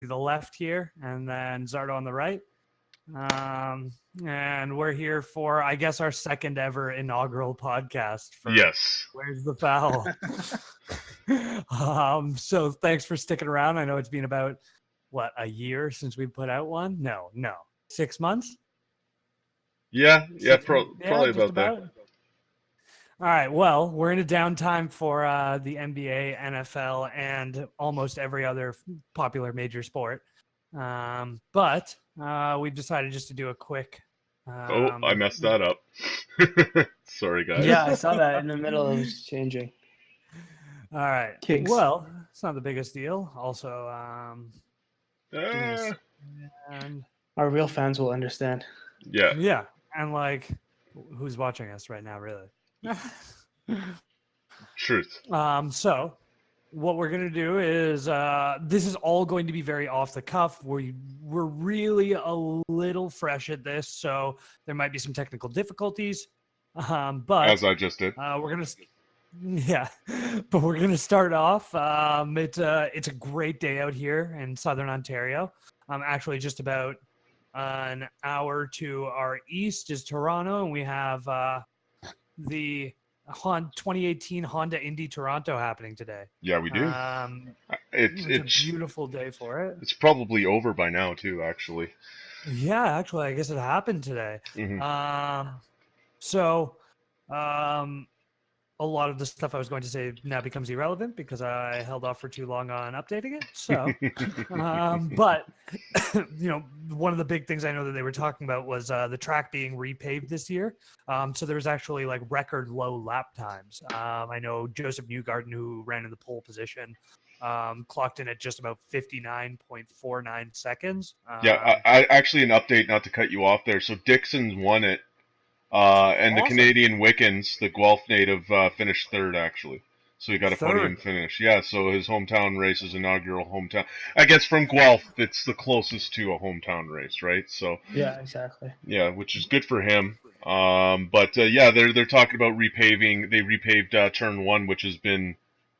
the left here, and then Zardo on the right. And we're here for, I guess, our second ever inaugural podcast for Yes. Where's the Foul? So thanks for sticking around. I know it's been about, a year since we put out one? No. 6 months? Yeah, probably just about that. All right, well, we're in a downtime for the NBA, NFL, and almost every other popular major sport. But we've decided just to do a quick... I messed that up. Sorry, guys. Yeah, I saw that in the middle of changing. All right. Kinks. Well, it's not the biggest deal. Also, and our real fans will understand. Yeah. And who's watching us right now, really? Truth. So what we're going to do is this is all going to be very off the cuff. We're really a little fresh at this, so there might be some technical difficulties. But as I just did. We're going to... Yeah, but we're going to start off. It's a great day out here in Southern Ontario. Actually, just about an hour to our east is Toronto, and we have the 2018 Honda Indy Toronto happening today. Yeah, we do. It's a beautiful day for it. It's probably over by now, too, actually. Yeah, actually, I guess it happened today. Mm-hmm. A lot of the stuff I was going to say now becomes irrelevant because I held off for too long on updating it. So, but, one of the big things I know that they were talking about was the track being repaved this year. So there was actually record low lap times. I know Joseph Newgarden, who ran in the pole position, clocked in at just about 59.49 seconds. I actually, an update, not to cut you off there. So Dixon won it. And the Canadian Wickens, the Guelph native, finished third, actually. So he got a podium finish. Yeah, so his hometown race is inaugural hometown. I guess from Guelph, it's the closest to a hometown race, right? So yeah, exactly. Yeah, which is good for him. But they're talking about repaving. They repaved turn 1, which has been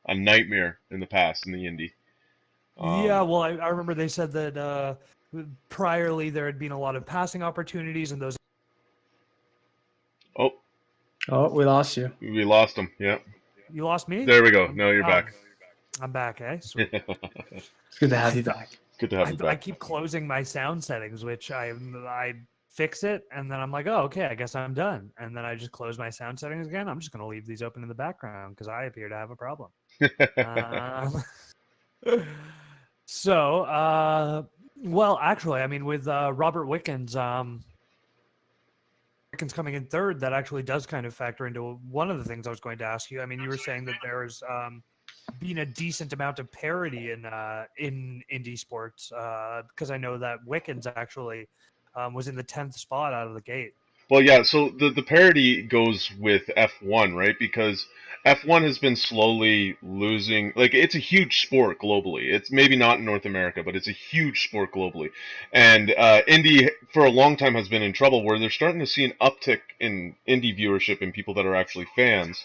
a nightmare in the past in the Indy. Yeah, well, I remember they said that priorly there had been a lot of passing opportunities, and those... Oh, we lost you. We lost him, yeah. You lost me? There we go. No, you're back. I'm back, eh? Sweet. It's good to have you back. Good to have you back. I keep closing my sound settings, which I fix it, and then I'm like, oh, okay, I guess I'm done. And then I just close my sound settings again. I'm just going to leave these open in the background because I appear to have a problem. Well, actually, I mean, with Robert Wickens... coming in third, that actually does kind of factor into one of the things I was going to ask you. I mean, you were saying that there's been a decent amount of parity in Indy sports because I know that Wickens actually was in the 10th spot out of the gate. Well, yeah, so the parity goes with F1, right? Because F1 has been slowly losing, it's a huge sport globally. It's maybe not in North America, but it's a huge sport globally. And Indy, for a long time, has been in trouble where they're starting to see an uptick in Indy viewership and people that are actually fans.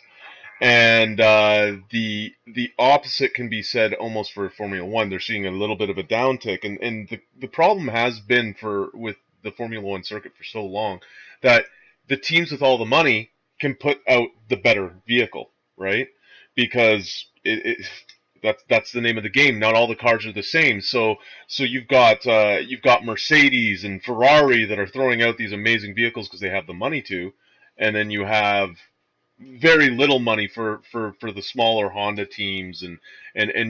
And the opposite can be said almost for Formula One. They're seeing a little bit of a downtick. And the problem has been with the Formula One circuit for so long that the teams with all the money can put out the better vehicle, right? Because that's the name of the game. Not all the cars are the same. So you've got Mercedes and Ferrari that are throwing out these amazing vehicles because they have the money to, and then you have very little money for the smaller Honda teams, and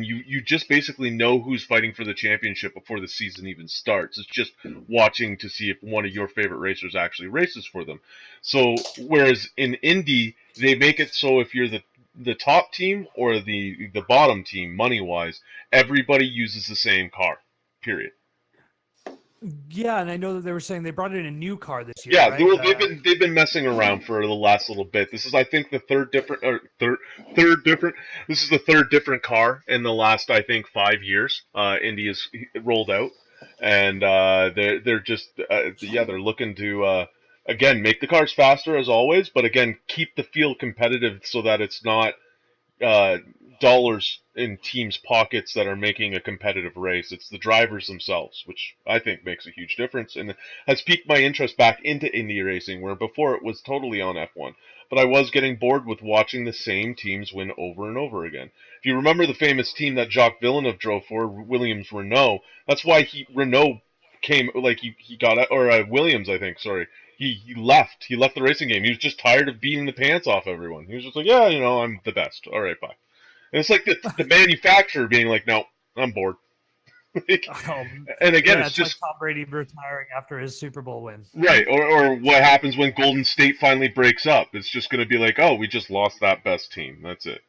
you just basically know who's fighting for the championship before the season even starts. It's just watching to see if one of your favorite racers actually races for them. So whereas in Indy, they make it so if you're the top team or the bottom team, money-wise, everybody uses the same car, period. Yeah, and I know that they were saying they brought in a new car this year. Yeah, right? they've been messing around for the last little bit. This is, I think, the third different. This is the third different car in the last, I think, 5 years. Indy has rolled out, and they're just they're looking to again make the cars faster as always, but again keep the field competitive so that it's not dollars in teams' pockets that are making a competitive race. It's the drivers themselves, which I think makes a huge difference and has piqued my interest back into Indy racing, where before it was totally on F1. But I was getting bored with watching the same teams win over and over again. If you remember the famous team that Jacques Villeneuve drove for, Williams Renault, that's why Renault came, like, he got, or Williams, I think, sorry. He left. He left the racing game. He was just tired of beating the pants off everyone. He was just like, yeah, I'm the best. All right, bye. And it's like the manufacturer being like, no, I'm bored. Like, and again, yeah, it's just like Tom Brady retiring after his Super Bowl win. right. Or what happens when Golden State finally breaks up? It's just going to be like, oh, we just lost that best team. That's it.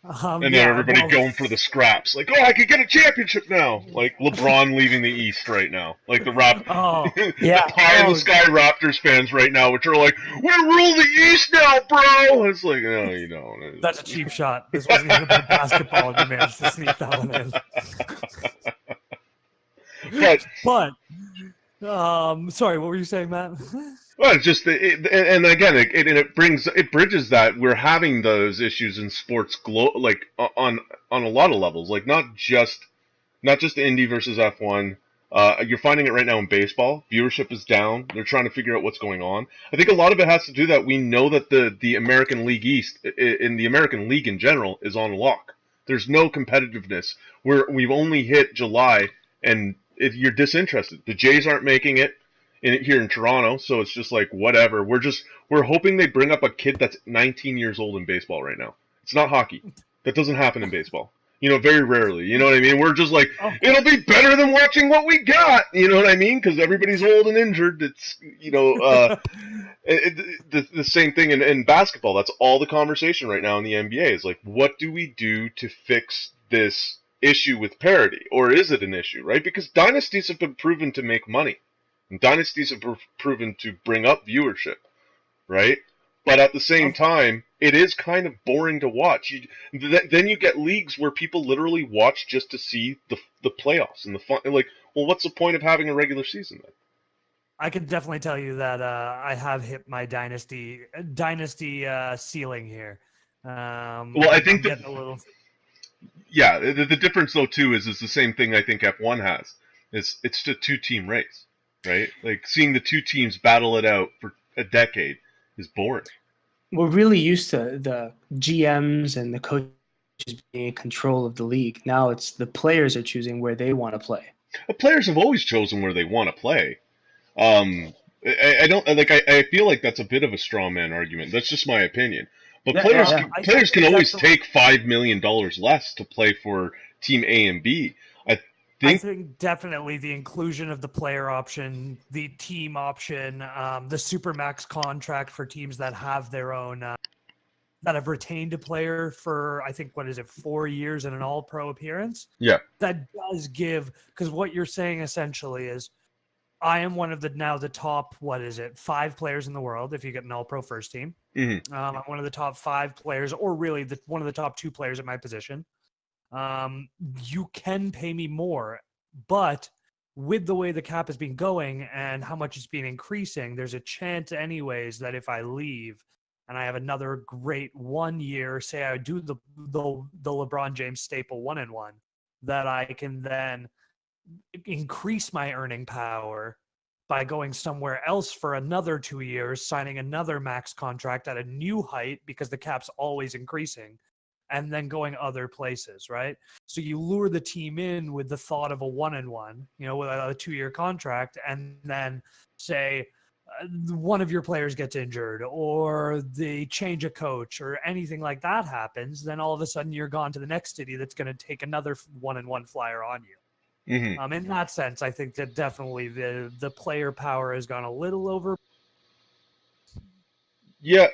And then everybody going for the scraps. Like, oh, I could get a championship now. Like LeBron leaving the East right now. Like the the pie in the sky Raptors fans right now, which are like, we rule the East now, bro. It's like, no, you don't. That's a cheap shot. This wasn't even about basketball, and you managed to sneak that one in. But sorry, what were you saying, Matt? Well, it's just, and again, it bridges that we're having those issues in sports, like on a lot of levels, like not just Indy versus F1. You're finding it right now in baseball. Viewership is down. They're trying to figure out what's going on. I think a lot of it has to do that we know that the American League East, in the American League in general, is on lock. There's no competitiveness. We've only hit July, and you're disinterested. The Jays aren't making it here in Toronto, so it's just like whatever. We're hoping they bring up a kid that's 19 years old in baseball right now. It's not hockey. That doesn't happen in baseball. Very rarely. You know what I mean? We're just like, it'll be better than watching what we got. You know what I mean? Because everybody's old and injured. It's the same thing in basketball. That's all the conversation right now in the NBA is like, what do we do to fix this issue with parity, or is it an issue? Right? Because dynasties have been proven to make money. And dynasties have proven to bring up viewership, right? But at the same time, it is kind of boring to watch. Then you get leagues where people literally watch just to see the playoffs and the fun. Like, well, what's the point of having a regular season then? I can definitely tell you that I have hit my dynasty ceiling here. Well, I think that yeah, the difference though too is the same thing I think F1 has. It's a 2-team race. Right? Like, seeing the two teams battle it out for a decade is boring. We're really used to the GMs and the coaches being in control of the league. Now it's the players are choosing where they want to play. The players have always chosen where they want to play. I don't like. I feel like that's a bit of a straw man argument. That's just my opinion. But players can always take $5 million less to play for team A and B. I think definitely the inclusion of the player option, the team option, the Supermax contract for teams that have their own, that have retained a player for, I think, 4 years and an all-pro appearance? Yeah. That does give, because what you're saying essentially is, I am one of the top, 5 players in the world if you get an all-pro first team. Mm-hmm. I'm one of the top 5 players, or really one of the top 2 players at my position. You can pay me more, but with the way the cap has been going and how much it's been increasing, there's a chance anyways that if I leave and I have another great 1 year, say I do the LeBron James staple 1-1, that I can then increase my earning power by going somewhere else for another 2 years, signing another max contract at a new height because the cap's always increasing, and then going other places, right? So you lure the team in with the thought of a 1-1, with a 2-year contract, and then say one of your players gets injured or they change a coach or anything like that happens, then all of a sudden you're gone to the next city that's going to take another 1-1 flyer on you. Mm-hmm. In that sense, I think that definitely the player power has gone a little over. Yeah,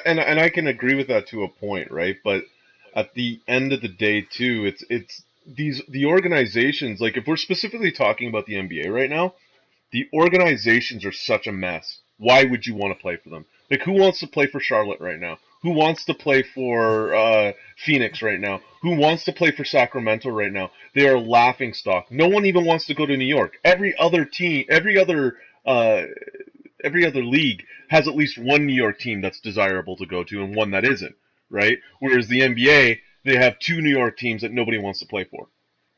and I can agree with that to a point, right? But at the end of the day, too, it's the organizations. Like, if we're specifically talking about the NBA right now, the organizations are such a mess. Why would you want to play for them? Like, who wants to play for Charlotte right now? Who wants to play for Phoenix right now? Who wants to play for Sacramento right now? They are laughing stock. No one even wants to go to New York. Every other team, every other league has at least one New York team that's desirable to go to and one that isn't. right? Whereas the NBA, they have 2 New York teams that nobody wants to play for.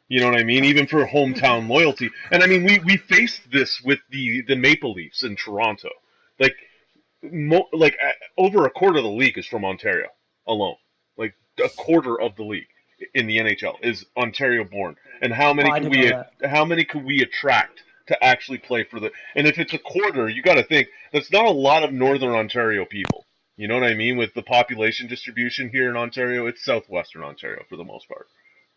You know what I mean? Even for hometown loyalty. And I mean, we faced this with the Maple Leafs in Toronto. Like, over a quarter of the league is from Ontario alone. Like a quarter of the league in the NHL is Ontario born. And how many could we attract to actually play for the? And if it's a quarter, you got to think that's not a lot of Northern Ontario people. You know what I mean? With the population distribution here in Ontario, it's Southwestern Ontario for the most part,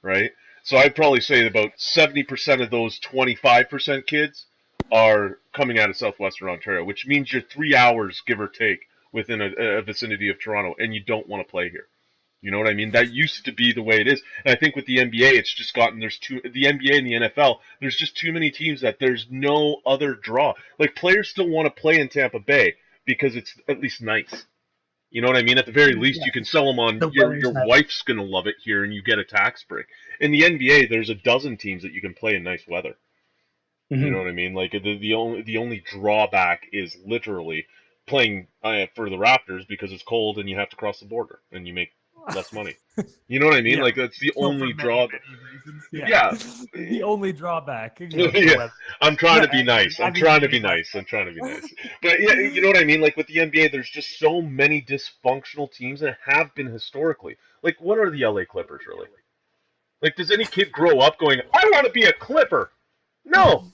right? So I'd probably say about 70% of those 25% kids are coming out of Southwestern Ontario, which means you're 3 hours, give or take, within a vicinity of Toronto, and you don't want to play here. You know what I mean? That used to be the way it is. And I think with the NBA, it's just gotten, the NBA and the NFL, there's just too many teams that there's no other draw. Like, players still want to play in Tampa Bay because it's at least nice. You know what I mean? At the very least, you can sell them on your wife's going to love it here and you get a tax break. In the NBA, there's a dozen teams that you can play in nice weather. Mm-hmm. You know what I mean? Like the only drawback is literally playing for the Raptors because it's cold and you have to cross the border and you make less money. You know what I mean? Yeah. Like that's the only drawback. Yeah. The only drawback. Yeah. I'm trying to be nice. I'm trying to be nice. But yeah, you know what I mean? Like with the NBA, there's just so many dysfunctional teams that have been historically. Like what are the LA Clippers really? Like does any kid grow up going, I want to be a Clipper? No,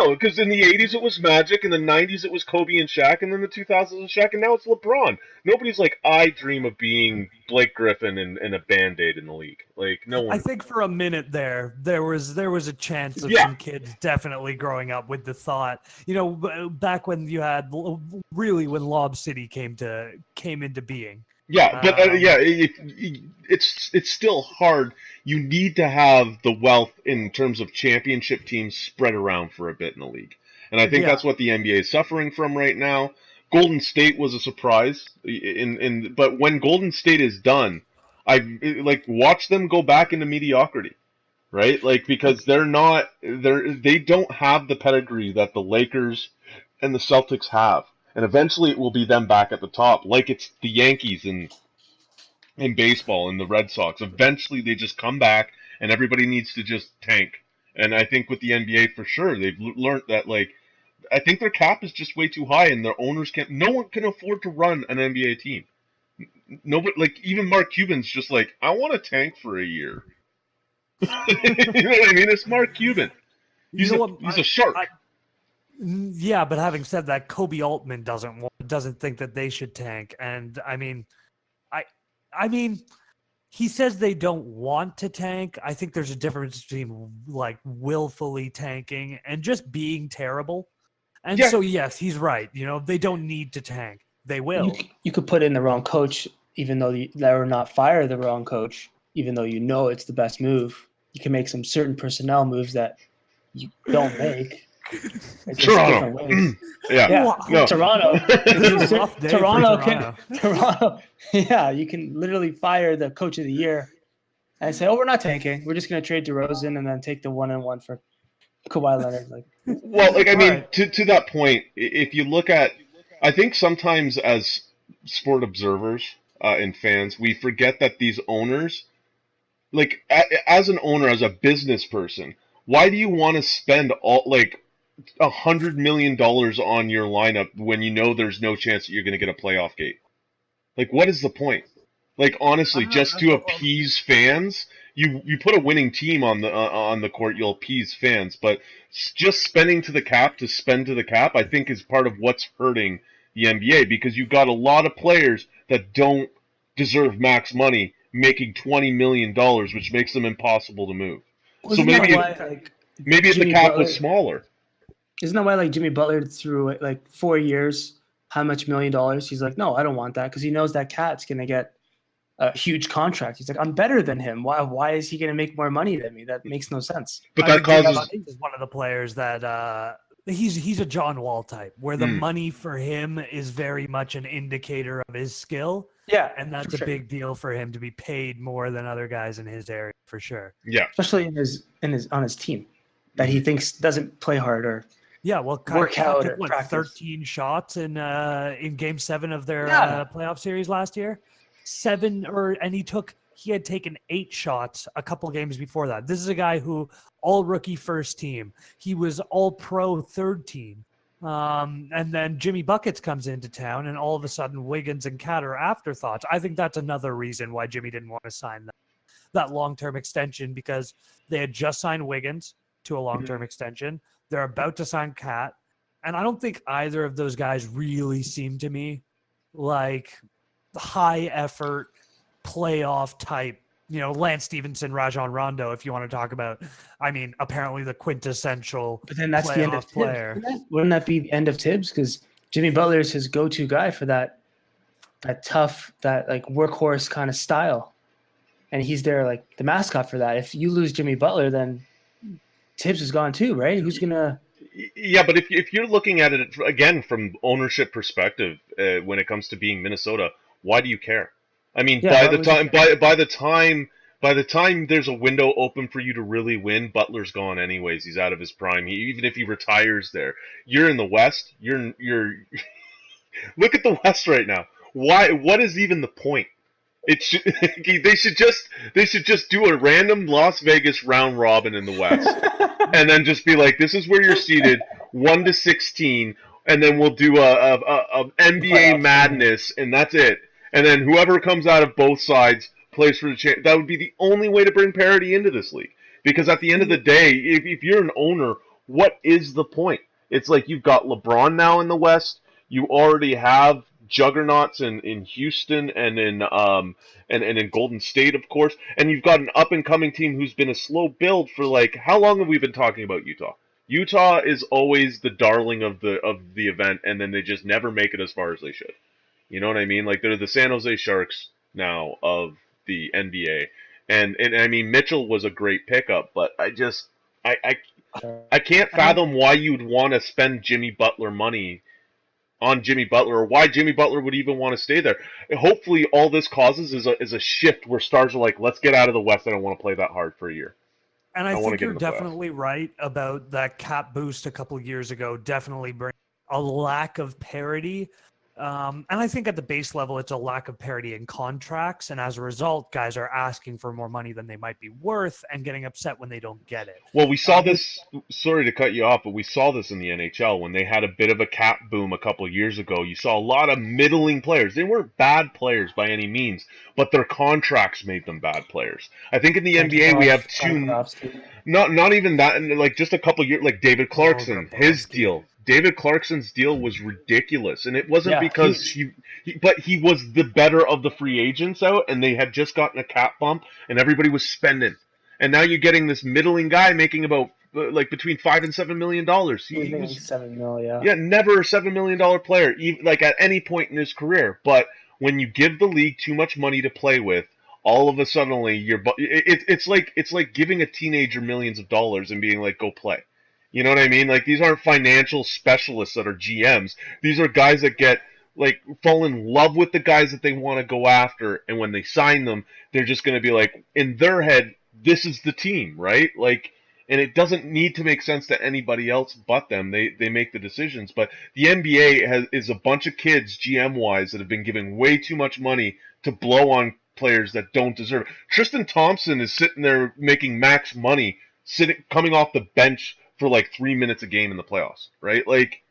because in the 80s it was Magic, in the 90s it was Kobe and Shaq, and then the 2000s it was Shaq, and now it's LeBron. Nobody's like, I dream of being Blake Griffin and a Band-Aid in the league. Like, no one. I think for a minute there was a chance of some kids definitely growing up with the thought, you know, back when you had, really when Lob City came into being. Yeah, but it's still hard. You need to have the wealth in terms of championship teams spread around for a bit in the league. And I think that's what the NBA is suffering from right now. Golden State was a surprise, but when Golden State is done, watch them go back into mediocrity, right? Like because they don't have the pedigree that the Lakers and the Celtics have. And eventually it will be them back at the top, like it's the Yankees in baseball and the Red Sox. Eventually they just come back and everybody needs to just tank. And I think with the NBA for sure, they've learned that I think their cap is just way too high and their owners no one can afford to run an NBA team. Nobody, even Mark Cuban's just like, I want to tank for a year. You know what I mean? It's Mark Cuban. He's a shark. Yeah, but having said that, Kobe Altman doesn't think that they should tank, and I mean, he says they don't want to tank. I think there's a difference between willfully tanking and just being terrible. And so yes, he's right. You know, they don't need to tank. They will. You could put in the wrong coach, even though or not fire the wrong coach, even though you know it's the best move. You can make some certain personnel moves that you don't make. Toronto. No. Toronto. Toronto. Yeah, you can literally fire the coach of the year and say, "Oh, we're not tanking. We're just going to trade DeRozan and then take the 1-on-1 for Kawhi Leonard." To that point, if you look at, I think sometimes as sport observers and fans, we forget that these owners, as an owner, as a business person, why do you want to spend $100 million on your lineup when you know there's no chance that you're going to get a playoff gate? What is the point? Honestly, just to appease fans, you put a winning team on the court, you'll appease fans. But just spending to the cap to spend to the cap, I think, is part of what's hurting the NBA because you've got a lot of players that don't deserve max money making $20 million, which makes them impossible to move. So maybe if the cap was smaller. Isn't that why Jimmy Butler threw 4 years, how much $1 million? He's like, no, I don't want that because he knows that cat's gonna get a huge contract. He's like, I'm better than him. Why is he gonna make more money than me? That makes no sense. But that causes. He's one of the players that he's a John Wall type, where the money for him is very much an indicator of his skill. Yeah, and that's a big deal for him to be paid more than other guys in his area for sure. Yeah, especially on his team that he thinks doesn't play hard or. Yeah, well, work out took, 13 shots in Game 7 of their playoff series last year. he had taken 8 shots a couple games before that. This is a guy who all rookie first team. He was all pro third team. And then Jimmy Buckets comes into town, and all of a sudden Wiggins and Cat are afterthoughts. I think that's another reason why Jimmy didn't want to sign that long-term extension, because they had just signed Wiggins to a long-term extension. They're about to sign Cat. And I don't think either of those guys really seem to me like high effort playoff type, Lance Stevenson, Rajon Rondo, if you want to talk about, apparently the quintessential But then that's the end of playoff player. Tibbs. Wouldn't that be the end of Tibbs? Because Jimmy Butler is his go-to guy for that tough, that like workhorse kind of style. And he's there like the mascot for that. If you lose Jimmy Butler, then Tibbs is gone too, right? Who's going to... Yeah, but if you're looking at it again from ownership perspective, when it comes to being Minnesota, why do you care? I mean, by the time there's a window open for you to really win, Butler's gone anyways. He's out of his prime. Even if he retires there, you're in the West. You're look at the West right now. Why? What is even the point? They should just do a random Las Vegas round robin in the West. And then just be like, this is where you're seated, 1 to 16, and then we'll do a NBA madness, and that's it. And then whoever comes out of both sides plays for the champ. That would be the only way to bring parity into this league. Because at the end of the day, if you're an owner, what is the point? It's like you've got LeBron now in the West. You already have juggernauts in Houston and in Golden State, of course, and you've got an up and coming team who's been a slow build for like how long have we been talking about Utah? Utah is always the darling of the event, and then they just never make it as far as they should. You know what I mean? Like they're the San Jose Sharks now of the NBA, and I mean Mitchell was a great pickup, but I can't fathom why you'd want to spend Jimmy Butler money on Jimmy Butler, or why Jimmy Butler would even want to stay there. Hopefully all this causes is a shift where stars are like, let's get out of the West. I don't want to play that hard for a year. And I think you're definitely right about that cap boost a couple of years ago. Definitely bring a lack of parity. And I think at the base level, it's a lack of parity in contracts. And as a result, guys are asking for more money than they might be worth and getting upset when they don't get it. Well, we saw this, sorry to cut you off, but we saw this in the NHL when they had a bit of a cap boom a couple of years ago. You saw a lot of middling players. They weren't bad players by any means, but their contracts made them bad players. I think in the NBA, we have not even that, like just a couple of years, like David Clarkson, his deal. David Clarkson's deal was ridiculous, and it wasn't because he was the better of the free agents out, and they had just gotten a cap bump, and everybody was spending. And now you're getting this middling guy making about like between $5 and $7 million. He was $7 million. Yeah, never a $7 million player, even, like at any point in his career. But when you give the league too much money to play with, all of a sudden it's like giving a teenager millions of dollars and being like, go play. You know what I mean? Like, these aren't financial specialists that are GMs. These are guys that fall in love with the guys that they want to go after, and when they sign them, they're just going to be like, in their head, this is the team, right? Like, and it doesn't need to make sense to anybody else but them. They make the decisions. But the NBA is a bunch of kids, GM-wise, that have been giving way too much money to blow on players that don't deserve it. Tristan Thompson is sitting there making max money, coming off the bench for like 3 minutes a game in the playoffs, right? Like,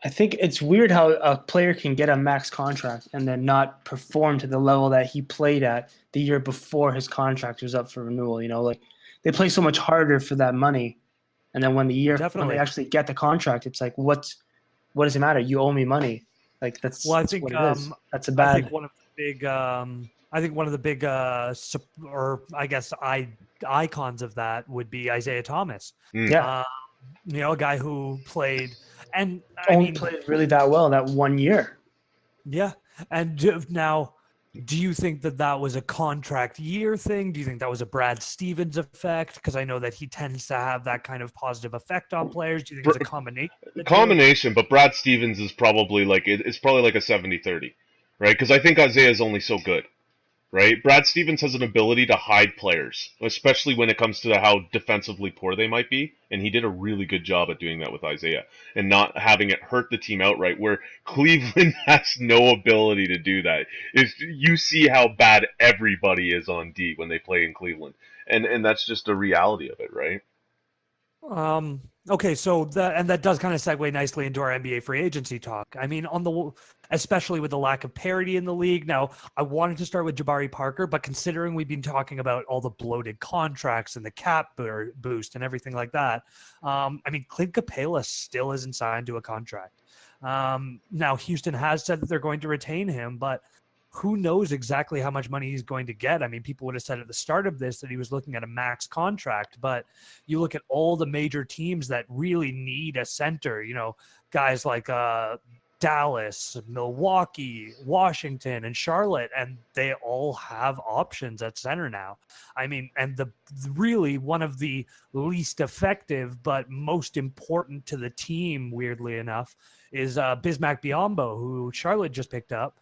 I think it's weird how a player can get a max contract and then not perform to the level that he played at the year before his contract was up for renewal. You know, like they play so much harder for that money, and then when they actually get the contract, it's like, what does it matter? You owe me money. Like that's what it is. That's a bad. I think one of the big or I guess icons of that would be Isaiah Thomas. Yeah. A guy who played and played really that well that 1 year. Yeah. And now, do you think that was a contract year thing? Do you think that was a Brad Stevens effect? Because I know that he tends to have that kind of positive effect on players. Do you think it's a combination? Combination, but Brad Stevens is probably like, it's probably like a 70-30, right? Because I think Isaiah is only so good. right? Brad Stevens has an ability to hide players, especially when it comes to how defensively poor they might be, and he did a really good job at doing that with Isaiah and not having it hurt the team outright, where Cleveland has no ability to do that. You see how bad everybody is on D when they play in Cleveland, and that's just a reality of it, right? Okay, so that does kind of segue nicely into our NBA free agency talk. I mean, especially with the lack of parity in the league. Now, I wanted to start with Jabari Parker, but considering we've been talking about all the bloated contracts and the cap boost and everything like that, I mean, Clint Capela still isn't signed to a contract. Now, Houston has said that they're going to retain him, but who knows exactly how much money he's going to get? I mean, people would have said at the start of this that he was looking at a max contract, but you look at all the major teams that really need a center, guys like Dallas, Milwaukee, Washington, and Charlotte, and they all have options at center now. I mean, and really one of the least effective but most important to the team, weirdly enough, is Bismack Biyombo, who Charlotte just picked up.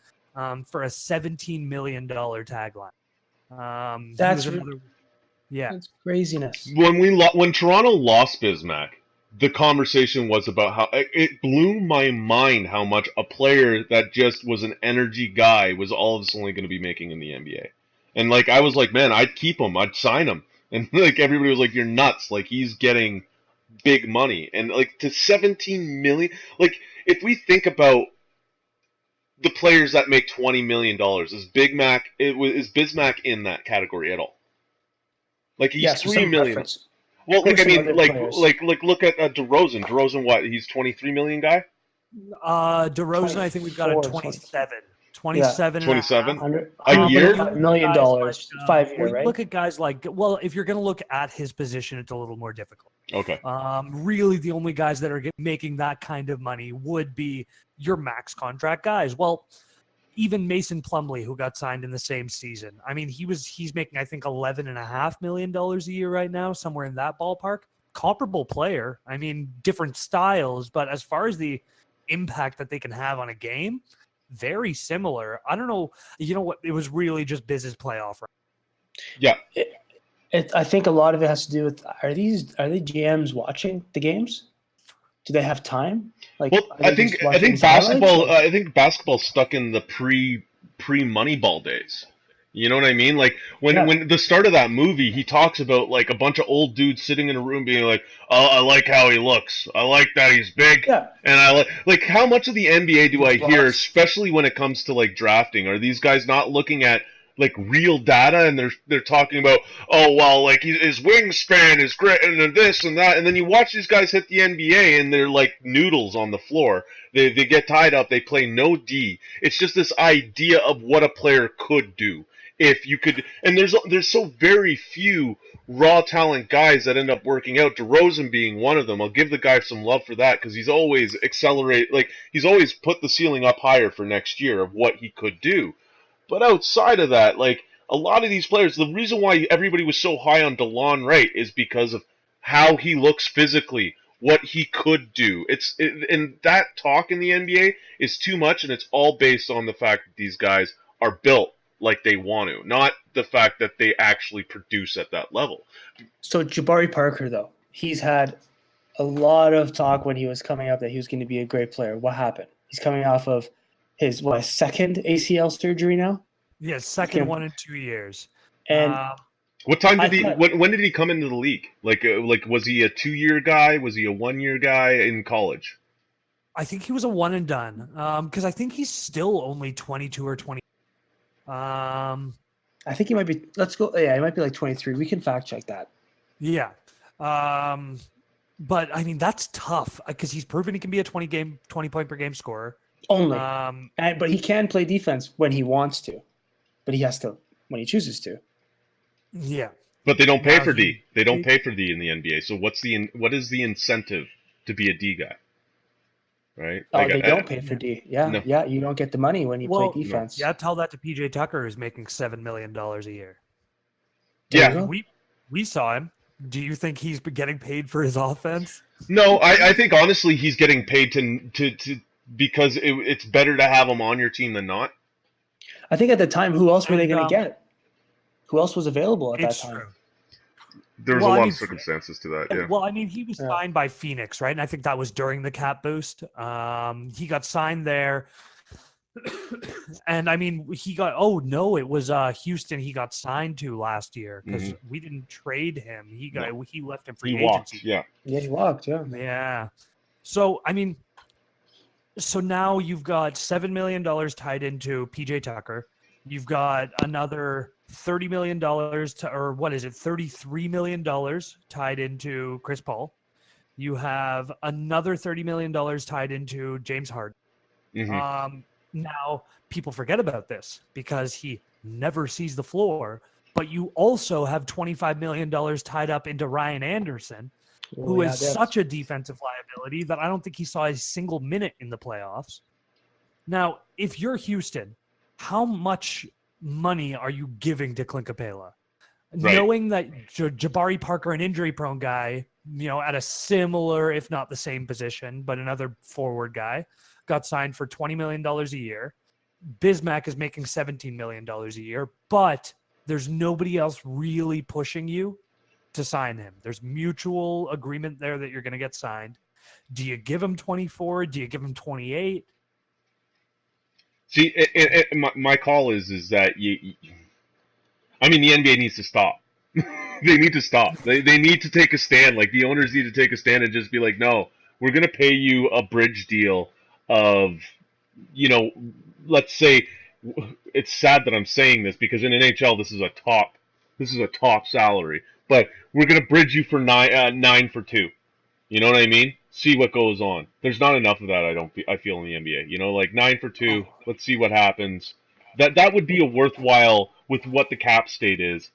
For a $17 million tagline. That's craziness. When Toronto lost Bismack, the conversation was about how it blew my mind how much a player that just was an energy guy was all of a sudden going to be making in the NBA. And like I was like, man, I'd keep him, I'd sign him. And like everybody was like, you're nuts. Like he's getting big money. And like to 17 million, like if we think about the players that make $20 million, is Bismack in that category at all? Like he's $3 million. Reference. Well, like I mean, like look at DeRozan. DeRozan, what? He's $23 million guy. DeRozan, I think we've got a 27. 27. 27 a year. $1 million, 5 years, right? Look at guys like, well, if you're going to look at his position, it's a little more difficult. Okay. Really, the only guys that are making that kind of money would be your max contract guys. Well, even Mason Plumlee, who got signed in the same season. I mean, he's making, I think, $11.5 million a year right now, somewhere in that ballpark. Comparable player. I mean, different styles, but as far as the impact that they can have on a game, very similar. I don't know. You know what? It was really just business playoff. Right? Yeah. I think a lot of it has to do with are the GMs watching the games? Do they have time? Like, well, I think basketball. I think basketball's stuck in the pre Moneyball days. You know what I mean? Like when the start of that movie, he talks about like a bunch of old dudes sitting in a room being like, "Oh, I like how he looks. I like that he's big." Yeah. And I like how much of the NBA do I hear, especially when it comes to like drafting? Are these guys not looking at like real data, and they're talking about, oh well, like his wingspan is great and this and that, and then you watch these guys hit the NBA and they're like noodles on the floor. They get tied up, they play no D. It's just this idea of what a player could do if you could, and there's so very few raw talent guys that end up working out. DeRozan being one of them. I'll give the guy some love for that because he's always he's always put the ceiling up higher for next year of what he could do. But outside of that, like a lot of these players, the reason why everybody was so high on DeLon Wright is because of how he looks physically, what he could do. And that talk in the NBA is too much, and it's all based on the fact that these guys are built like they want to, not the fact that they actually produce at that level. So Jabari Parker, though, he's had a lot of talk when he was coming up that he was going to be a great player. What happened? He's coming off of his second ACL surgery now? Yeah, second one in 2 years. And what time did when did he come into the league? Like was he a 2-year guy? Was he a 1-year guy in college? I think he was a one and done. Because I think he's still only 22 or 20. I think he might be. Let's go. Yeah, he might be like 23. We can fact check that. Yeah. But I mean that's tough because he's proven he can be a 20 point per game scorer. Only. But he can play defense when he wants to. But he has to when he chooses to. Yeah. But they don't pay for D. They don't pay for D in the NBA. So what is the incentive to be a D guy? Right? Oh, they don't pay for D. Yeah. No. Yeah, you don't get the money when you play defense. No. Yeah, tell that to PJ Tucker who's making $7 million a year. Yeah. We saw him. Do you think he's getting paid for his offense? No, I think honestly he's getting paid to because it's better to have him on your team than not. I think at the time, who else were they going to get? Who else was available at It's that time? true. There was Well, a I lot mean, of circumstances to that. Yeah. Well, I mean, he was Yeah. signed by Phoenix, right? And I think that was during the cap boost. He got signed there. And I mean, it was Houston he got signed to last year because we didn't trade him. He left in free He walked. agency. Yeah. Yeah, he walked. Yeah. Yeah. So I mean, so now you've got $7 million tied into PJ Tucker. You've got another $30 million $33 million tied into Chris Paul. You have another $30 million tied into James Harden. Mm-hmm. Now people forget about this because he never sees the floor, but you also have $25 million tied up into Ryan Anderson, who is such a defensive liability that I don't think he saw a single minute in the playoffs. Now, if you're Houston, how much money are you giving to Clint Capela? Right. Knowing that Jabari Parker, an injury-prone guy, at a similar, if not the same position, but another forward guy, got signed for $20 million a year. Bismack is making $17 million a year, but there's nobody else really pushing you to sign him. There's mutual agreement there that you're going to get signed. Do you give him 24? Do you give him 28? See, my call is that the NBA needs to stop. They need to stop. They need to take a stand. Like, the owners need to take a stand and just be like, no, we're going to pay you a bridge deal of, let's say, it's sad that I'm saying this because in NHL this is a top salary, but we're going to bridge you for 9 for 2. You know what I mean? See what goes on. There's not enough of that. I feel in the NBA. Like 9 for 2. Let's see what happens. That would be a worthwhile, with what the cap state is,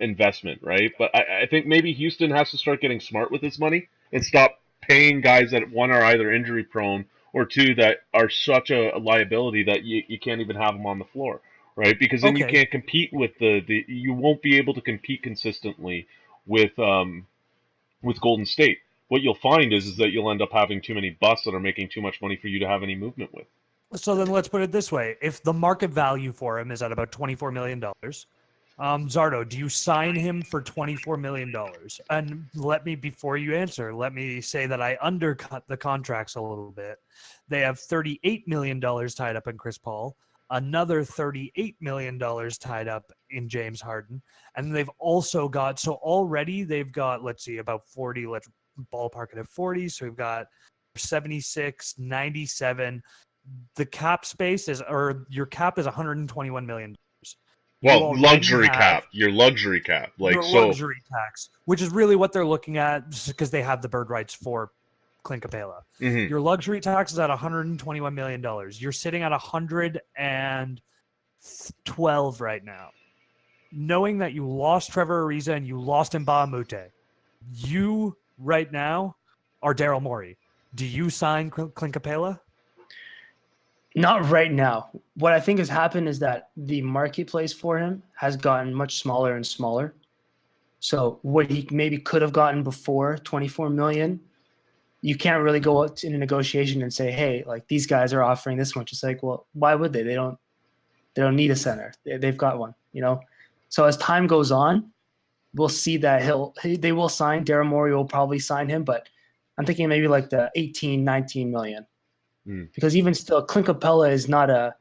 investment, right? But I think maybe Houston has to start getting smart with this money and stop paying guys that, one, are either injury prone, or two, that are such a liability that you can't even have them on the floor, right? Because then you can't compete with you won't be able to compete consistently with Golden State. What you'll find is that you'll end up having too many busts that are making too much money for you to have any movement with. So then let's put it this way. If the market value for him is at about $24 million, Zardo, do you sign him for $24 million? And before you answer, let me say that I undercut the contracts a little bit. They have $38 million tied up in Chris Paul, another $38 million tied up in James Harden, and they've also got, let's see, about 40, let's ballpark it at 40, so we've got 76, 97. The cap space your cap is $121 million. Well, luxury cap. Your luxury cap. Luxury tax, which is really what they're looking at because they have the bird rights for Clint Capela. Mm-hmm. Your luxury tax is at $121 million. You're sitting at 112 right now. Knowing that you lost Trevor Ariza and you lost Mbah Moute, you right now are Daryl Morey. Do you sign Clint Capela? Not right now. What I think has happened is that the marketplace for him has gotten much smaller and smaller. So what he maybe could have gotten before, $24 million, you can't really go out in a negotiation and say, hey, like, these guys are offering this much. It's like, well, why would they? They don't need a center. They've got one, So as time goes on, we'll see that they will sign. Daryl Morey will probably sign him, but I'm thinking maybe like the 18, 19 million. Because even still, Clint Capela is not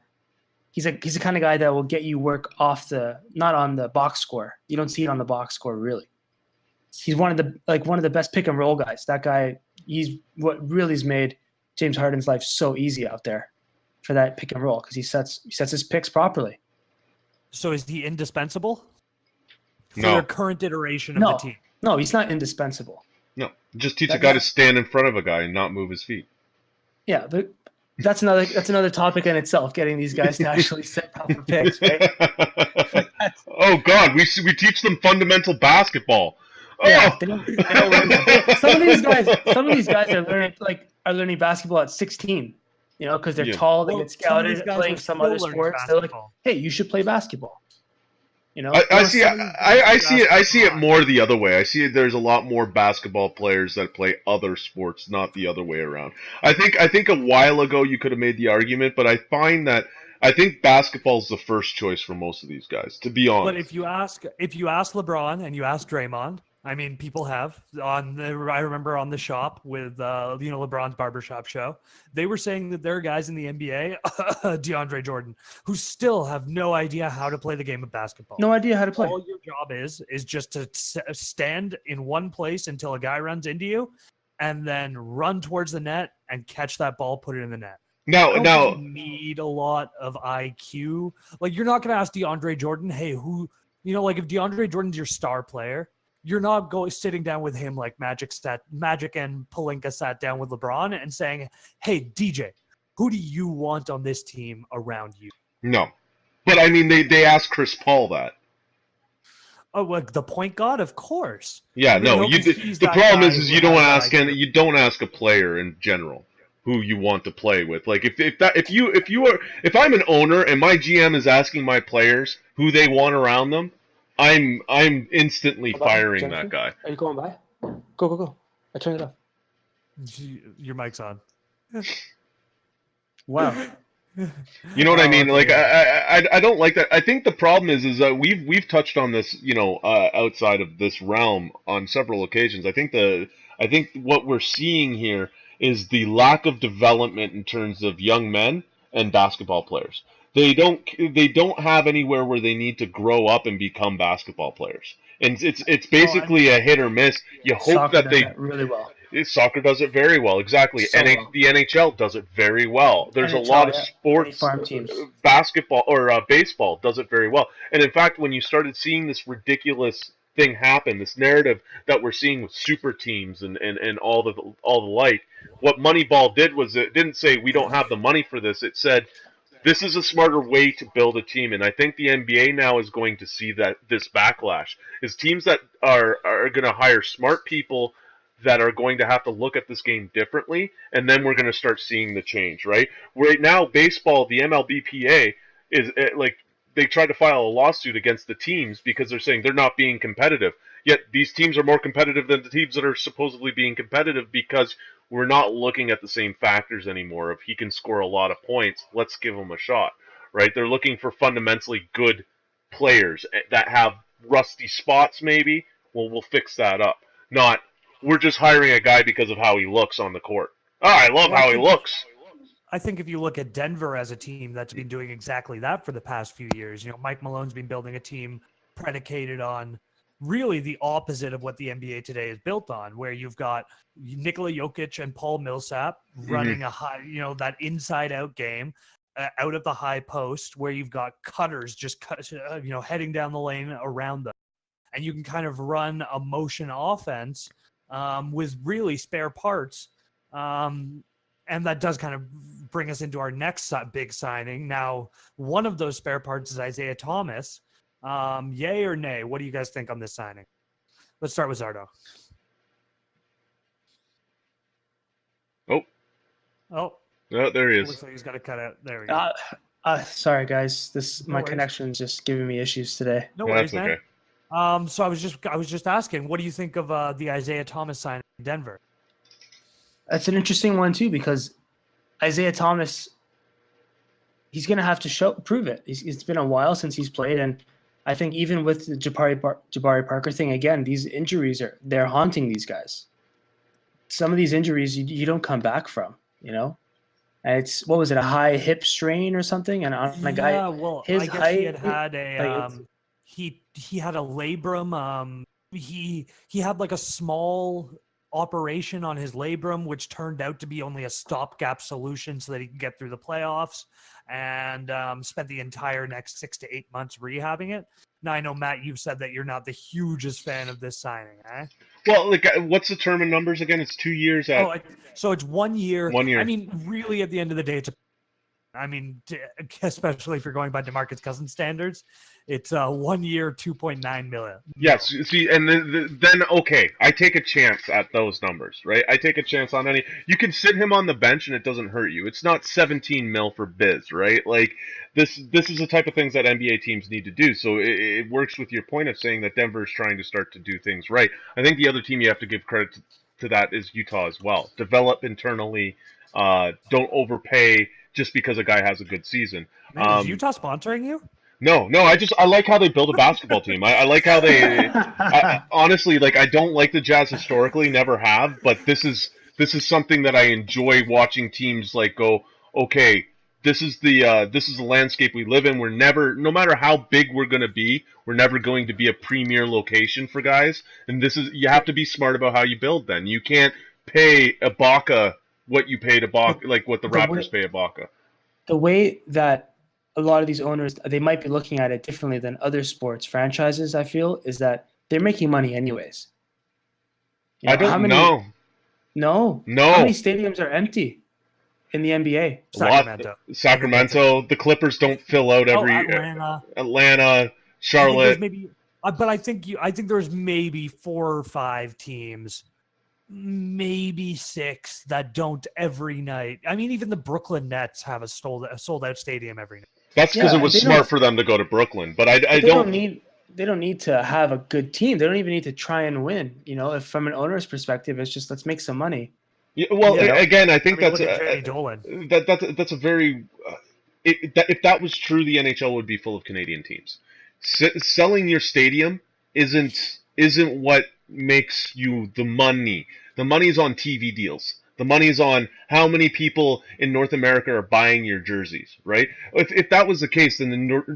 he's the kind of guy that will get you work not on the box score. You don't see it on the box score, really. He's one of the best pick and roll guys. That guy, he's what really has made James Harden's life so easy out there for that pick and roll, because he sets his picks properly. So is he indispensable for No. your current iteration of the team? No, he's not indispensable. No, just teach a guy to stand in front of a guy and not move his feet. Yeah, but that's another topic in itself, getting these guys to actually set proper picks, right? Oh God, we teach them fundamental basketball. Yeah, they don't learn. Some of these guys are learning basketball at 16, because they're tall, they get scouted playing some other sports. They're like, hey, you should play basketball. I see it more the other way. I see there's a lot more basketball players that play other sports, not the other way around. I think a while ago you could have made the argument, but I find that I think basketball's the first choice for most of these guys, to be honest. But if you ask LeBron and you ask Draymond, I mean, people have I remember on the shop with LeBron's barbershop show, they were saying that there are guys in the NBA, DeAndre Jordan, who still have no idea how to play the game of basketball. No idea how to play. All your job is just to stand in one place until a guy runs into you, and then run towards the net and catch that ball, put it in the net. Now, I don't think you need a lot of IQ. Like, you're not going to ask DeAndre Jordan, hey, who, like if DeAndre Jordan's your star player, you're not sitting down with him like Magic and Pelinka sat down with LeBron and saying, hey, DJ, who do you want on this team around you? No. But, I mean, they asked Chris Paul that. Oh, like the point guard, of course. Yeah, no. The problem is you don't ask a player in general who you want to play with. Like if I'm an owner and my GM is asking my players who they want around them, I'm instantly firing that guy. Are you going by? Go. I turned it off. Your mic's on. Wow. You know what I mean? Like I don't like that. I think the problem is that we've touched on this, outside of this realm on several occasions. I think what we're seeing here is the lack of development in terms of young men and basketball players. They don't have anywhere where they need to grow up and become basketball players. And it's basically a hit or miss. You hope that they really well. Soccer does it very well, exactly. The NHL does it very well. There's a lot of sports, farm teams. Basketball or baseball does it very well. And in fact, when you started seeing this ridiculous thing happen, this narrative that we're seeing with super teams and all the like, what Moneyball did was it didn't say we don't have the money for this. It said this is a smarter way to build a team, and I think the NBA now is going to see that this backlash is teams that are going to hire smart people that are going to have to look at this game differently, and then we're going to start seeing the change, right? Right now, baseball, the MLBPA, is like they tried to file a lawsuit against the teams because they're saying they're not being competitive. Yet these teams are more competitive than the teams that are supposedly being competitive because we're not looking at the same factors anymore. If he can score a lot of points, let's give him a shot, right? They're looking for fundamentally good players that have rusty spots maybe. Well, we'll fix that up. Not, we're just hiring a guy because of how he looks on the court. Oh, I love how he looks. I think if you look at Denver as a team that's been doing exactly that for the past few years, Mike Malone's been building a team predicated on really the opposite of what the NBA today is built on, where you've got Nikola Jokic and Paul Millsap running a high, that inside-out game out of the high post, where you've got cutters just heading down the lane around them, and you can kind of run a motion offense with really spare parts, and that does kind of bring us into our next big signing. Now, one of those spare parts is Isaiah Thomas. Yay or nay? What do you guys think on this signing? Let's start with Zardo. Oh, there he is. Looks like he's got to cut out. There we go. Sorry guys, my connection's just giving me issues today. No worries, man. So I was just asking, what do you think of the Isaiah Thomas signing in Denver? That's an interesting one too, because Isaiah Thomas, he's going to have to prove it. It's been a while since he's played, and I think even with the Jabari Parker thing, again, these injuries they're haunting these guys. Some of these injuries you don't come back from, And it's, what was it, a high hip strain or something? And on a guy, his height, he had he had a labrum. He had like a small operation on his labrum, which turned out to be only a stopgap solution so that he could get through the playoffs, and spent the entire next 6 to 8 months rehabbing it. Now, I know, Matt, you've said that you're not the hugest fan of this signing, eh? Well, what's the term in numbers again? It's 2 years at... so it's 1 year. 1 year. I mean, really, at the end of the day, especially if you're going by DeMarcus Cousins standards, it's 1 year, $2.9 million. Yes, see, and then okay, I take a chance at those numbers, right? I take a chance on any. You can sit him on the bench and it doesn't hurt you. It's not 17 mil for biz, right? Like this is the type of things that NBA teams need to do. So it works with your point of saying that Denver is trying to start to do things right. I think the other team you have to give credit to that is Utah as well. Develop internally. Don't overpay. just because a guy has a good season. Man, is Utah sponsoring you? No, I like how they build a basketball team. I like how they. Honestly, like I don't like the Jazz historically, never have, but this is something that I enjoy watching teams like go. Okay, this is the landscape we live in. We're never, no matter how big we're going to be, we're never going to be a premier location for guys. And you have to be smart about how you build. Then you can't pay Ibaka what you paid Ibaka, like what the Raptors pay Ibaka. The way that a lot of these owners, they might be looking at it differently than other sports franchises, I feel, is that they're making money anyways. I don't know. No. How many stadiums are empty in the NBA? Sacramento. The Clippers don't fill out every. Atlanta, Charlotte. But I think there's maybe 4 or 5 teams, maybe 6 that don't every night. I mean, even the Brooklyn Nets have a sold out stadium every night. That's because it was smart for them to go to Brooklyn. But they don't need to have a good team. They don't even need to try and win. If from an owner's perspective, it's just let's make some money. Yeah, well, again, I think look at Jerry Dolan. That's a very. If that was true, the NHL would be full of Canadian teams. Selling your stadium isn't what makes you the money. The money's on TV deals. The money's on how many people in North America are buying your jerseys, right? If that was the case, then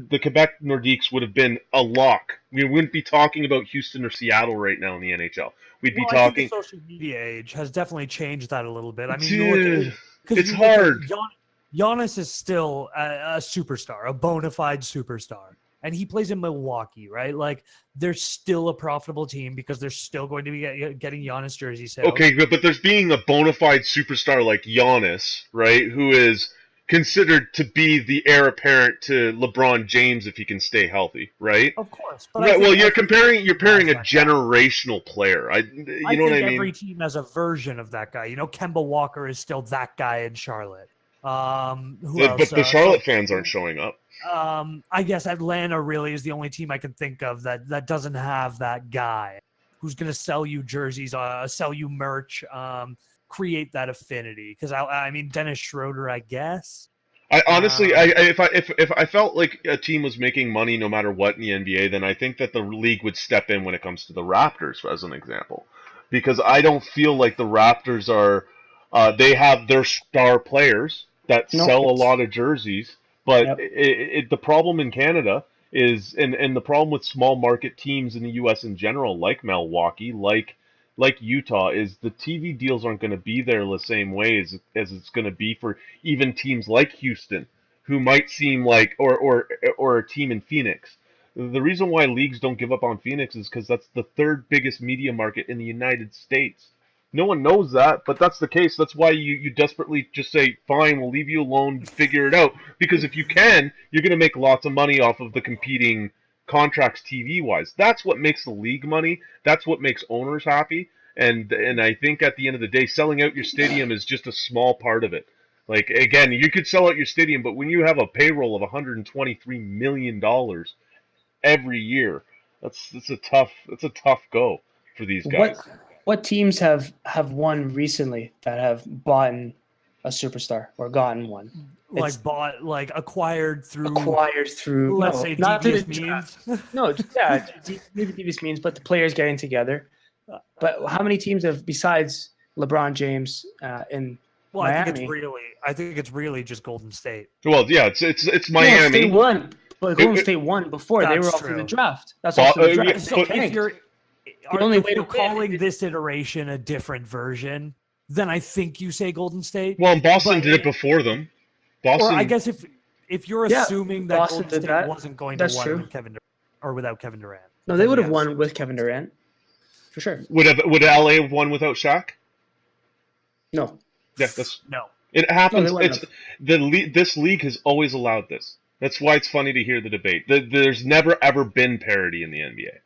the Quebec Nordiques would have been a lock. We wouldn't be talking about Houston or Seattle right now in the NHL. We'd be talking. I think the social media age has definitely changed that a little bit. I mean, it's hard. Giannis is still a superstar, a bona fide superstar. And he plays in Milwaukee, right? Like, they're still a profitable team because they're still going to be getting Giannis jersey sales. Okay, but there's being a bona fide superstar like Giannis, right? Who is considered to be the heir apparent to LeBron James if he can stay healthy, right? Of course. But you're pairing a generational player. You know what I mean? Every team has a version of that guy. Kemba Walker is still that guy in Charlotte. But the Charlotte fans aren't showing up. I guess Atlanta really is the only team I can think of that doesn't have that guy who's going to sell you jerseys, sell you merch, create that affinity. Because I mean, Dennis Schroeder, I guess. I honestly, if I felt like a team was making money no matter what in the NBA, then I think that the league would step in when it comes to the Raptors, as an example, because I don't feel like the Raptors are. They have their star players that sell a lot of jerseys. But the problem in Canada is, and the problem with small market teams in the U.S. in general, like Milwaukee, like Utah, is the TV deals aren't going to be there the same way as it's going to be for even teams like Houston, who might seem like, or a team in Phoenix. The reason why leagues don't give up on Phoenix is because that's the 3rd biggest media market in the United States. No one knows that, but that's the case. That's why you desperately just say, fine, we'll leave you alone, figure it out. Because if you can, you're going to make lots of money off of the competing contracts TV-wise. That's what makes the league money. That's what makes owners happy. And I think at the end of the day, selling out your stadium is just a small part of it. Like, again, you could sell out your stadium, but when you have a payroll of $123 million every year, that's a tough go for these guys. What teams have won recently that have bought a superstar or gotten one? Acquired through. Let's say devious means. Maybe devious means, but the players getting together. But how many teams have, besides LeBron James in Miami? I think it's really just Golden State. Well, yeah, it's Miami. Golden State won, but Golden State won before they were all through the draft. That's all through the draft. So if you're calling this iteration a different version, then I think you say Golden State. Well, and Boston did it before them. Boston. Or I guess if you're assuming that Boston Golden State wasn't going to win with Kevin Durant or without Kevin Durant. No, they would have won with Kevin Durant. For sure. Would LA have won without Shaq? No. Yeah, no. It happens. This league has always allowed this. That's why it's funny to hear the debate. There's never ever been parity in the NBA.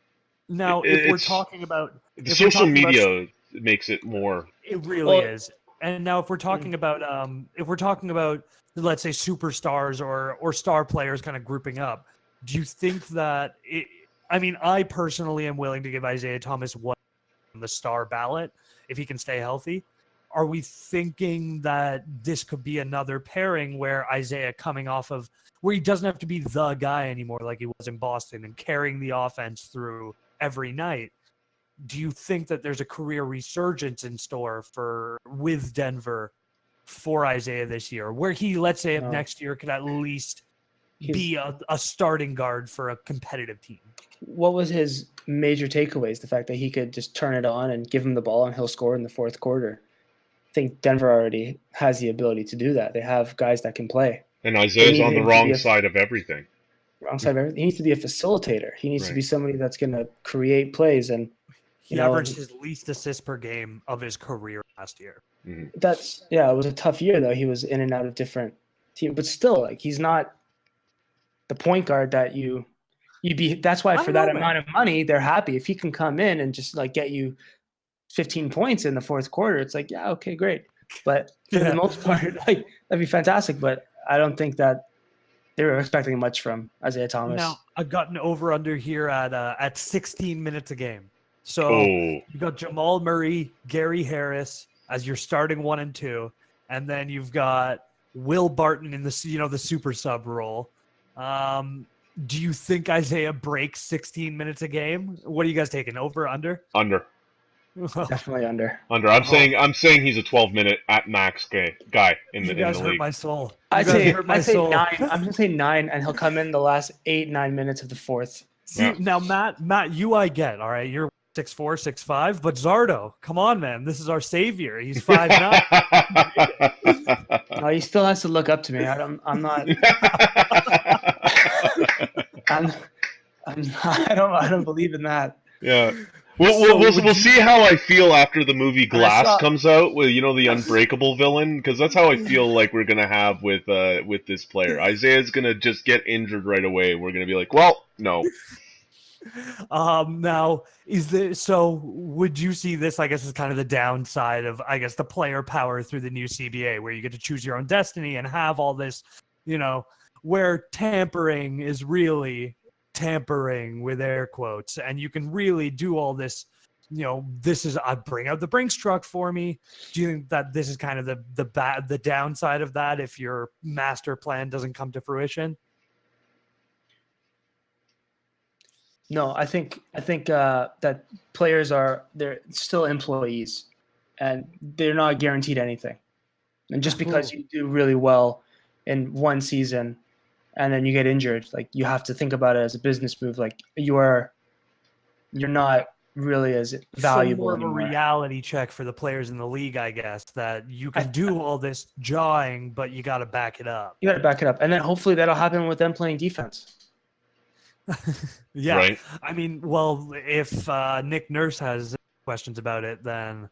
Now, if we're talking about the social media makes it more. It really is. And now, if we're talking about let's say superstars or star players kind of grouping up, do you think that? I personally am willing to give Isaiah Thomas one on the star ballot if he can stay healthy. are we thinking that this could be another pairing where Isaiah coming off of where he doesn't have to be the guy anymore like he was in Boston and carrying the offense through every night? Do you think that there's a career resurgence in store with Denver for Isaiah this year, where he, let's say, next year could at least be a starting guard for a competitive team? What was his major takeaways? The fact that he could just turn it on and give him the ball and he'll score in the fourth quarter. I think Denver already has the ability to do that. They have guys that can play. And Isaiah's on the wrong side of everything. Wrong side of everything. He needs to be a facilitator. He needs to be somebody that's going to create plays. And he averaged his least assists per game of his career last year. Mm-hmm. It was a tough year though. He was in and out of different teams, but still, like, he's not the point guard that you'd be. That's why for that amount of money, they're happy if he can come in and just like get you 15 points in the fourth quarter. It's like, yeah, okay, great. But for the most part, like, that'd be fantastic. But I don't think that they were expecting much from Isaiah Thomas. Now, I've got an over-under here at 16 minutes a game. So you got Jamal Murray, Gary Harris as your starting 1 and 2, and then you've got Will Barton in the super sub role. Do you think Isaiah breaks 16 minutes a game? What are you guys taking? Over, under? Under. Definitely under. Under. I'm saying he's a 12-minute at max guy in the league. You guys hurt my soul. I'd say 9. I'm gonna say 9, and he'll come in the last 8-9 minutes of the fourth. See, now Matt, you I get, all right. You're 6'4", 6'5", but Zardo, come on, man, this is our savior. He's 5'9". No, he still has to look up to me. I'm not. I don't believe in that. Yeah. We'll see how I feel after the movie Glass comes out with the unbreakable villain, because that's how I feel like we're gonna have with this player. Isaiah's gonna just get injured right away. We're gonna be like, well, no. Now would you see this, I guess, as kind of the downside of, I guess, the player power through the new CBA, where you get to choose your own destiny and have all this, where tampering is really tampering with air quotes, and you can really do all this, this is, I bring out the Brinks truck for me. Do you think that this is kind of the downside of that if your master plan doesn't come to fruition? No, I think that players they're still employees, and they're not guaranteed anything. And just because you do really well in one season, and then you get injured, like, you have to think about it as a business move. Like, you're not really as valuable more anymore. Of a reality check for the players in the league, I guess, that you can do all this jawing, but you got to back it up. You got to back it up, and then hopefully that'll happen with them playing defense. Yeah, right. I mean, well, if Nick Nurse has questions about it, then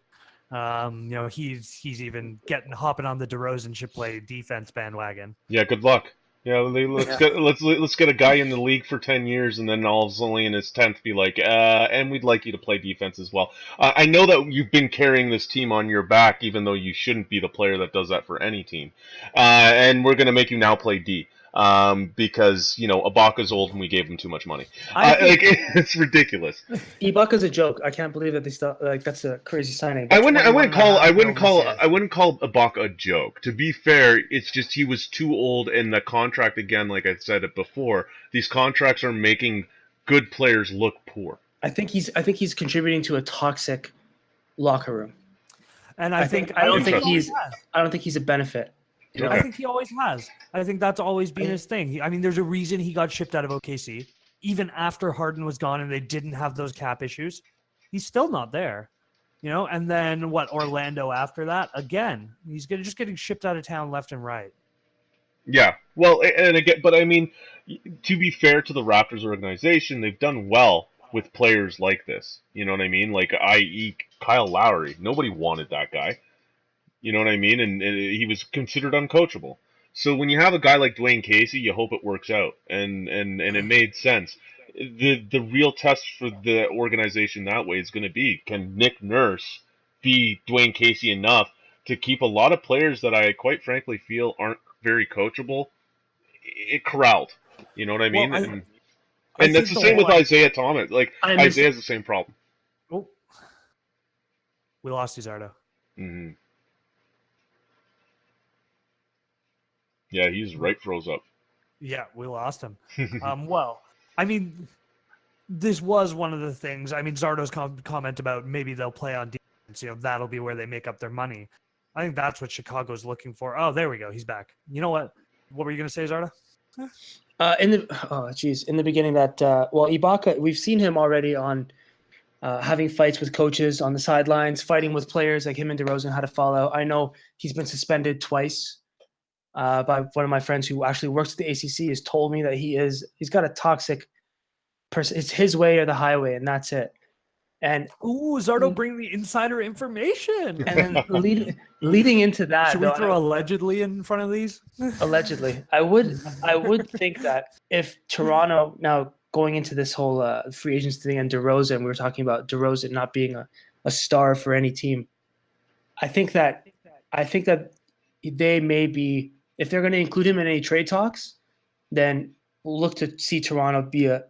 he's even hopping on the DeRozan should play defense bandwagon. Yeah, good luck. Yeah, let's get a guy in the league for 10 years, and then all of a sudden in his 10th be like, and we'd like you to play defense as well. I know that you've been carrying this team on your back, even though you shouldn't be the player that does that for any team. And we're gonna make you now play D. Because Ibaka's old and we gave him too much money. It's ridiculous. Ibaka's a joke. I can't believe that they still, like, that's a crazy signing. I wouldn't call Ibaka a joke. To be fair, it's just he was too old, and the contract, again, like I said it before, these contracts are making good players look poor. I think he's contributing to a toxic locker room. And I don't think he's a benefit. Okay. I think he always has. I think that's always been his thing. There's a reason he got shipped out of OKC. Even after Harden was gone and they didn't have those cap issues, he's still not there. And then Orlando after that? Again, he's just getting shipped out of town left and right. Yeah. Well, and again, but I mean, to be fair to the Raptors organization, they've done well with players like this. You know what I mean? Like, i.e. Kyle Lowry. Nobody wanted that guy. You know what I mean? And he was considered uncoachable. So when you have a guy like Dwayne Casey, you hope it works out. And it made sense. The real test for the organization that way is going to be, can Nick Nurse be Dwayne Casey enough to keep a lot of players that I quite frankly feel aren't very coachable corralled? You know what I mean? Well, and that's the same with Isaiah Thomas. Like, Isaiah has the same problem. Oh, we lost you, Zardo. Mm-hmm. Yeah, he's right froze up. Yeah, we lost him. Well, I mean, this was one of the things. I mean, Zardo's comment about maybe they'll play on defense. That'll be where they make up their money. I think that's what Chicago's looking for. Oh, there we go. He's back. You know what? What were you going to say, Zardo? In the beginning that Ibaka, we've seen him already on having fights with coaches on the sidelines, fighting with players like him and DeRozan had to fall out. I know he's been suspended twice by one of my friends who actually works at the ACC. Has told me that he's got a toxic person. It's his way or the highway, and that's it. And Zardo bringing the insider information. And then leading into that, should we throw allegedly in front of these? Allegedly, I would think that if Toronto now going into this whole free agency thing and DeRozan, we were talking about DeRozan not being a star for any team. I think that they may be, if they're going to include him in any trade talks, then we'll look to see Toronto be a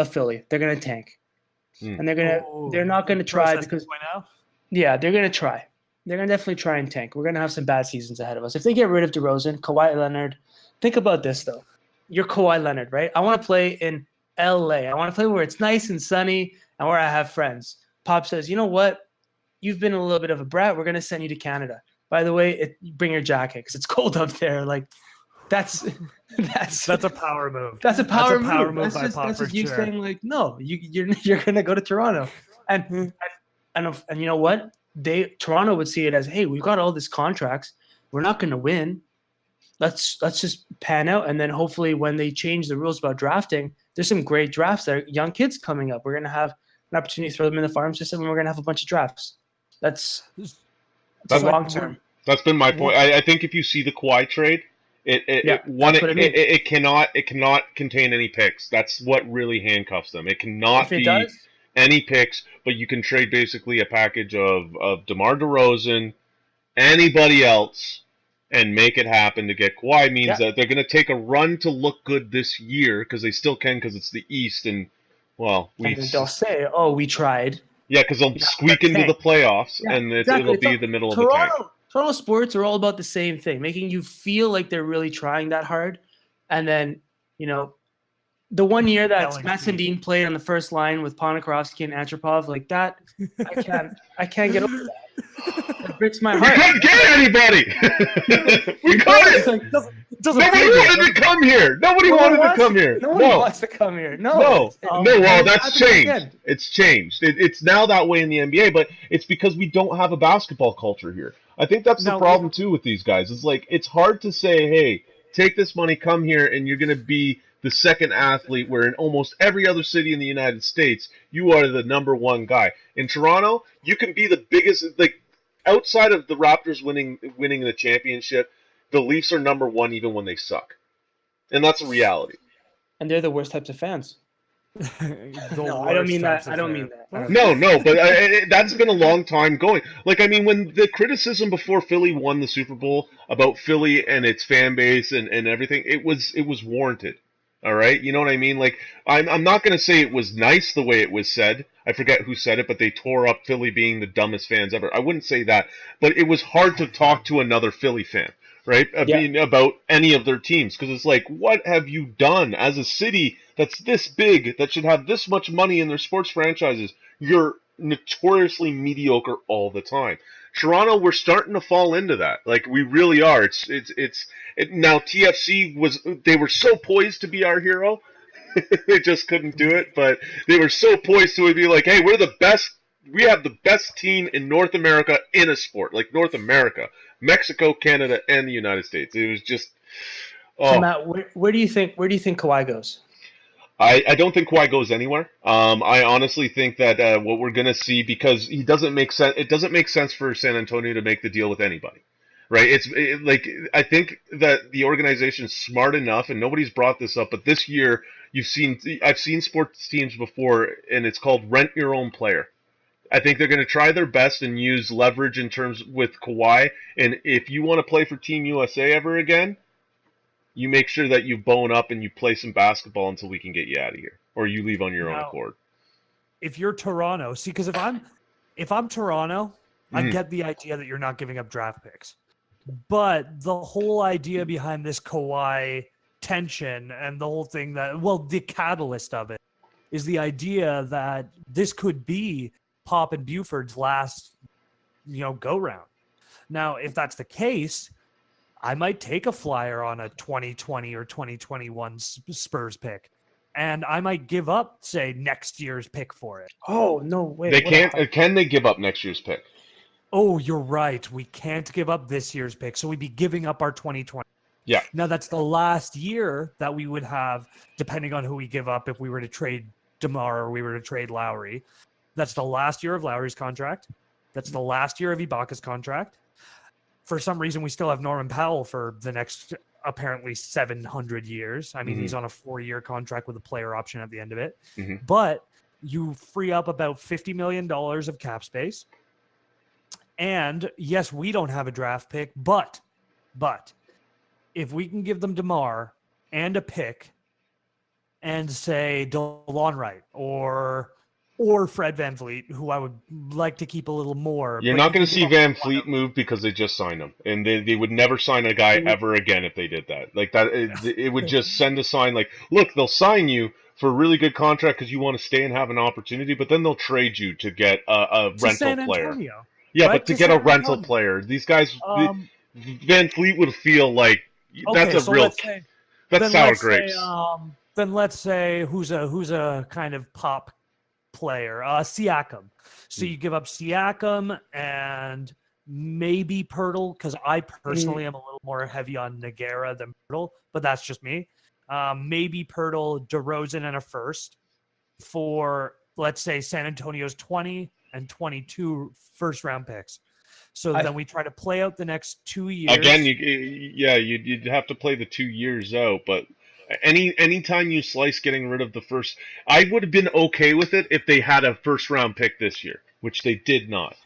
Philly. They're going to tank. And they're not going to try because they're going to try. They're going to definitely try and tank. We're going to have some bad seasons ahead of us. If they get rid of DeRozan, Kawhi Leonard, think about this though. You're Kawhi Leonard, right? I want to play in LA. I want to play where it's nice and sunny and where I have friends. Pop says, you know what? You've been a little bit of a brat. We're going to send you to Canada. By the way, bring your jacket because it's cold up there. Like that's a power move. That's a power move. By Pop that's for just you sure. saying like, no, you're gonna go to Toronto, and you know what? Toronto would see it as, hey, we've got all these contracts. We're not gonna win. Let's just pan out, and then hopefully when they change the rules about drafting, there's some great drafts there. Young kids coming up. We're gonna have an opportunity to throw them in the farm system, and we're gonna have a bunch of drafts. That's long term. That's been my point. I think if you see the Kawhi trade, it cannot contain any picks. That's what really handcuffs them. It cannot be any picks, but you can trade basically a package of DeMar DeRozan, anybody else, and make it happen to get Kawhi. Means that they're going to take a run to look good this year because they still can because it's the East and they'll say, "Oh, we tried." Yeah, because they'll squeak into the playoffs and it'll be the middle of the tank. Toronto sports are all about the same thing, making you feel like they're really trying that hard. And then, the one year that Matt Sundin played on the first line with Ponikarovsky and Antropov, like that, I can't get over that. It breaks my heart. We couldn't get anybody. We couldn't. Nobody wanted to come here. Nobody wanted to come here. No one wants to come here. No. Well, that's changed. It's changed. It's now that way in the NBA, but it's because we don't have a basketball culture here. I think that's the problem too with these guys. It's like it's hard to say, hey, take this money, come here, and you're going to be the second athlete. Where in almost every other city in the United States, you are the number one guy. In Toronto, you can be the biggest. Like outside of the Raptors winning the championship, the Leafs are number one even when they suck, and that's a reality. And they're the worst types of fans. No, I don't mean that. No, but that's been a long time going. Like, I mean, when the criticism before Philly won the Super Bowl about Philly and its fan base and everything, it was warranted. All right, you know what I mean? Like, I'm not going to say it was nice the way it was said. I forget who said it, but they tore up Philly being the dumbest fans ever. I wouldn't say that, but it was hard to talk to another Philly fan, right? About any of their teams, because it's like, what have you done as a city that's this big, that should have this much money in their sports franchises? You're notoriously mediocre all the time. Toronto, we're starting to fall into that. Like, we really are. Now TFC they were so poised to be our hero. They just couldn't do it, but they were so poised to be like, hey, we're the best. We have the best team in North America in a sport, like North America, Mexico, Canada, and the United States. It was just. So Matt, where do you think Kawhi goes? I don't think Kawhi goes anywhere. I honestly think that what we're gonna see, because he doesn't make sense. It doesn't make sense for San Antonio to make the deal with anybody, right? Like I think that the organization is smart enough, and nobody's brought this up, but this year I've seen sports teams before, and it's called rent your own player. I think they're going to try their best and use leverage in terms with Kawhi. And if you want to play for Team USA ever again, you make sure that you bone up and you play some basketball until we can get you out of here, or you leave on your own accord. If you're Toronto, see, because if I'm Toronto, I get the idea that you're not giving up draft picks. But the whole idea behind this Kawhi tension and the whole thing the catalyst of it is the idea that this could be Pop and Buford's last, go round. Now, if that's the case, I might take a flyer on a 2020 or 2021 Spurs pick. And I might give up, say, next year's pick for it. Oh, no way. They can't. Can they give up next year's pick? Oh, you're right. We can't give up this year's pick. So we'd be giving up our 2020. Yeah. Now, that's the last year that we would have, depending on who we give up, if we were to trade DeMar or we were to trade Lowry. That's the last year of Lowry's contract. That's the last year of Ibaka's contract. For some reason, we still have Norman Powell for the next, apparently, 700 years. I mean, he's on a 4-year contract with a player option at the end of it. But you free up about $50 million of cap space. And yes, we don't have a draft pick, but if we can give them DeMar and a pick and say DeLon Wright or Fred VanVleet, who I would like to keep a little more. You're not going to see VanVleet move because they just signed him, and they would never sign a guy ever again if they did that. Like that, it would just send a sign like, look, they'll sign you for a really good contract because you want to stay and have an opportunity, but then they'll trade you to get a rental player. Yeah, right? But to get a rental player, these guys, VanVleet would feel like that's a real. That's sour grapes. Then let's say who's a kind of pop player, Siakam. So you give up Siakam and maybe Pirtle, because I personally am a little more heavy on Nogueira than Pirtle, but that's just me. Maybe Pirtle, DeRozan, and a first for, let's say, San Antonio's 20 and 22 first-round picks. So then we try to play out the next 2 years. Again, you'd have to play the 2 years out, but anytime you slice getting rid of the first, I would have been okay with it if they had a first-round pick this year, which they did not.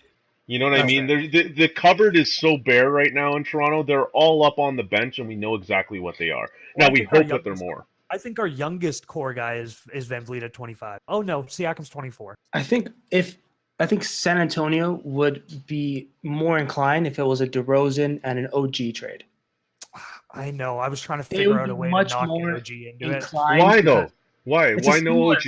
You know what I mean? The cupboard is so bare right now in Toronto. They're all up on the bench, and we know exactly what they are. Now, we hope that they're more. I think our youngest core guy is VanVleet at 25. Oh, no, Siakam's 24. I think San Antonio would be more inclined if it was a DeRozan and an OG trade. I know. I was trying to figure out a way to knock OG into it. Why though? Why? Why no OG?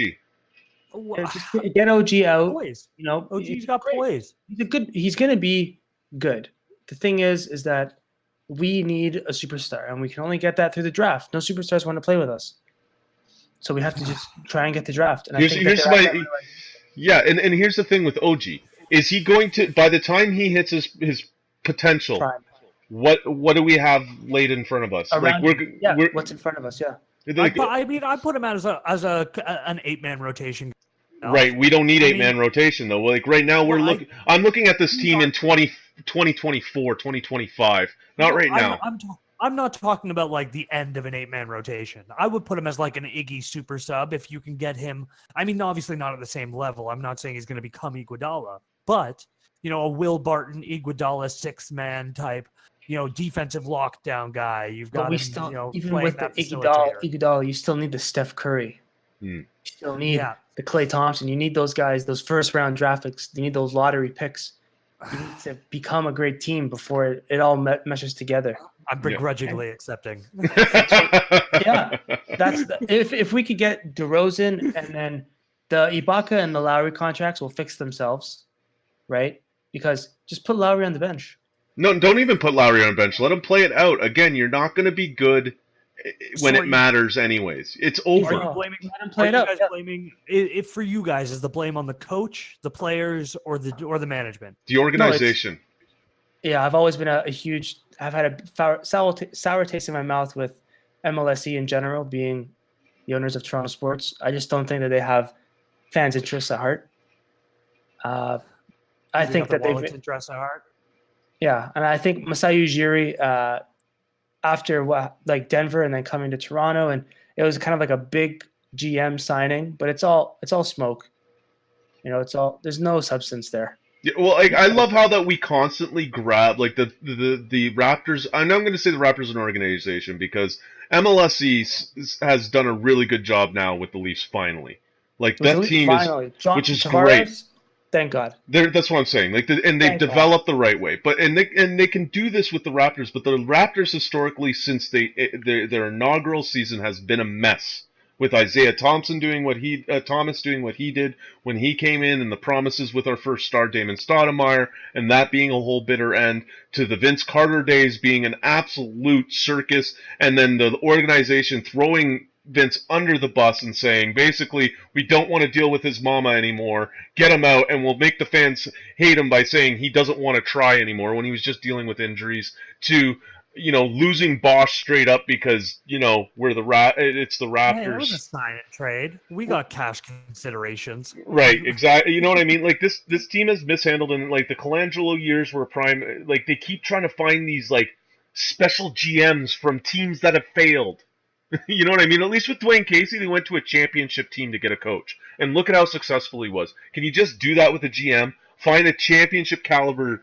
Just get OG out. Poise. OG's got poise. He's going to be good. The thing is that we need a superstar, and we can only get that through the draft. No superstars want to play with us, so we have to just try and get the draft. And and here's the thing with OG: is he going to, by the time he hits his potential? Prime. What do we have laid in front of us? What's in front of us? Yeah. I put him out as an 8-man rotation. Right. We don't need 8-man rotation though. Like right now I'm looking at this team in 2024, 2025. Not right now. I'm not talking about like the end of an 8-man rotation. I would put him as like an Iggy super sub if you can get him. I mean, obviously not at the same level. I'm not saying he's going to become Iguodala, but a Will Barton, Iguodala 6-man type. Defensive lockdown guy. You've got him, even with the Iguodala, you still need the Steph Curry. You still need the Klay Thompson. You need those guys, those first-round draft picks. You need those lottery picks. You need to become a great team before it all meshes together. I'm begrudgingly accepting. If we could get DeRozan, and then the Ibaka and the Lowry contracts will fix themselves, right? Because just put Lowry on the bench. No, don't even put Lowry on the bench. Let him play it out. Again, you're not going to be good when it matters anyways. It's over. Are you guys blaming it for you guys? Is the blame on the coach, the players, or the management? The organization. I've always been I've had a sour taste in my mouth with MLSE in general, being the owners of Toronto Sports. I just don't think that they have fans' interests at heart. I think that they've interests at heart. Yeah, and I think Masai Ujiri, after Denver and then coming to Toronto, and it was kind of like a big GM signing, but it's all smoke. There's no substance there. Yeah, well, I love how that we constantly grab the Raptors. I'm going to say the Raptors an organization because MLSE has done a really good job now with the Leafs finally. That team which is great. Thank God. That's what I'm saying. Like, and they've Thank God. developed the right way, but they can do this with the Raptors. But the Raptors historically, since their inaugural season has been a mess. With Isaiah Thomas doing what he did when he came in, and the promises with our first star Damon Stoudemire, and that being a whole bitter end, to the Vince Carter days being an absolute circus, and then the organization throwing Vince under the bus and saying, basically, we don't want to deal with his mama anymore. Get him out, and we'll make the fans hate him by saying he doesn't want to try anymore when he was just dealing with injuries. To losing Bosch straight up because we're it's the Hey, that was a Raptors. sign and trade. We got cash considerations. Right, exactly. You know what I mean? Like this team has mishandled, and like the Colangelo years were prime. Like they keep trying to find these like special GMs from teams that have failed. You know what I mean? At least with Dwayne Casey, they went to a championship team to get a coach, and look at how successful he was. Can you just do that with a GM? Find a championship caliber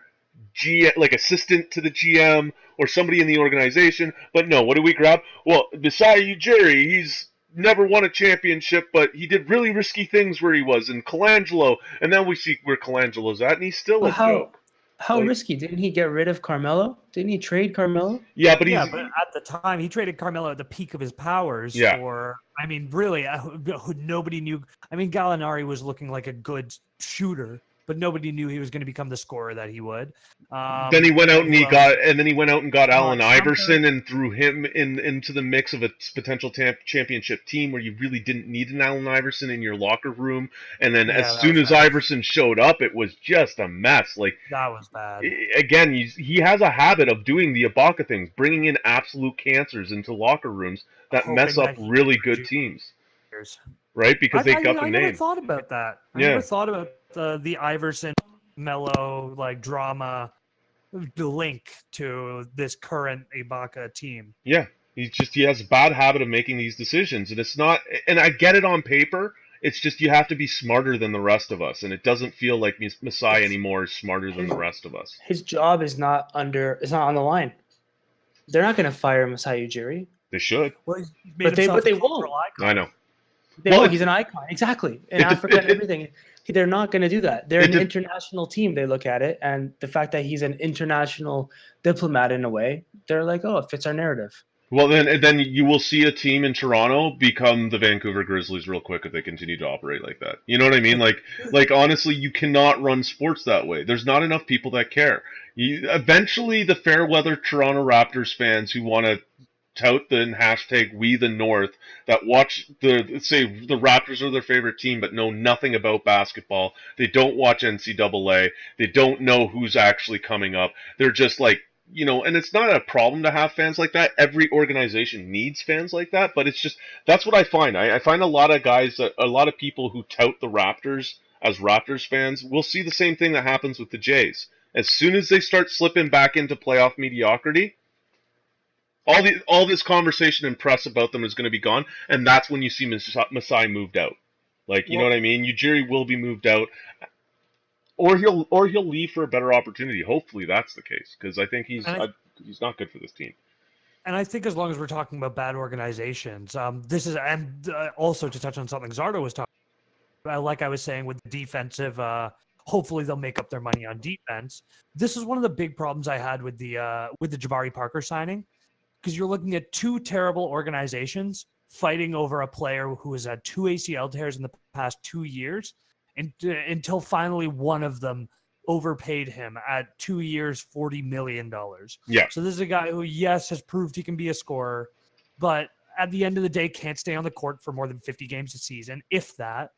like assistant to the GM or somebody in the organization. But no, what do we grab? Well, Masai Ujiri, he's never won a championship, but he did really risky things where he was. And Colangelo, and then we see where Colangelo's at, and he's still Well, a joke. how risky? Didn't he get rid of Carmelo? Didn't he trade Carmelo? Yeah, but but at the time, he traded Carmelo at the peak of his powers for, I mean, really, nobody knew. I mean, Gallinari was looking like a good shooter, but nobody knew he was going to become the scorer that he would. Then he went out and got Allen Iverson and threw him into the mix of a potential championship team where you really didn't need an Allen Iverson in your locker room. And then as soon as Iverson showed up, it was just a mess. Like that was bad. Again, he has a habit of doing the Ibaka things, bringing in absolute cancers into locker rooms that mess up really good teams. Right? Because they got the name. I never thought about that. I never thought about the Iverson Melo like drama link to this current Ibaka team. Yeah, he has a bad habit of making these decisions, and it's not. And I get it on paper. It's just you have to be smarter than the rest of us, and it doesn't feel like Masai anymore is smarter than the rest of us. His job is not on the line. They're not going to fire Masai Ujiri. They should, well, but they won't. I know. He's an icon, exactly, in Africa and everything. They're not going to do that. They're an international team. They look at it, and the fact that he's an international diplomat in a way, they're like, oh, it fits our narrative. Well, then you will see a team in Toronto become the Vancouver Grizzlies real quick if they continue to operate like that. You know what I mean? Like honestly, you cannot run sports that way. There's not enough people that care. Eventually, the fair weather Toronto Raptors fans who want to tout the hashtag We the North that watch say the Raptors are their favorite team but know nothing about basketball. They don't watch NCAA. They don't know who's actually coming up. They're just like, and it's not a problem to have fans like that. Every organization needs fans like that, but it's just, that's what I find. I find a lot of people who tout the Raptors as Raptors fans will see the same thing that happens with the Jays. As soon as they start slipping back into playoff mediocrity, all this conversation and press about them is going to be gone, and that's when you see Masai moved out. Like, you know what I mean? Ujiri will be moved out, or he'll leave for a better opportunity. Hopefully, that's the case, because I think he's not good for this team. And I think as long as we're talking about bad organizations, this is also to touch on something Zardo was talking about, like I was saying with the defensive. Hopefully, they'll make up their money on defense. This is one of the big problems I had with the Jabari Parker signing. Because you're looking at two terrible organizations fighting over a player who has had 2 ACL tears in the past 2 years, until finally one of them overpaid him at 2 years, $40 million. Yeah. So this is a guy who, yes, has proved he can be a scorer, but at the end of the day can't stay on the court for more than 50 games a season, if that.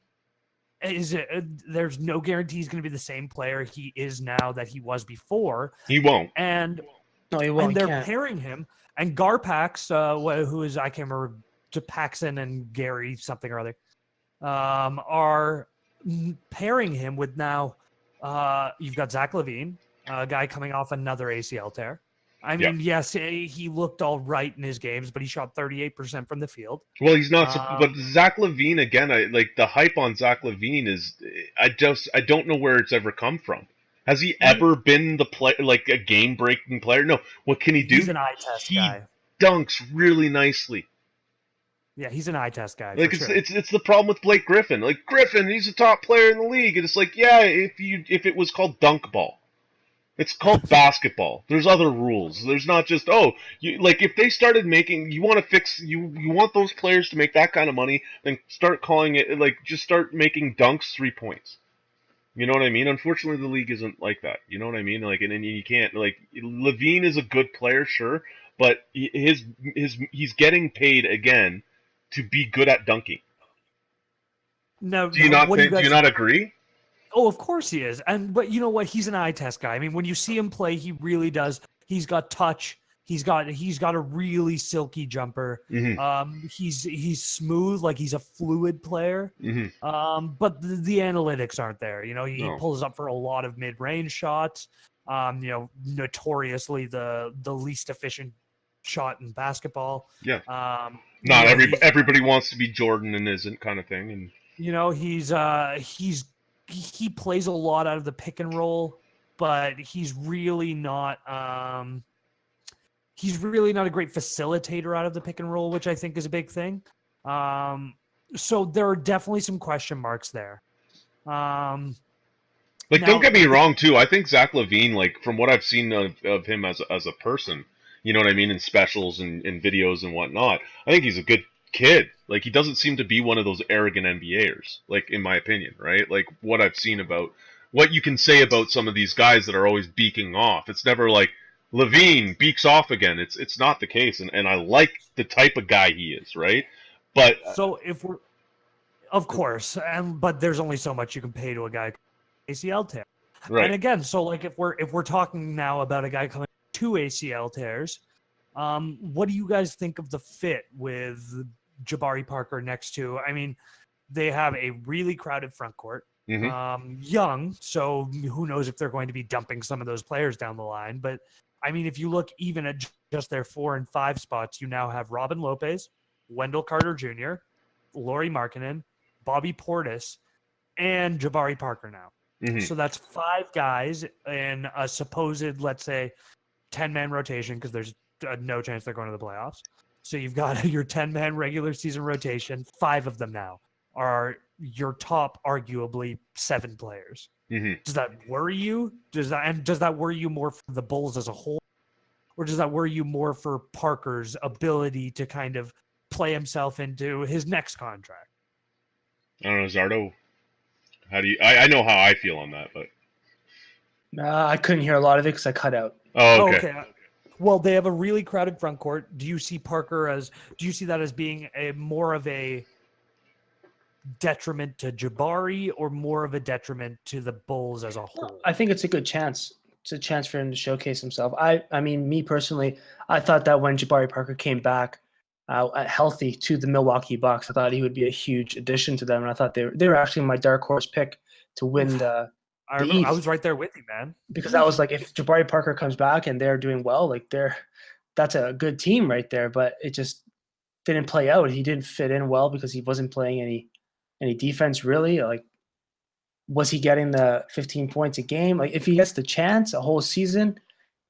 There's no guarantee he's going to be the same player he is now that he was before. He won't. No, he won't. And they're pairing him. And Garpax, who is, I can't remember, Paxson and Gary something or other, are pairing him with now, you've got Zach LaVine, a guy coming off another ACL tear. I mean, yes, he looked all right in his games, but he shot 38% from the field. Well, he's not. But Zach LaVine, again, the hype on Zach LaVine is, I don't know where it's ever come from. Has he ever been the player, like a game-breaking player? No. What can he do? He's an eye test guy. He dunks really nicely. Yeah, he's an eye test guy. Like for sure. it's the problem with Blake Griffin. Like Griffin, he's a top player in the league, and it's like, yeah, if it was called dunk ball. It's called basketball. There's other rules. There's not just like if they started making you want to fix you want those players to make that kind of money, then start calling it like just start making dunks 3 points. You know what I mean? Unfortunately, the league isn't like that. You know what I mean? Like and you can't like Levine is a good player, sure, but he's getting paid again to be good at dunking. Now, Do you not what do you think? Do guys? you not agree? Oh, of course he is. But you know what? He's an eye test guy. I mean, when you see him play, he really does. He's got touch. He's got a really silky jumper. Mm-hmm. He's smooth, like he's a fluid player. Mm-hmm. But the analytics aren't there. You know, he No. pulls up for a lot of mid-range shots. You know, notoriously the least efficient shot in basketball. Yeah. You Not know, everybody wants to be Jordan and isn't kind of thing. And you know, he plays a lot out of the pick and roll, but he's really not a great facilitator out of the pick and roll, which I think is a big thing. So there are definitely some question marks there. don't get me wrong too. I think Zach LaVine, like from what I've seen of him as a person, you know what I mean, in specials and videos and whatnot, I think he's a good kid. Like he doesn't seem to be one of those arrogant NBAers, like in my opinion, right? Like what I've seen about what you can say about some of these guys that are always beaking off. It's never like Levine beaks off again. It's not the case, and I like the type of guy he is, right? But so of course, but there's only so much you can pay to a guy ACL tear. right. And again, so like if we're talking now about a guy coming 2 ACL tears, what do you guys think of the fit with Jabari Parker next to? I mean, they have a really crowded front court. Mm-hmm. Young, so who knows if they're going to be dumping some of those players down the line. But I mean, if you look even at just their 4 and 5 spots, you now have Robin Lopez, Wendell Carter Jr., Lauri Markkanen, Bobby Portis, and Jabari Parker now. Mm-hmm. So that's 5 guys in a supposed, let's say, 10-man rotation, because there's no chance they're going to the playoffs. So you've got your 10-man regular season rotation. 5 of them now are your top, arguably, 7 players. Mm-hmm. Does that worry you? Does that worry you more for the Bulls as a whole? Or does that worry you more for Parker's ability to kind of play himself into his next contract? I don't know, Zardo. How do you? I know how I feel on that, but I couldn't hear a lot of it because I cut out. oh, okay. Well, they have a really crowded front court. Do you see that as being more of a detriment to Jabari or more of a detriment to the Bulls as a whole? I think it's a good chance. It's a chance for him to showcase himself. I mean, me personally, I thought that when Jabari Parker came back healthy to the Milwaukee Bucks, I thought he would be a huge addition to them, and I thought they were actually my dark horse pick to win the East. I was right there with you, man. Because I was like, if Jabari Parker comes back and they're doing well, like that's a good team right there. But it just didn't play out. He didn't fit in well because he wasn't playing any defense really. Like, was he getting the 15 points a game? Like, if he gets the chance a whole season,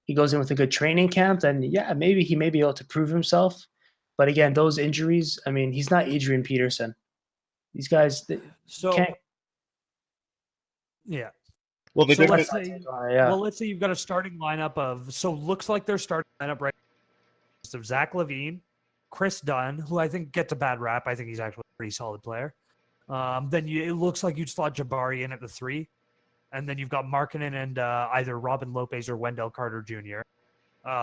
he goes in with a good training camp, then yeah, maybe he may be able to prove himself. But again, those injuries, I mean, he's not Adrian Peterson. These guys can't. Yeah. Well, let's say you've got a starting lineup looks like their starting lineup right now of Zach LaVine, Chris Dunn, who I think gets a bad rap. I think he's actually a pretty solid player. Then it looks like you'd slot Jabari in at the 3. And then you've got Markkanen and either Robin Lopez or Wendell Carter Jr.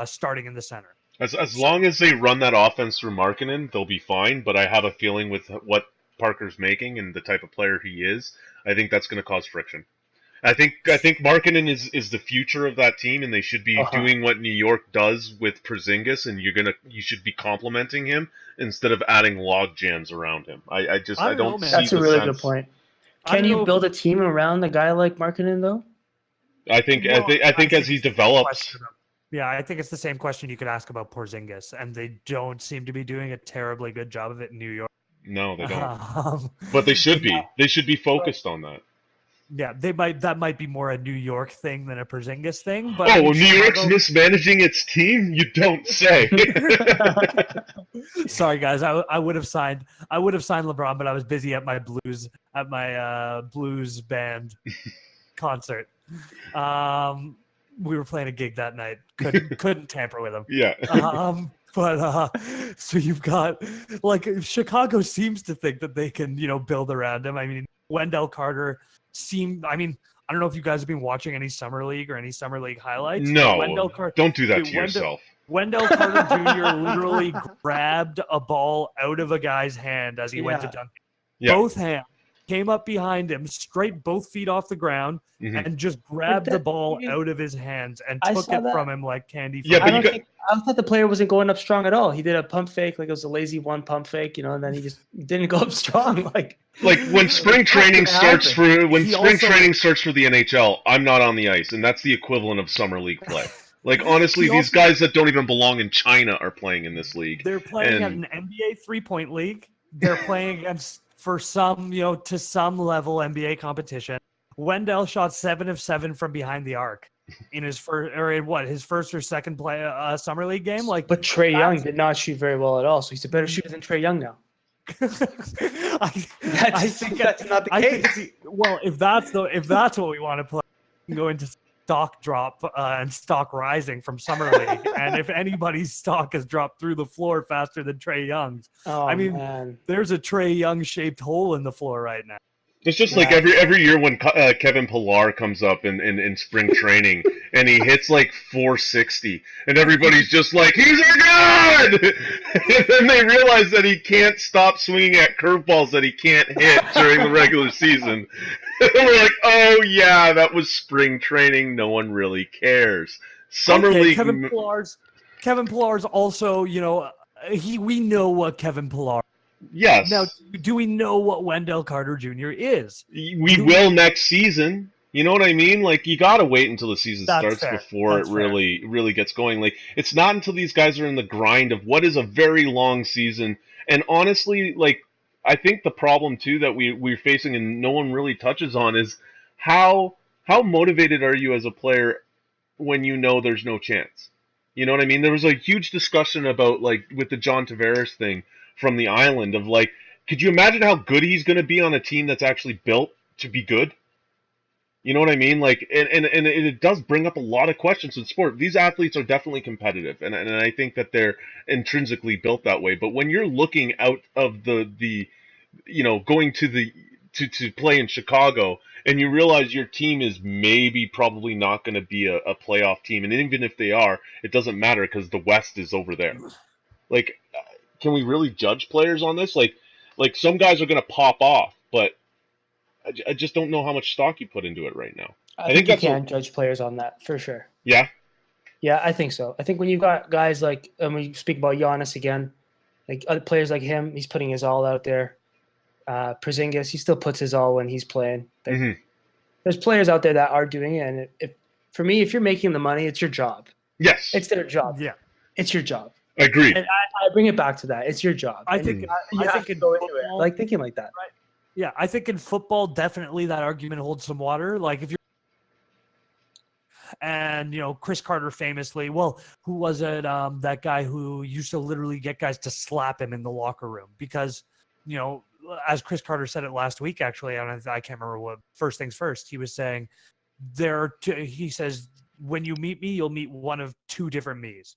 Starting in the center. As long as they run that offense through Markkanen, they'll be fine. But I have a feeling with what Parker's making and the type of player he is, I think that's going to cause friction. I think Markkanen is the future of that team, and they should be doing what New York does with Porzingis, and you should be complimenting him instead of adding log jams around him. I don't see that's a really good point. Can you build a team around a guy like Markkanen though? I think as he develops. Yeah, I think it's the same question you could ask about Porzingis, and they don't seem to be doing a terribly good job of it in New York. No, they don't. But they should be. They should be focused on that. Yeah, that might be more a New York thing than a Porzingis thing. But I Oh, mean, New York's Chicago- mismanaging its team? You don't say. Sorry, guys. I would have signed LeBron, but I was busy at my blues band concert. We were playing a gig that night. Couldn't tamper with him. Yeah. But so you've got like Chicago seems to think that they can build around him. I mean, Wendell Carter I mean, I don't know if you guys have been watching any summer league or any summer league highlights. No, Wendell Carter. don't do that to yourself. Wendell Carter Jr. literally grabbed a ball out of a guy's hand as he went to dunk. Yeah. Both hands came up behind him, straight both feet off the ground, and just grabbed the ball out of his hands and took it from him like candy. Yeah, I thought the player wasn't going up strong at all. He did a pump fake, like it was a lazy one pump fake, and then he just didn't go up strong. Like when spring training starts for the NHL, I'm not on the ice, and that's the equivalent of summer league play. Like honestly, these guys that don't even belong in China are playing in this league. They're playing at an NBA 3-point league. They're playing against for some, to some level NBA competition. Wendell shot 7 of 7 from behind the arc in his first or second summer league game. But Trae Young did not shoot very well at all, so he's a better shooter than Trae Young now. I think that's not the case. Well, if that's what we want to play, we can go into stock drop and stock rising from summer league, and if anybody's stock has dropped through the floor faster than Trae Young's, there's a Trae Young shaped hole in the floor right now. It's just like every year when Kevin Pillar comes up in spring training and he hits like 460 and everybody's just like, he's a god! And then they realize that he can't stop swinging at curveballs that he can't hit during the regular season. We're like, oh yeah, that was spring training. No one really cares. Summer league. Kevin Pillar's also, we know what Kevin Pillar. Yes. Now, do we know what Wendell Carter Jr. is? We will next season. You know what I mean? Like, you gotta wait until the season starts before it really gets going. Like, it's not until these guys are in the grind of what is a very long season. And honestly, like, I think the problem too that we're facing and no one really touches on is how motivated are you as a player when you know there's no chance? You know what I mean? There was a huge discussion about, like, with the John Tavares thing from the island of, like, could you imagine how good he's going to be on a team that's actually built to be good? You know what I mean? Like, and it does bring up a lot of questions in sport. These athletes are definitely competitive, and I think that they're intrinsically built that way. But when you're looking out of the going to play in Chicago, and you realize your team is probably not going to be a playoff team, and even if they are, it doesn't matter because the West is over there. Like, can we really judge players on this? Like some guys are going to pop off, but I just don't know how much stock you put into it right now. I think you can judge players on that for sure. Yeah? Yeah, I think so. I think when you've got guys like, and we speak about Giannis again, like other players like him, he's putting his all out there. Porzingis, he still puts his all when he's playing. There's players out there that are doing it, and for me, if you're making the money, it's your job. Yes. It's their job. Yeah. It's your job. I agree. And I bring it back to that. It's your job. I think it go into it. Like thinking like that. Right. Yeah, I think in football, definitely that argument holds some water. Like if you're, and Chris Carter famously, who was it? That guy who used to literally get guys to slap him in the locker room because, as Chris Carter said it last week, actually, I can't remember what. First things first, he was saying he says, when you meet me, you'll meet one of two different me's.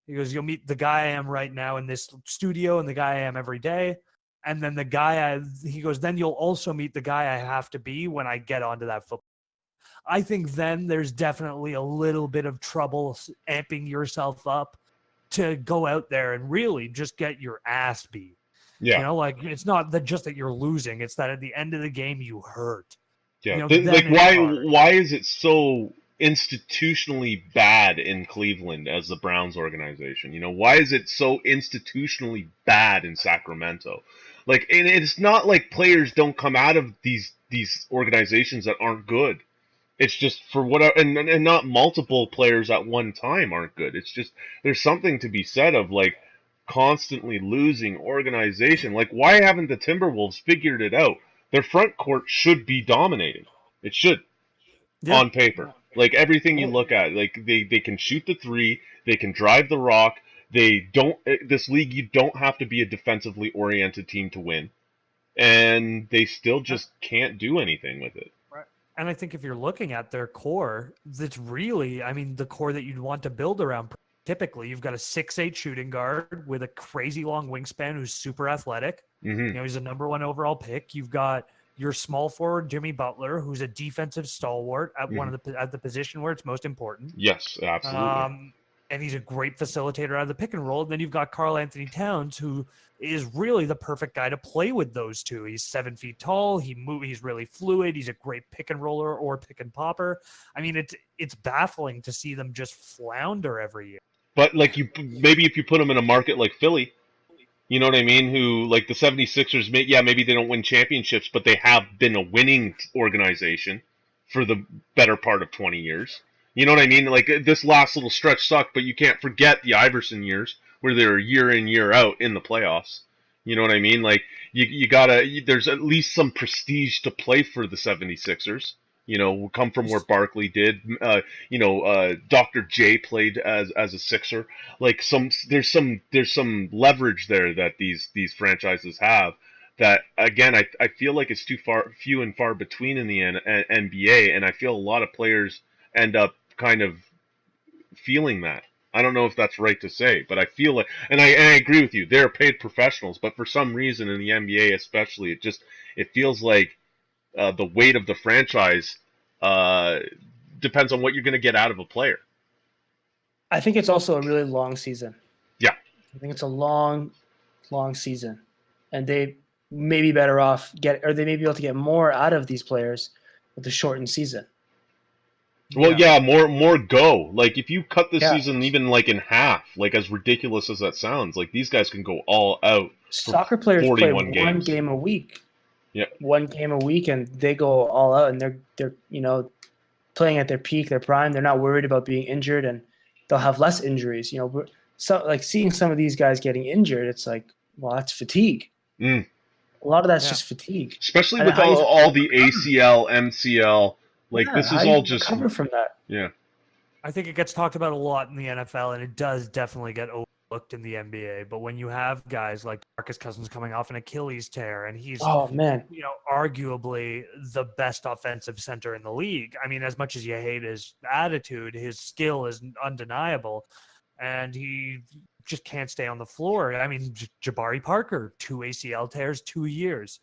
He goes, you'll meet the guy I am right now in this studio and the guy I am every day. And then then you'll also meet the guy I have to be when I get onto that football. I think then there's definitely a little bit of trouble amping yourself up to go out there and really just get your ass beat. Yeah. Like it's not just that you're losing. It's that at the end of the game, you hurt. Yeah. Why is it so institutionally bad in Cleveland as the Browns organization? Why is it so institutionally bad in Sacramento? Like, and it's not like players don't come out of these organizations that aren't good. It's just for whatever, and not multiple players at one time aren't good. It's just there's something to be said of like constantly losing organization. Like, why haven't the Timberwolves figured it out? Their front court should be dominating. It should, Yeah. on paper. Like everything you look at, like they can shoot the three, they can drive the rock. They don't. This league, you don't have to be a defensively oriented team to win, and they still just can't do anything with it. Right. And I think if you're looking at their core, that's really, I mean, the core that you'd want to build around. Typically, you've got a 6'8" shooting guard with a crazy long wingspan who's super athletic. Mm-hmm. You know, he's a number 1 overall pick. You've got your small forward Jimmy Butler, who's a defensive stalwart at at the position where it's most important. Yes, absolutely. And he's a great facilitator out of the pick and roll. And then you've got Karl Anthony Towns, who is really the perfect guy to play with those two. He's 7 feet tall. He's really fluid. He's a great pick and roller or pick and popper. I mean, it's baffling to see them just flounder every year. But like maybe if you put them in a market like Philly, you know what I mean? Who like the 76ers, maybe they don't win championships, but they have been a winning organization for the better part of 20 years. You know what I mean? Like this last little stretch sucked, but you can't forget the Iverson years where they were year in, year out in the playoffs. You know what I mean? Like you gotta, there's at least some prestige to play for the 76ers. You know, come from where Barkley did. Dr. J played as a Sixer. Like there's some leverage there that these franchises have. That again, I feel like it's few and far between in the NBA, and I feel a lot of players end up kind of feeling that. I don't know if that's right to say, but I feel like, and I agree with you, they're paid professionals, but for some reason in the NBA especially, it feels like the weight of the franchise depends on what you're going to get out of a player. I think it's also a really long season. Yeah. I think it's a long season, and they may be better off they may be able to get more out of these players with the shortened season. Well, yeah, more go. Like if you cut the season even like in half, like as ridiculous as that sounds, like these guys can go all out. Soccer players play one game a week. Yeah. 1 game a week, and they go all out, and they're playing at their peak, their prime. They're not worried about being injured, and they'll have less injuries. So like seeing some of these guys getting injured, it's like, well, that's fatigue. Mm. A lot of that's just fatigue, especially with all the ACL, MCL. Like this is all just recover from that. Yeah. I think it gets talked about a lot in the NFL, and it does definitely get overlooked in the NBA. But when you have guys like Marcus Cousins coming off an Achilles tear, and he's arguably the best offensive center in the league. I mean, as much as you hate his attitude, his skill is undeniable, and he just can't stay on the floor. I mean, Jabari Parker, 2 ACL tears, 2 years.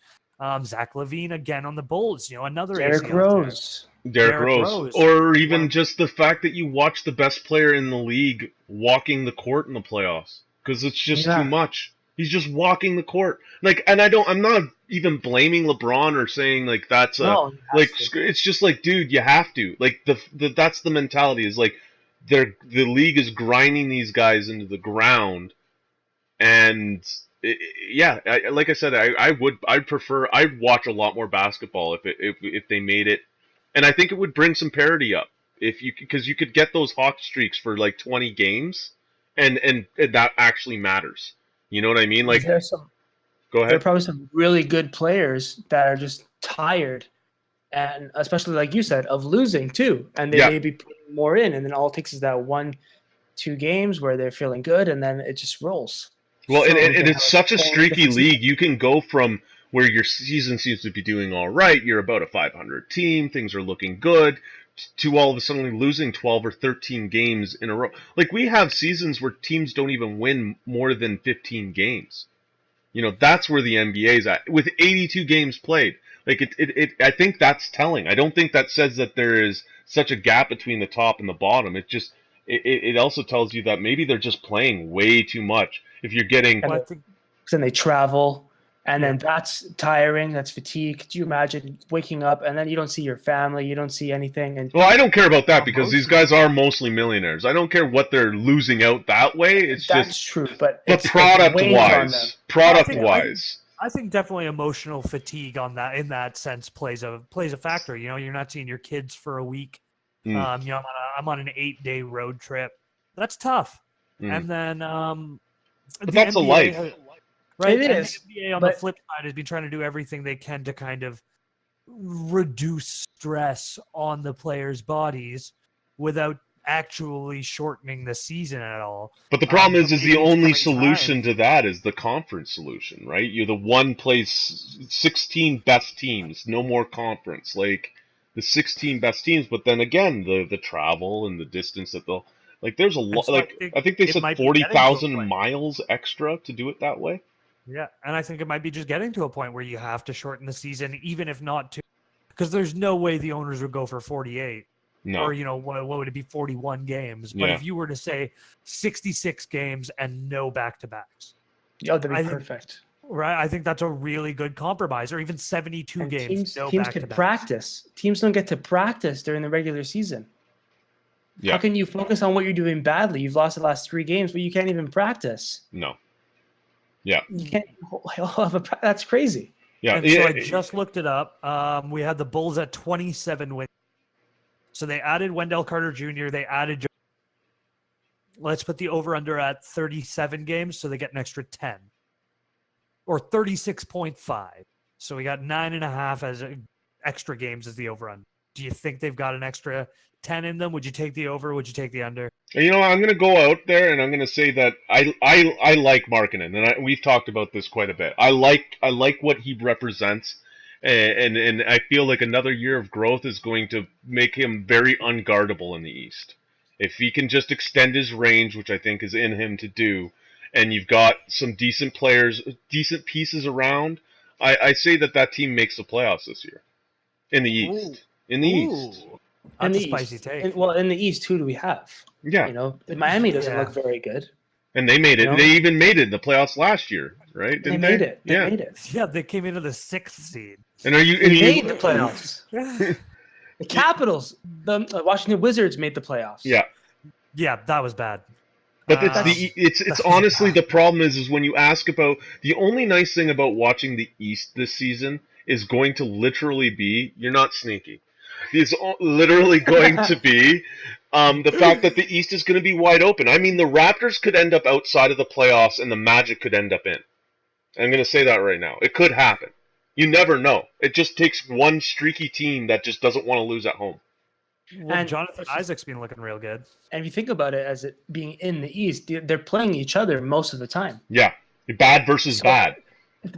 Zach LaVine again on the Bulls, another Derrick ACL Rose. Derrick Rose. Or even just the fact that you watch the best player in the league walking the court in the playoffs. Because it's just too much. He's just walking the court. Like, and I'm not even blaming LeBron or saying like that's it's just like, dude, you have to. Like that's the mentality is like the league is grinding these guys into the ground, and like I said, I'd watch a lot more basketball if they made it, and I think it would bring some parity up because you could get those hot streaks for like 20 games, and that actually matters. You know what I mean? Like, go ahead. There are probably some really good players that are just tired, and especially like you said, of losing too, and they may be putting more in, and then all it takes is that 1-2 games where they're feeling good, and then it just rolls. Well, and it's such a streaky league. You can go from where your season seems to be doing all right, you're about a 500 team, things are looking good, to all of a sudden losing 12 or 13 games in a row. Like, we have seasons where teams don't even win more than 15 games. That's where the NBA is at. With 82 games played. Like, I think that's telling. I don't think that says that there is such a gap between the top and the bottom. It also tells you that maybe they're just playing way too much. If you're getting... Then they travel, and then that's tiring, that's fatigue. Could you imagine waking up, and then you don't see your family, you don't see anything? Well, I don't care about that because these guys are mostly millionaires. I don't care what they're losing out that way. That's true, but product-wise... I think definitely emotional fatigue on that in that sense plays a factor. You're not seeing your kids for a week. I'm on an 8-day road trip. That's tough. And then but that's NBA, a life. Right? It is. The NBA on the flip side has been trying to do everything they can to kind of reduce stress on the players' bodies without actually shortening the season at all. But the problem is maybe the it's only coming solution time. to that is the conference solution, right? You're the one place, 16 best teams, no more conference. Like the 16 best teams, but then again, the travel and the distance that they'll like. There's a lot. so Like I think they it said might be getting to a 40,000 point. miles extra to do it that way. Yeah, and I think it might be just getting to a point where you have to shorten the season, even if not to, because there's no way the owners would go for 48. No. Or, what would it be, 41 games? But Yeah. if you were to say 66 games and no back-to-backs, Oh, that'd be I think- perfect. right? I think that's a really good compromise. Or even 72 And games, no teams could back-to-backs. practice. Teams don't get to practice during the regular season. Yeah. How can you focus on what you're doing badly? You've lost the last 3 games, but you can't even practice. No. Yeah. You can't have that's crazy. Yeah. And so I just looked it up. We had the Bulls at 27 wins. So they added Wendell Carter Jr. They added. Let's put the over/under at 37 games, so they get an extra 10, or 36.5. So we got 9.5 as extra games as the over/under. Do you think they've got an extra 10 in them? Would you take the over? Would you take the under? I'm going to go out there and I'm going to say that I like Markkanen, and we've talked about this quite a bit. I like what he represents, and I feel like another year of growth is going to make him very unguardable in the East. If he can just extend his range, which I think is in him to do, and you've got some decent players, decent pieces around, I say that team makes the playoffs this year in the East. Ooh. In the East. That's In a the spicy East. take. In the East, who do we have? Yeah. Miami doesn't Yeah. look very good. And they made it. No. They even made it in the playoffs last year, right? Didn't They made it. They Yeah. made it. Yeah, they came into the 6th seed. And are you? They And made you the playoffs. The Capitals, the Washington Wizards made the playoffs. yeah. Yeah, that was bad. But it's that's honestly bad. the problem is when you ask about the only nice thing about watching the East this season is going to literally be you're not sneaky. It's literally going to be the fact that the East is going to be wide open. I mean, the Raptors could end up outside of the playoffs, and the Magic could end up in. I'm going to say that right now. It could happen. You never know. It just takes one streaky team that just doesn't want to lose at home. Well, And- Jonathan Isaac's been looking real good. And if you think about it as it being in the East, they're playing each other most of the time. Yeah, bad versus So- bad.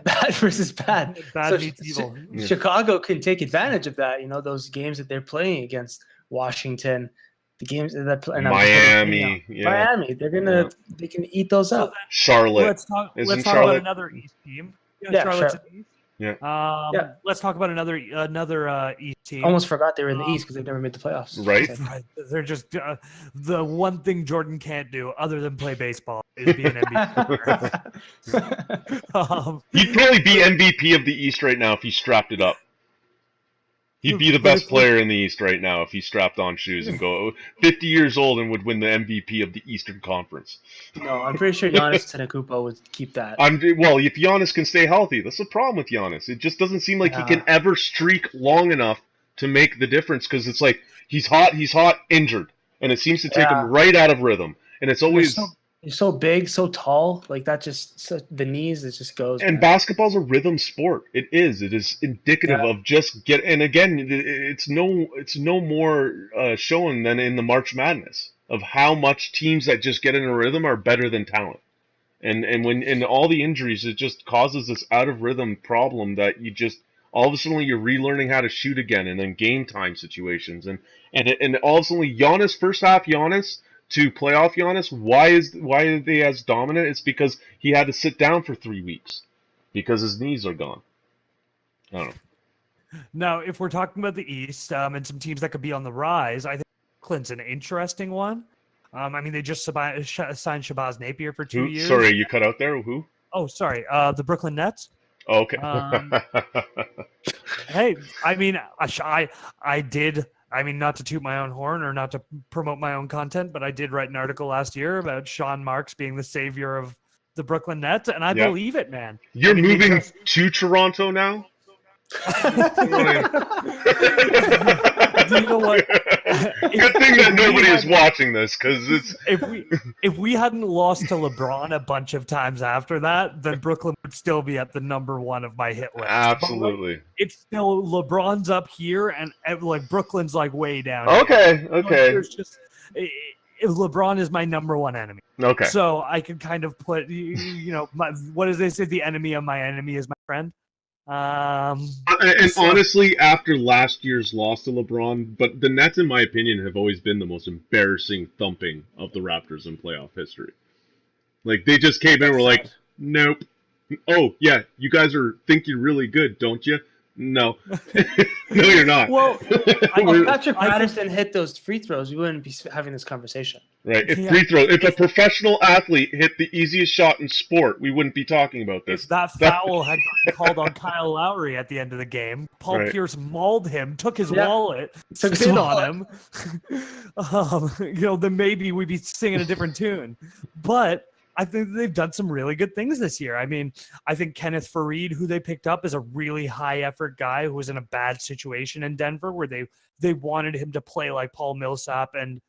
Bad versus bad. Bad So meets evil. Yeah. Chicago can take advantage of that. Those games that they're playing against Washington, the games that and Miami, yeah. Miami. They can eat those So up. Charlotte. let's talk Isn't about Charlotte- another East team. Yeah, Charlotte's sure. an East. Yeah. Yeah. Let's talk about another East team. Almost forgot they were in the East because they've never made the playoffs. Right. Right. They're just the one thing Jordan can't do other than play baseball is be an MVP. He'd probably be MVP of the East right now if he strapped it up. He'd be the best player in the East right now if he strapped on shoes and go 50 years old and would win the MVP of the Eastern Conference. No, I'm pretty sure Giannis Antetokounmpo would keep that. Well, if Giannis can stay healthy, that's the problem with Giannis. It just doesn't seem like he can ever streak long enough to make the difference because it's like he's hot, injured, and it seems to take him right out of rhythm. And it's always He's so big, so tall, like that. The knees, it just goes. And man. basketball's a rhythm sport. It is. It is indicative of just get. And again, it's no more shown than in the March Madness of how much teams that just get in a rhythm are better than talent. And when all the injuries, it just causes this out of rhythm problem that you just all of a sudden you're relearning how to shoot again, and then game time situations, and all of a sudden Giannis first half Giannis to playoff Giannis, why are they as dominant? It's because he had to sit down for 3 weeks because his knees are gone. I don't know. Now, if we're talking about the East and some teams that could be on the rise, I think Brooklyn's an interesting one. I mean, they just signed Shabazz Napier for 2 years. Sorry, you cut out there. Who? Oh, sorry. The Brooklyn Nets. Oh, okay. Hey, I mean, I did. I mean, not to toot my own horn or not to promote my own content, but I did write an article last year about Sean Marks being the savior of the Brooklyn Nets, and I believe it, man. You're moving to Toronto now? Do you know what? Good thing that nobody is watching this, because it's if we hadn't lost to LeBron a bunch of times after that, then Brooklyn would still be at the number one of my hit list. absolutely. It's still LeBron's up here, and like Brooklyn's like way down. Okay, here. okay. There's just LeBron is my number one enemy. Okay. So I can kind of put what does they say? The enemy of my enemy is my friend. And honestly, after last year's loss to LeBron, but the Nets, in my opinion, have always been the most embarrassing thumping of the Raptors in playoff history. Like, they just came in and were like, nope. Oh, yeah, you guys think you're really good, don't you? No. No, you're not. Well, if Patrick Patterson hit those free throws, we wouldn't be having this conversation. Right. If a professional athlete hit the easiest shot in sport, we wouldn't be talking about this. If that foul had gotten called on Kyle Lowry at the end of the game, Paul Pierce mauled him, took his wallet, spit on him, then maybe we'd be singing a different tune. But I think they've done some really good things this year. I mean, I think Kenneth Faried, who they picked up, is a really high-effort guy who was in a bad situation in Denver where they wanted him to play like Paul Millsap and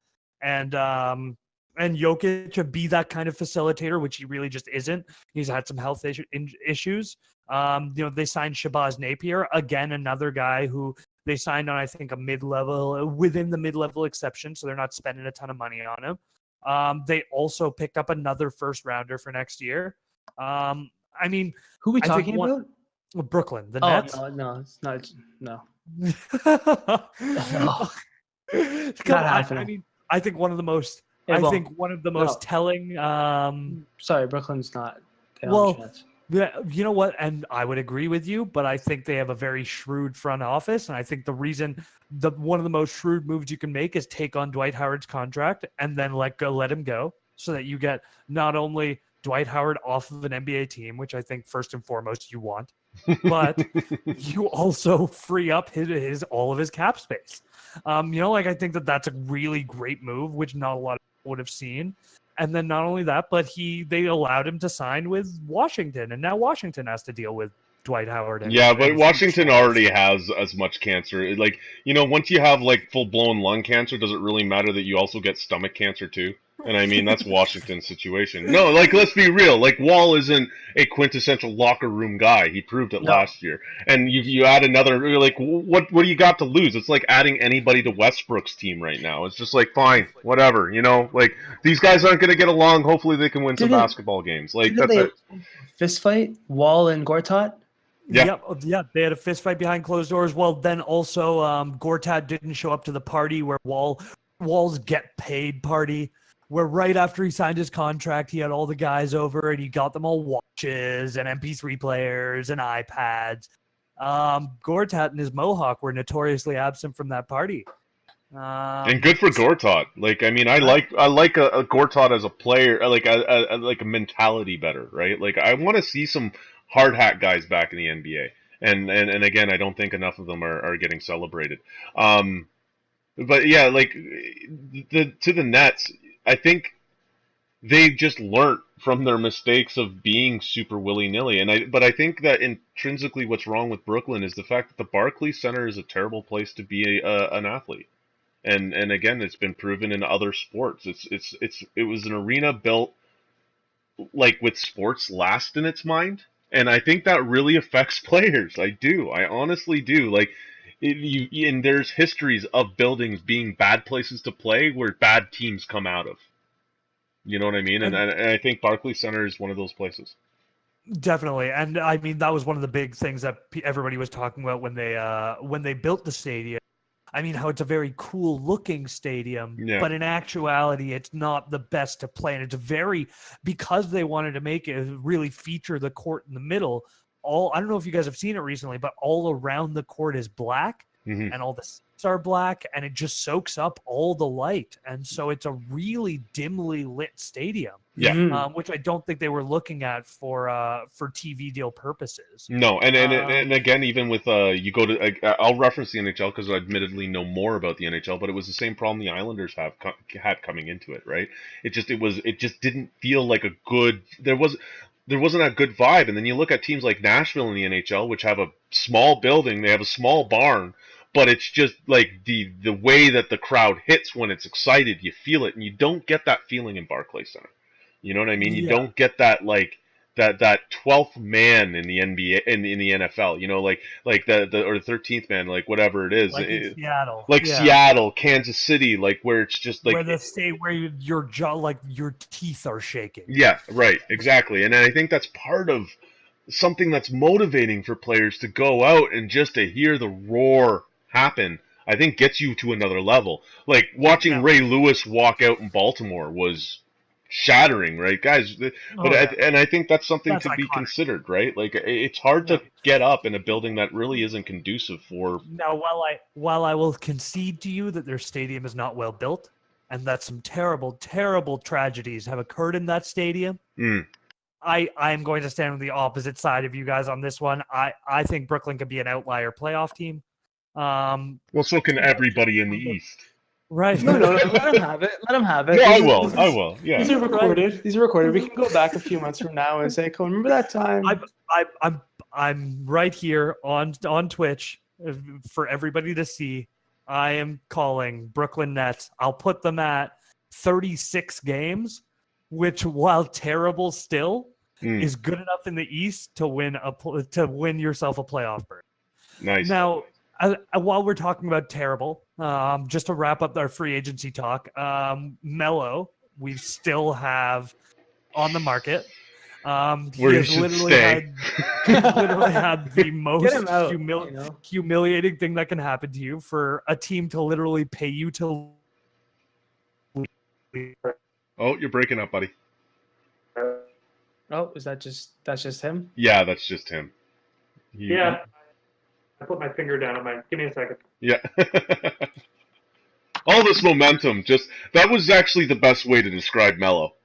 Jokic to be that kind of facilitator, which he really just isn't. He's had some health issues. They signed Shabazz Napier, again, another guy who they signed on, I think, within the mid-level exception, so they're not spending a ton of money on him. They also picked up another first rounder for next year. I mean, who are we talking about? Brooklyn, the Nets. No, it's not. No. I mean, I think one of the most. One of the most telling. Sorry, Brooklyn's not. Yeah, you know what? And I would agree with you, but I think they have a very shrewd front office, and I think the reason one of the most shrewd moves you can make is take on Dwight Howard's contract and then let him go, so that you get not only Dwight Howard off of an NBA team, which I think first and foremost you want, but you also free up all of his cap space. I think that's a really great move, which not a lot of people would have seen. And then not only that, but they allowed him to sign with Washington, and now Washington has to deal with Dwight Howard. But Washington already has as much cancer. Like, once you have like full-blown lung cancer, does it really matter that you also get stomach cancer too? And I mean, that's Washington's situation. No, like, let's be real. Like, Wall isn't a quintessential locker room guy. He proved it last year. And you add another, you're like, what do you got to lose? It's like adding anybody to Westbrook's team right now. It's just like, fine, whatever. Like, these guys aren't going to get along. Hopefully they can win some basketball games. Like, that's it. Fist fight, Wall and Gortat? Yeah, they had a fist fight behind closed doors. Well, then also Gortat didn't show up to the party where Wall's get paid party, where right after he signed his contract, he had all the guys over and he got them all watches and MP3 players and iPads. Gortat and his mohawk were notoriously absent from that party. And good for Gortat. Like, I mean, I like a Gortat as a player, like a mentality better, right? Like, I want to see some hard hat guys back in the NBA, and again, I don't think enough of them are getting celebrated. But yeah, like to the Nets, I think they just learned from their mistakes of being super willy-nilly. But I think that intrinsically, what's wrong with Brooklyn is the fact that the Barclays Center is a terrible place to be an athlete. And again, it's been proven in other sports. It was an arena built like with sports last in its mind. And I think that really affects players. I honestly do. Like, and there's histories of buildings being bad places to play where bad teams come out of. You know what I mean? And I think Barclays Center is one of those places. Definitely. And I mean, that was one of the big things that everybody was talking about when they built the stadium. I mean, how it's a very cool looking stadium, but in actuality, it's not the best to play. And it's because they wanted to make it really feature the court in the middle. I don't know if you guys have seen it recently, but all around the court is black and all the seats are black, and it just soaks up all the light. And so it's a really dimly lit stadium, which I don't think they were looking at for TV deal purposes. No, and again, even with you go to, I'll reference the NHL because I admittedly know more about the NHL, but it was the same problem the Islanders had coming into it, right? It just didn't feel like a good. There wasn't a good vibe. And then you look at teams like Nashville in the NHL, which have a small building, they have a small barn, but it's just like the way that the crowd hits when it's excited, you feel it, and you don't get that feeling in Barclays Center. You know what I mean? You Yeah. don't get that like that 12th man in the NBA in the NFL. You know, like the or the 13th man, like whatever it is. Like in Seattle. Like Yeah. Seattle, Kansas City, like where it's just like where the state where your jaw, like your teeth are shaking. yeah, right, exactly. And I think that's part of something that's motivating for players to go out and just to hear the roar happen. I think gets you to another level. Like watching Ray Lewis walk out in Baltimore was shattering, right, guys? And I think that's something to be considered, right? Like it's hard to get up in a building that really isn't conducive for. Now, while I will concede to you that their stadium is not well built, and that some terrible tragedies have occurred in that stadium. I'm going to stand on the opposite side of you guys on this one. I think Brooklyn could be an outlier playoff team. Well, so can everybody in the East. Right. No, let them have it. Let them have it. No, I will. Yeah. These are recorded. These are recorded. We can go back a few months from now and say, "Coen, remember that time?" I'm right here on Twitch for everybody to see. I am calling Brooklyn Nets. I'll put them at 36 games, which, while terrible still, is good enough in the East to win yourself a playoff berth. Nice. Now, while we're talking about terrible, just to wrap up our free agency talk, Melo, we still have on the market. He has literally had the most humiliating thing that can happen to you for a team to literally pay you to. Oh, you're breaking up, buddy. Oh, that's just him? Yeah, that's just him. Yeah. I put my finger down on my. Give me a second. Yeah. All this momentum, that was actually the best way to describe Melo.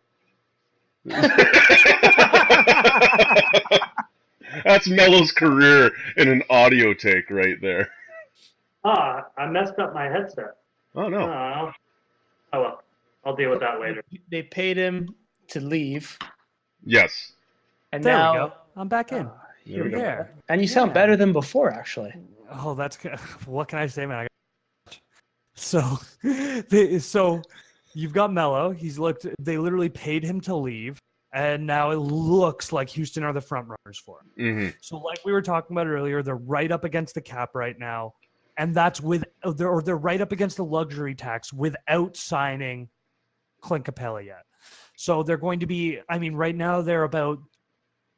That's Melo's career in an audio take right there. I messed up my headset. Oh no. Oh well, I'll deal with that later. They paid him to leave. Yes. And there now we go. I'm back in. You're there. And you sound better than before, actually. Oh, that's what can I say, man? So you've got Melo. They literally paid him to leave, and now it looks like Houston are the front runners for him. Mm-hmm. So, like we were talking about earlier, they're right up against the cap right now, and that's they're right up against the luxury tax without signing Clint Capella yet. So they're going to be. I mean, right now they're about,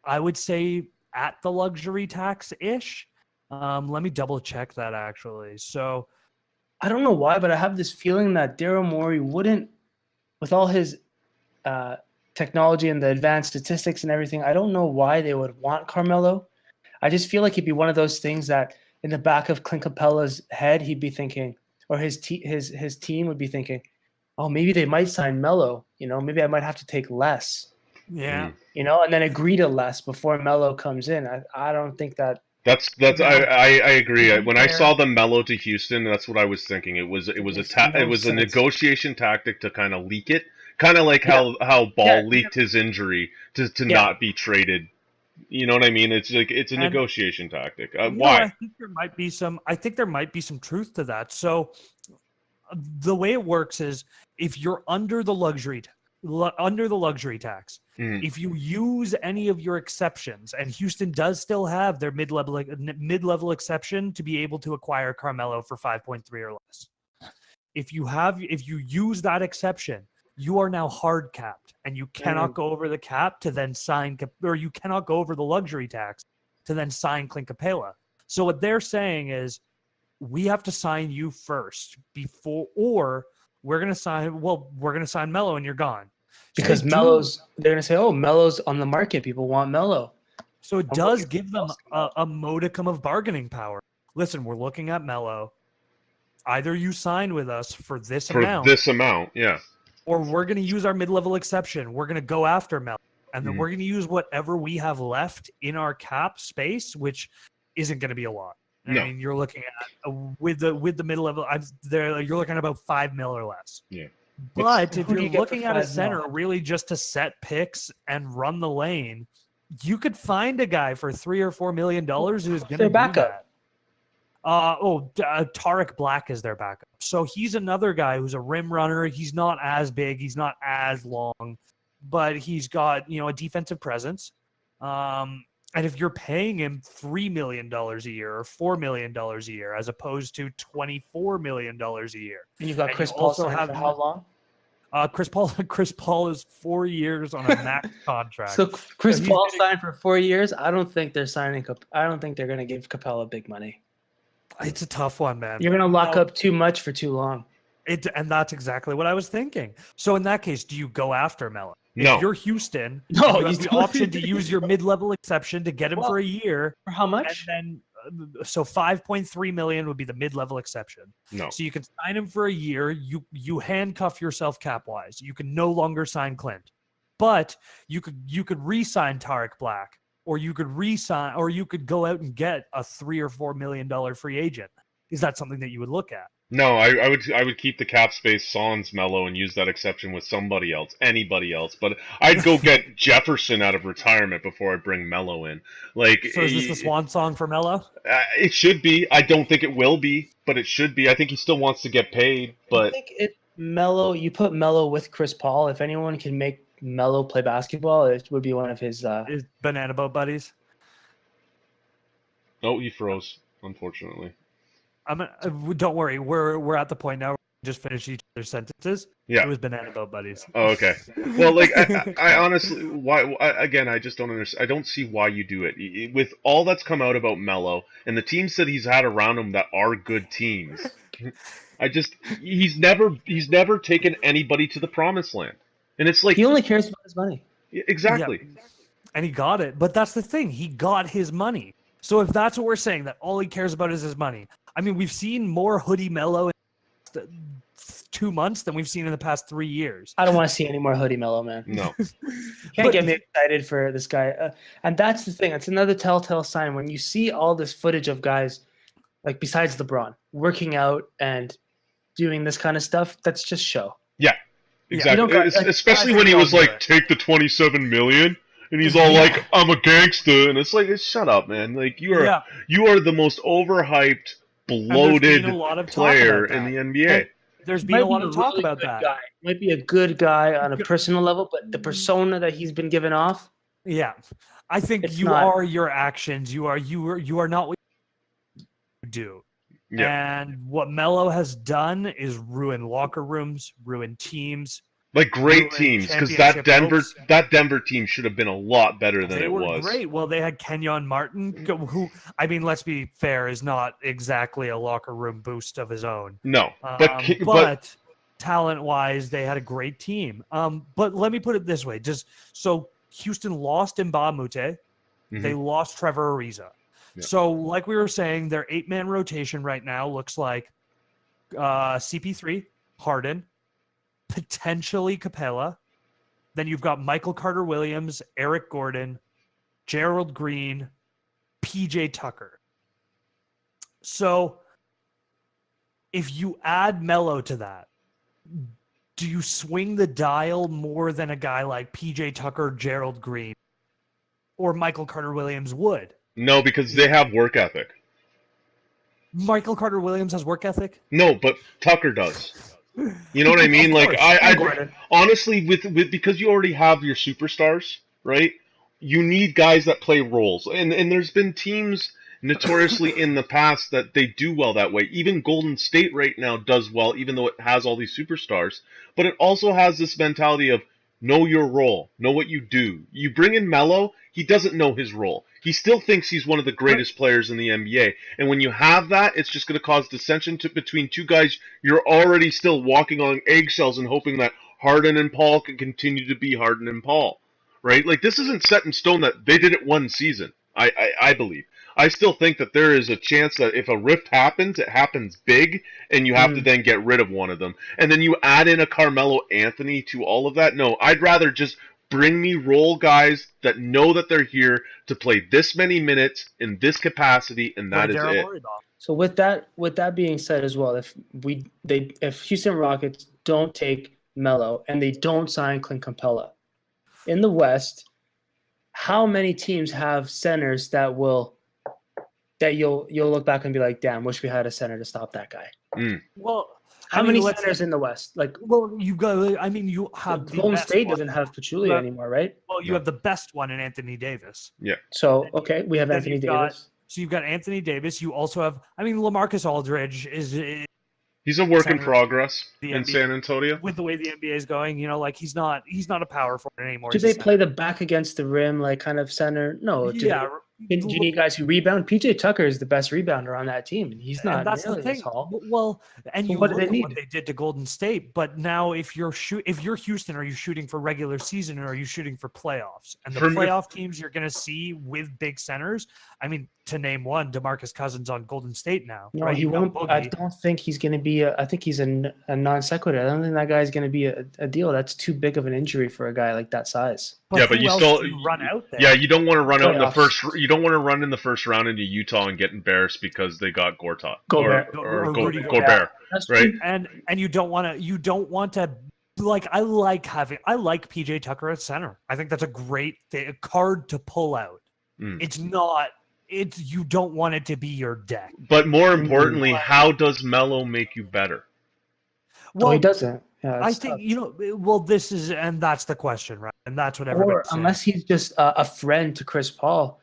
I would say, at the luxury tax ish. Let me double check that actually. So I don't know why, but I have this feeling that Daryl Morey wouldn't, with all his technology and the advanced statistics and everything, I don't know why they would want Carmelo. I just feel like it'd be one of those things that in the back of Clint Capella's head, he'd be thinking, or his team would be thinking, oh, maybe they might sign Melo. Maybe I might have to take less. Yeah. And then agree to less before Melo comes in. I don't think that. I agree. When I saw the Melo to Houston, that's what I was thinking. It was a negotiation tactic to kind of leak it, kind of like how Ball leaked his injury to not be traded. You know what I mean? It's like it's a negotiation tactic. Why? I think there might be some truth to that. So the way it works is if you're under the luxury tax, if you use any of your exceptions, and Houston does still have their mid-level exception to be able to acquire Carmelo for 5.3 or less. If you use that exception, you are now hard capped, and you cannot go over the cap to then sign, or you cannot go over the luxury tax to then sign Clint Capella. So what they're saying is, we have to sign you first before, or we're going to sign Melo and you're gone. Because they're going to say, oh, Melo's on the market. People want Melo. So it does give them a modicum of bargaining power. Listen, we're looking at Melo. Either you sign with us for this amount, yeah. Or we're going to use our mid-level exception. We're going to go after Melo. And then we're going to use whatever we have left in our cap space, which isn't going to be a lot. I mean, you're looking at with the middle level. You're looking at about $5 million or less. Yeah. But if you're looking at a center really just to set picks and run the lane, you could find a guy for $3 or $4 million who's going to do that. Tarek Black is their backup. So he's another guy who's a rim runner. He's not as big. He's not as long, but he's got, a defensive presence. And if you're paying him $3 million a year or $4 million a year, as opposed to $24 million a year. And you've got and Chris you Paul also signed have for how long? Chris Paul is 4 years on a max contract. So Chris he's Paul getting- signed for 4 years. I don't think they're signing. I don't think they're going to give Capella big money. It's a tough one, man. You're going to lock up too much for too long. And that's exactly what I was thinking. So in that case, do you go after Melo? No. If you're Houston, No, you have you the don't. option to use your mid-level exception to get him for a year. For how And much? then, so $5.3 million would be the mid-level exception. No. So you can sign him for a year. You handcuff yourself cap-wise. You can no longer sign Clint, but you could re-sign Tarek Black, or you could re-sign, or you could go out and get a $3 or $4 million free agent. Is that something that you would look at? No, I would keep the cap space sans Melo and use that exception with somebody else, anybody else. But I'd go get Jefferson out of retirement before I bring Melo in. Like, So is this the swan song for Melo? It should be. I don't think it will be, but it should be. I think he still wants to get paid. I But think Melo. You put Melo with Chris Paul. If anyone can make Melo play basketball, it would be one of his. Is Banana Boat Buddies? oh, he froze. Unfortunately. Don't worry. We're at the point now where we just finish each other's sentences. Yeah. It was Banana Boat Buddies. Oh, okay. Well, like I honestly, again, I just don't understand. I don't see why you do it with all that's come out about Melo and the teams that he's had around him that are good teams. He's never taken anybody to the promised land, and it's like he only cares about his money. exactly. Yeah. And he got it. But that's the thing. He got his money. So if that's what we're saying, that all he cares about is his money. I mean, we've seen more Hoodie Melo in 2 months than we've seen in the past 3 years. I don't want to see any more Hoodie Melo, man. No. Can't get me excited for this guy. And that's the thing. It's another telltale sign when you see all this footage of guys, like besides LeBron, working out and doing this kind of stuff. That's just show. Yeah, exactly. Especially when he was like, "Take the 27 million," and he's all like, "I'm a gangster," and it's like, "Shut up, man! Like you are the most overhyped, bloated player in the NBA." There's been a lot of talk about that. Guy. Might be a good guy on a personal level, but the persona that he's been given off. Yeah, I think are your actions. You are not what you do. Yeah. And what Melo has done is ruin locker rooms, ruin teams. Like great teams, because that Denver team should have been a lot better than it was. They were great. Well, they had Kenyon Martin, who, I mean, let's be fair, is not exactly a locker room boost of his own. No, but talent-wise, they had a great team. But let me put it this way: so Houston lost Mbah Moute, they lost Trevor Ariza. Yeah. So, like we were saying, their 8-man rotation right now looks like CP3, Harden, potentially Capella. Then you've got Michael Carter-Williams, Eric Gordon, Gerald Green, PJ Tucker. So, if you add Melo to that, do you swing the dial more than a guy like PJ Tucker, Gerald Green, or Michael Carter-Williams would? No, because they have work ethic. Michael Carter-Williams has work ethic? No, but Tucker does. You know what I mean? Like I honestly, with because you already have your superstars, right? You need guys that play roles, and there's been teams notoriously in the past that they do well that way. Even Golden State right now does well, even though it has all these superstars. But it also has this mentality of know your role, know what you do. You bring in Melo, he doesn't know his role. He still thinks he's one of the greatest players in the NBA. And when you have that, it's just going to cause dissension between two guys you're already still walking on eggshells and hoping that Harden and Paul can continue to be Harden and Paul. Right? Like, this isn't set in stone that they did it one season, I believe. I still think that there is a chance that if a rift happens, it happens big, and you have to then get rid of one of them. And then you add in a Carmelo Anthony to all of that. No, I'd rather just bring me role guys that know that they're here to play this many minutes in this capacity, and that is it. So with that being said as well, if Houston Rockets don't take Melo and they don't sign Clint Capella in the West, how many teams have centers that will that you'll look back and be like, damn, wish we had a center to stop that guy? Well, How many centers in the West? Like, well, you go. I mean, you have the Golden best State one. doesn't have Pachulia anymore, right? Well, you No. have the best one in Anthony Davis. Yeah. So okay, we have Then Anthony you've got- Davis. So you've got Anthony Davis. You also have, I mean, LaMarcus Aldridge is He's a work in Center, progress the in NBA. San Antonio. with the way the NBA is going. You know, like he's not a power forward anymore. Do He's a they center. play the back against the rim, like kind of center? No. Yeah. Do you need guys who rebound? PJ Tucker is the best rebounder on that team, and he's And not that's the nearly thing. as tall. Well, and So you what do look they at what need? they did to Golden State, but now if you're Houston, are you shooting for regular season or are you shooting for playoffs? And the For me- playoff teams you're going to see with big centers. I mean, to name one, DeMarcus Cousins on Golden State now. No, right? he You've got won't. I Boogie. don't think he's going to be. I think he's a non sequitur. I don't think that guy's going to be a deal. That's too big of an injury for a guy like that size. Yeah, but who you else still- do you run out there. Yeah, you don't want to run out in the Playoffs. first. You don't want to run in the first round into Utah and get embarrassed because they got Gobert. or Rudy Gobert. Gobert. That's Right. true. and you don't want to like I like PJ Tucker at center. I think that's a great a card to pull out. Mm. You don't want it to be your deck. But more importantly, how does Melo make you better? Well, he doesn't. Yeah, I it's think tough. that's the question, right? And that's what Or everybody's saying. unless he's just a friend to Chris Paul,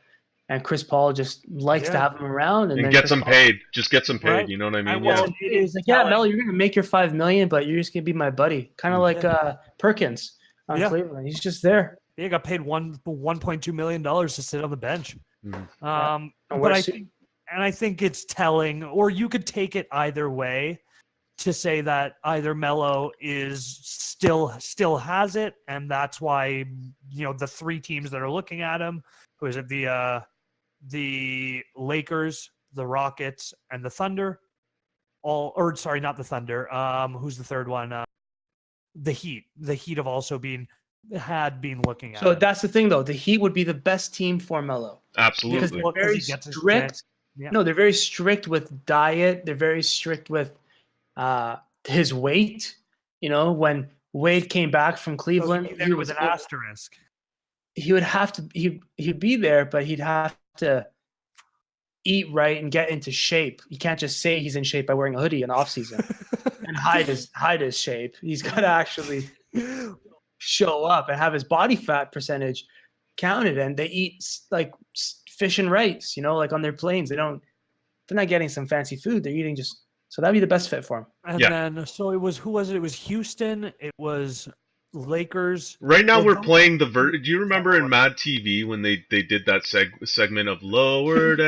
and Chris Paul just likes to Yeah. have him around, And then gets Chris him Paul- paid. Just gets him paid. Right. You know what I mean? And Yeah. well, it is Like, yeah, telling- Melo, you're gonna make your $5 million, but you're just gonna be my buddy, kind of like Perkins on Yeah. Cleveland. He's just there. He got paid $1.2 million to sit on the bench. Mhm. And But we're I think it's telling, or you could take it either way, to say that either Melo is still has it, and that's why the three teams that are looking at him, who is it, the Lakers, the Rockets, and the Thunder, not the Thunder. Who's the third one? The Heat. The Heat have also been looking at So him. that's the thing, though. The Heat would be the best team for Melo because Absolutely. they're very he gets his strict. chance. Yeah. No, they're very strict with diet. They're very strict with his weight. When Wade came back from Cleveland, He was an asterisk. he would have to he'd be there, but he'd have to eat right and get into shape. You can't just say he's in shape by wearing a hoodie in off season and hide his shape. He's got to actually show up and have his body fat percentage counted. And they eat like fish and rice, like on their planes. They're not getting some fancy food. They're eating just. So that'd be the best fit for him. And then, so it was, who was it? It was Houston. It was Lakers. Right now Well, we're don't- playing the Do you remember in Mad TV when they did that segment of lowered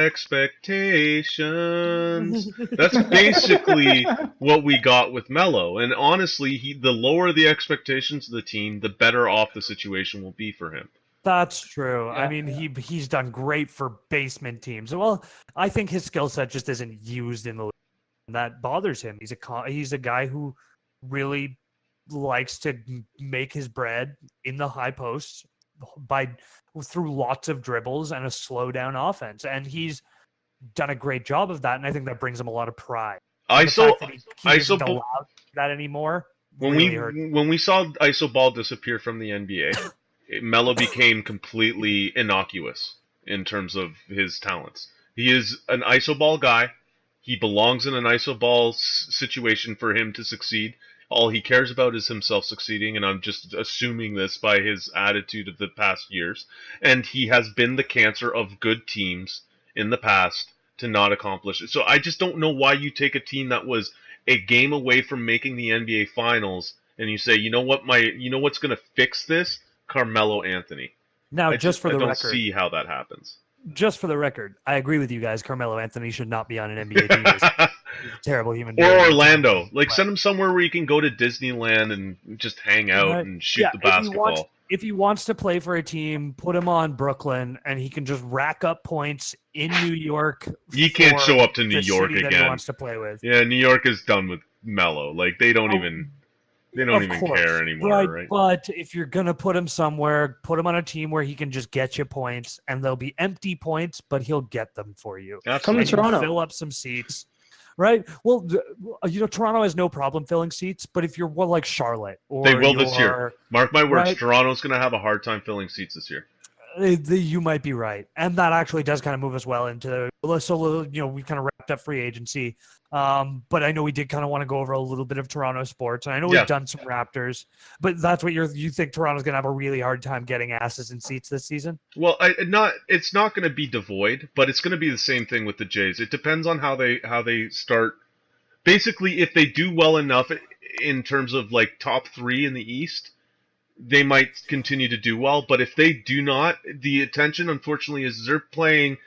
expectations? That's basically what we got with Melo. And honestly, the lower the expectations of the team, the better off the situation will be for him. That's true. Yeah, I mean, he's done great for basement teams. Well, I think his skill set just isn't used in the league. And that bothers him. He's a guy who really likes to make his bread in the high posts through lots of dribbles and a slow down offense, and he's done a great job of that. And I think that brings him a lot of pride. The fact that he isn't allowed to do that anymore. When we saw ISO ball disappear from the NBA, Melo became completely innocuous in terms of his talents. He is an ISO ball guy. He belongs in an ISO ball situation for him to succeed. All he cares about is himself succeeding, and I'm just assuming this by his attitude of the past years. And he has been the cancer of good teams in the past to not accomplish it. So I just don't know why you take a team that was a game away from making the NBA Finals and you say, you know what's going to fix this? Carmelo Anthony. Now, I just for the don't record, see how that happens. just for the record, I agree with you guys. Carmelo Anthony should not be on an NBA team. He's a terrible human being. Or Orlando. Like, send him somewhere where you can go to Disneyland and just hang out and shoot the basketball. If he wants to play for a team, put him on Brooklyn, and he can just rack up points in New York. He can't for show up to New the York city that he again. wants to play with. Yeah, New York is done with Melo. Like, they don't even care anymore, right? But if you're gonna put him somewhere, put him on a team where he can just get you points, and they'll be empty points, but he'll get them for you. Come to Absolutely. Toronto. Fill up some seats, right? Well, Toronto has no problem filling seats, but if you're like Charlotte, or They will this year. Mark my words, right. Toronto's going to have a hard time filling seats this year. You might be right, and that actually does kind of move us well into so we kind of wrapped up free agency, but I know we did kind of want to go over a little bit of Toronto sports, and I know Yeah. we've done some Raptors, but that's what you think Toronto's going to have a really hard time getting asses in seats this season. Well, it's not going to be devoid, but it's going to be the same thing with the Jays. It depends on how they start. Basically, if they do well enough in terms of like top 3 in the East, they might continue to do well. But if they do not, the attention, unfortunately, is they're playing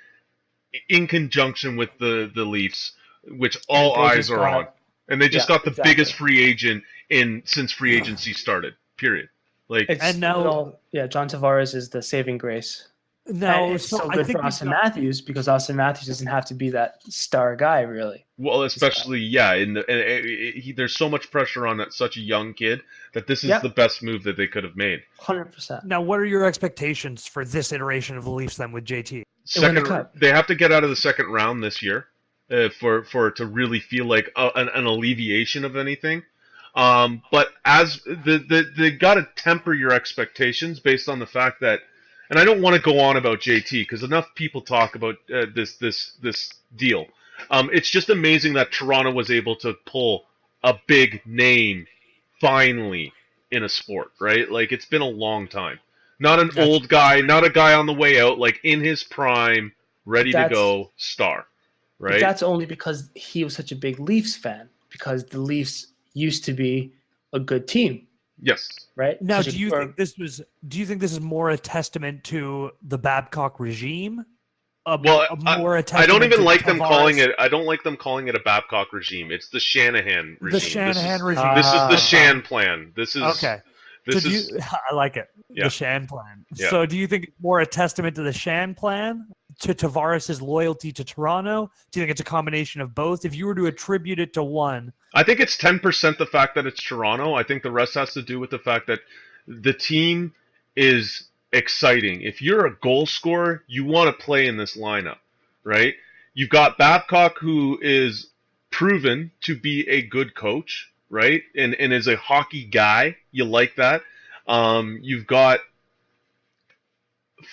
in conjunction with the Leafs, which all eyes are on. And they just got the biggest free agent since free agency started. Period. Like, and now, John Tavares is the saving grace. No, it's so good for Austin Matthews because Austin Matthews doesn't have to be that star guy, really. Well, especially there's so much pressure on such a young kid that this is the best move that they could have made. 100%. Now, what are your expectations for this iteration of the Leafs then with JT? They have to get out of the second round this year for it to really feel like an alleviation of anything. But as they got to temper your expectations based on the fact that. And I don't want to go on about JT because enough people talk about this deal. It's just amazing that Toronto was able to pull a big name finally in a sport, right? Like, it's been a long time. Not an old guy, not a guy on the way out, like in his prime, ready to go, star, right? But that's only because he was such a big Leafs fan, because the Leafs used to be a good team. Yes. Right. Now, do you think this is more a testament to the Babcock regime? I don't even like them calling it. I don't like them calling it a Babcock regime. It's the Shanahan regime. The Shanahan regime. This is the Shan plan. This is okay. I like it. Yeah. The Shan plan. Yeah. So, do you think it's more a testament to the Shan plan, to Tavares' loyalty to Toronto? Do you think it's a combination of both? If you were to attribute it to one, I think it's 10% the fact that it's Toronto. I think the rest has to do with the fact that the team is exciting. If you're a goal scorer, you want to play in this lineup, right? You've got Babcock, who is proven to be a good coach, right? And is a hockey guy. You like that. You've got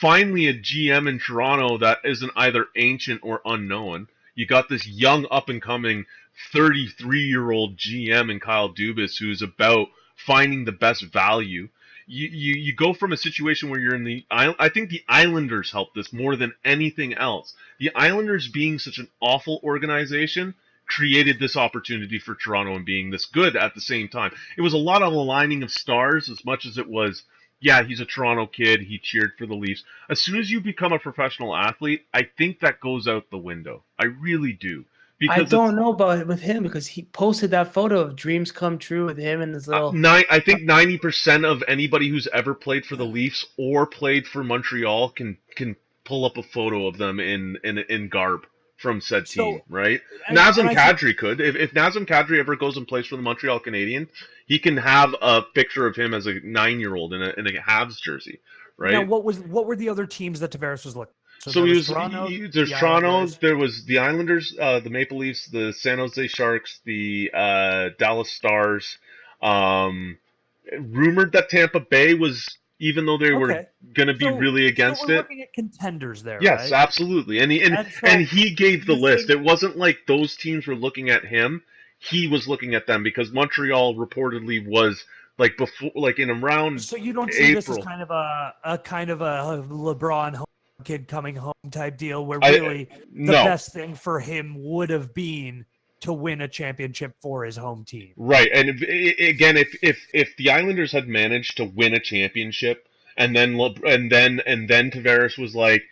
finally a GM in Toronto that isn't either ancient or unknown. You got this young up-and-coming 33-year-old GM in Kyle Dubas who's about finding the best value. You go from a situation where you're in the... I think the Islanders helped this more than anything else. The Islanders being such an awful organization created this opportunity for Toronto and being this good at the same time. It was a lot of aligning of stars as much as it was... Yeah, he's a Toronto kid. He cheered for the Leafs. As soon as you become a professional athlete, I think that goes out the window. I really do. I don't know about it with him because he posted that photo of dreams come true with him and his little... I think 90% of anybody who's ever played for the Leafs or played for Montreal can pull up a photo of them in garb from said team, right? Nazem Kadri could. If Nazem Kadri ever goes and plays for the Montreal Canadiens, he can have a picture of him as a 9-year-old in a Habs jersey, right? Now, what were the other teams that Tavares was looking? So there's Toronto, there was the Islanders, the Maple Leafs, the San Jose Sharks, the Dallas Stars. Rumored that Tampa Bay was, even though they were going to be really against we're looking at contenders there, yes, right? absolutely. And he gave the list. It wasn't like those teams were looking at him. He was looking at them because Montreal reportedly was like before, like in around. So you don't see April. This as kind of a LeBron home kid coming home type deal where really the best thing for him would have been to win a championship for his home team. Right. And again, if the Islanders had managed to win a championship and then Tavares was like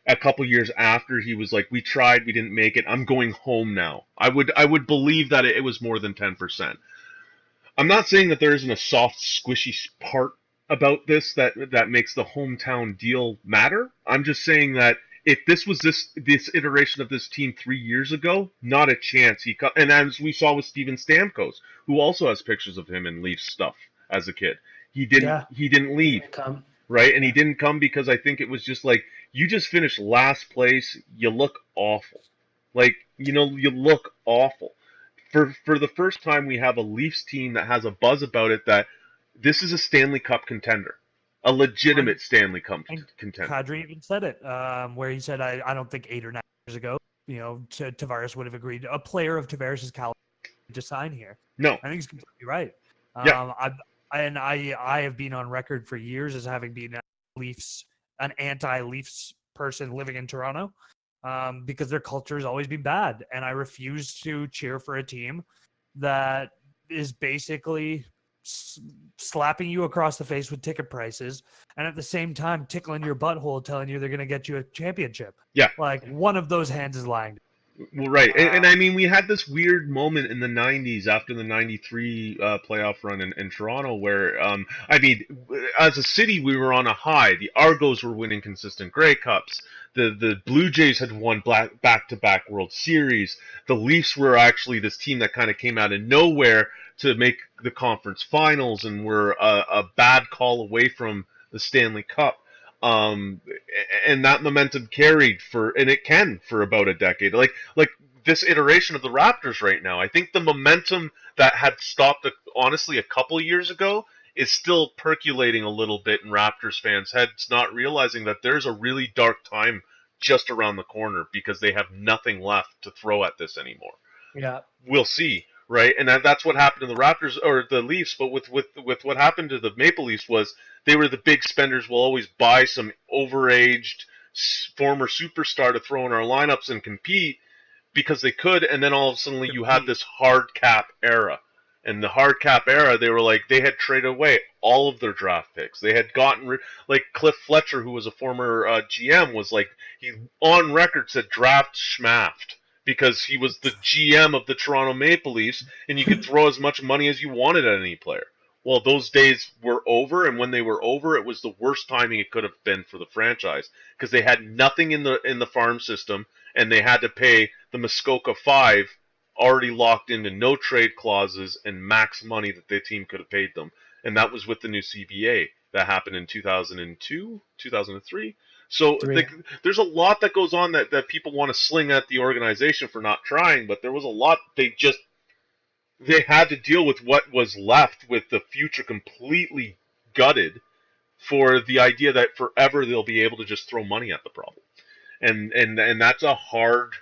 a couple years after, he was like, we tried, we didn't make it, I'm going home now. I would believe that it was more than 10%. I'm not saying that there isn't a soft, squishy part about this that makes the hometown deal matter. I'm just saying that if this was this iteration of this team 3 years ago, not a chance. And as we saw with Steven Stamkos, who also has pictures of him in Leafs stuff as a kid, he didn't leave, right? And he didn't come because I think it was just like, you just finished last place, you look awful, like, you look awful. For the first time, we have a Leafs team that has a buzz about it that this is a Stanley Cup contender. a legitimate Stanley Cup And contender. Kadri even said it, where he said, I don't think 8 or 9 years ago, Tavares would have agreed, a player of Tavares' caliber to sign here. No. I think he's completely right. Yeah. I have been on record for years as having been an anti-Leafs person living in Toronto, because their culture has always been bad, and I refuse to cheer for a team that is basically slapping you across the face with ticket prices, and at the same time tickling your butthole, telling you they're going to get you a championship. Yeah. Like, one of those hands is lying. Well, right. And I mean, we had this weird moment in the 90s after the 93 playoff run in Toronto where, I mean, as a city, we were on a high. The Argos were winning consistent Grey Cups. The Blue Jays had won back-to-back World Series. The Leafs were actually this team that kind of came out of nowhere to make the conference finals and were a bad call away from the Stanley Cup. And that momentum carried for about a decade. Like this iteration of the Raptors right now, I think the momentum that had stopped honestly a couple years ago is still percolating a little bit in Raptors fans' heads, not realizing that there's a really dark time just around the corner because they have nothing left to throw at this anymore. Yeah. We'll see, right? And that's what happened to the Raptors or the Leafs. But with what happened to the Maple Leafs was they were the big spenders. Will always buy some overaged former superstar to throw in our lineups and compete because they could. And then all of a sudden you had this hard cap era. And the hard cap era, they had traded away all of their draft picks. They had gotten like Cliff Fletcher, who was a former GM, was like, he on record said draft schmaft, because he was the GM of the Toronto Maple Leafs, and you could throw as much money as you wanted at any player. Well, those days were over, and when they were over, it was the worst timing it could have been for the franchise, because they had nothing in the farm system, and they had to pay the Muskoka 5 already locked into no trade clauses and max money that their team could have paid them. And that was with the new CBA that happened in 2002, 2003. So there's a lot that goes on that people want to sling at the organization for not trying, but there was a lot they had to deal with what was left with the future completely gutted for the idea that forever they'll be able to just throw money at the problem. And that's a hard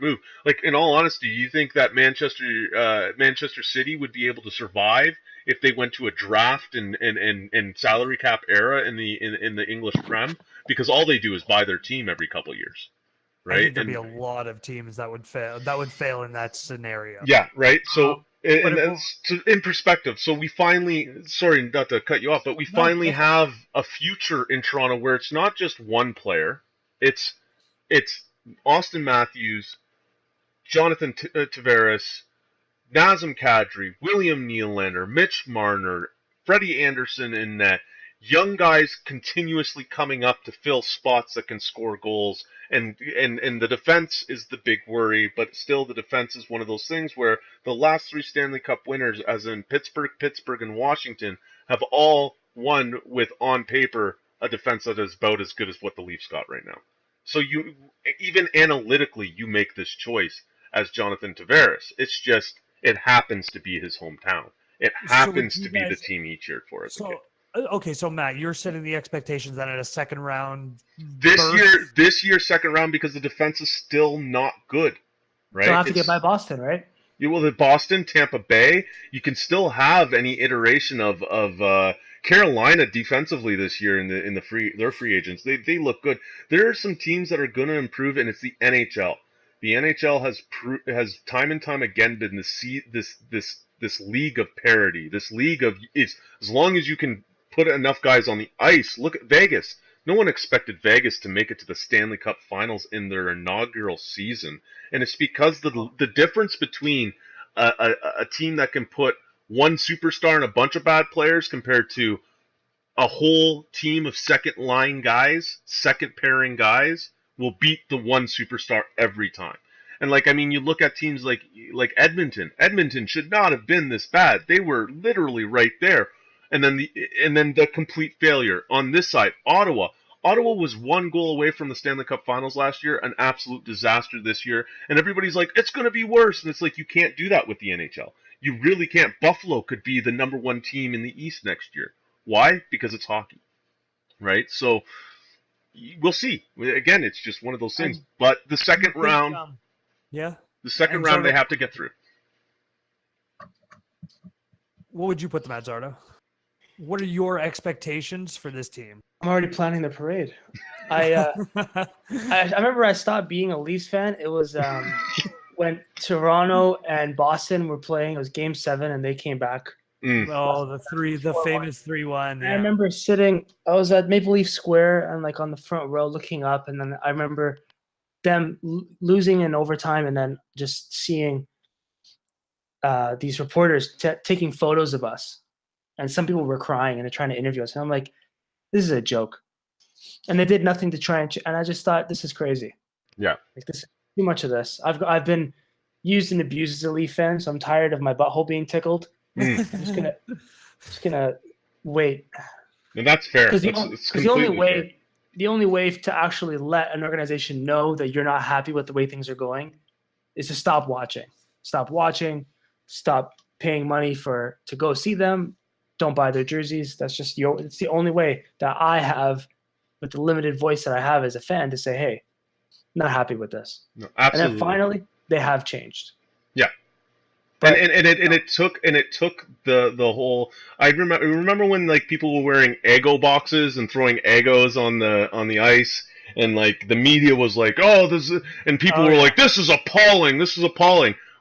move. Like, in all honesty, do you think that Manchester City would be able to survive if they went to a draft and salary cap era in the English Prem? Because all they do is buy their team every couple of years, right? I think there'd be a lot of teams that would fail in that scenario. Yeah, right. So in perspective, so we finally, sorry not to cut you off, but we finally have a future in Toronto where it's not just one player. It's Austin Matthews, Jonathan Tavares, Nazem Kadri, William Nylander, Mitch Marner, Freddie Anderson in net. Young guys continuously coming up to fill spots that can score goals, and the defense is the big worry, but still the defense is one of those things where the last 3 Stanley Cup winners, as in Pittsburgh, and Washington, have all won with, on paper, a defense that is about as good as what the Leafs got right now. So you, even analytically, you make this choice as Jonathan Tavares. It's just, it happens to be his hometown. It happens to be the team he cheered for as a kid. Okay, so Matt, you're setting the expectations that at a second round this year second round, because the defense is still not good, right? You'll have to get by Boston, right? The Boston, Tampa Bay, you can still have any iteration of Carolina defensively this year in their free agents. They look good. There are some teams that are going to improve, and it's the NHL. The NHL has time and time again been this league of parity. This league of, it's as long as you can put enough guys on the ice. Look at Vegas. No one expected Vegas to make it to the Stanley Cup Finals in their inaugural season, and it's because the difference between a team that can put one superstar and a bunch of bad players compared to a whole team of second pairing guys will beat the one superstar every time. And you look at teams like Edmonton. Edmonton should not have been this bad. They were literally right there. And then the complete failure on this side, Ottawa. Ottawa was 1 goal away from the Stanley Cup Finals last year, an absolute disaster this year. And everybody's like, it's going to be worse. And it's like, you can't do that with the NHL. You really can't. Buffalo could be the #1 team in the East next year. Why? Because it's hockey. right? So we'll see. Again, it's just one of those things. And But the second think, round, yeah. the second And round, they Zardo, have to get through. what would you put them at, Zardo? What are your expectations for this team? I'm already planning the parade. I remember I stopped being a Leafs fan. It was when Toronto and Boston were playing. It was Game 7, and they came back. Oh, the famous 3-1. I Yeah. remember sitting. I was at Maple Leaf Square and like on the front row, looking up, and then I remember them losing in overtime, and then just seeing these reporters taking photos of us, and some people were crying and they're trying to interview us, and I'm like, this is a joke. And they did nothing to try and I just thought, this is crazy. Yeah. Like, this too much of this. I've been used and abused as a Leaf fan, so I'm tired of my butthole being tickled. I'm just gonna wait. And that's fair. Because It's the only completely way fair. the only way to actually let an organization know that you're not happy with the way things are going is to stop watching. Stop paying money to go see them. Don't buy their jerseys. It's the only way that I have, with the limited voice that I have as a fan, to say, hey, not happy with this. No, And absolutely. then finally they have changed. Yeah. But, it took the whole. I remember when like people were wearing Eggo boxes and throwing Eggos on the ice, and like the media was like, oh, and people were like, this is appalling.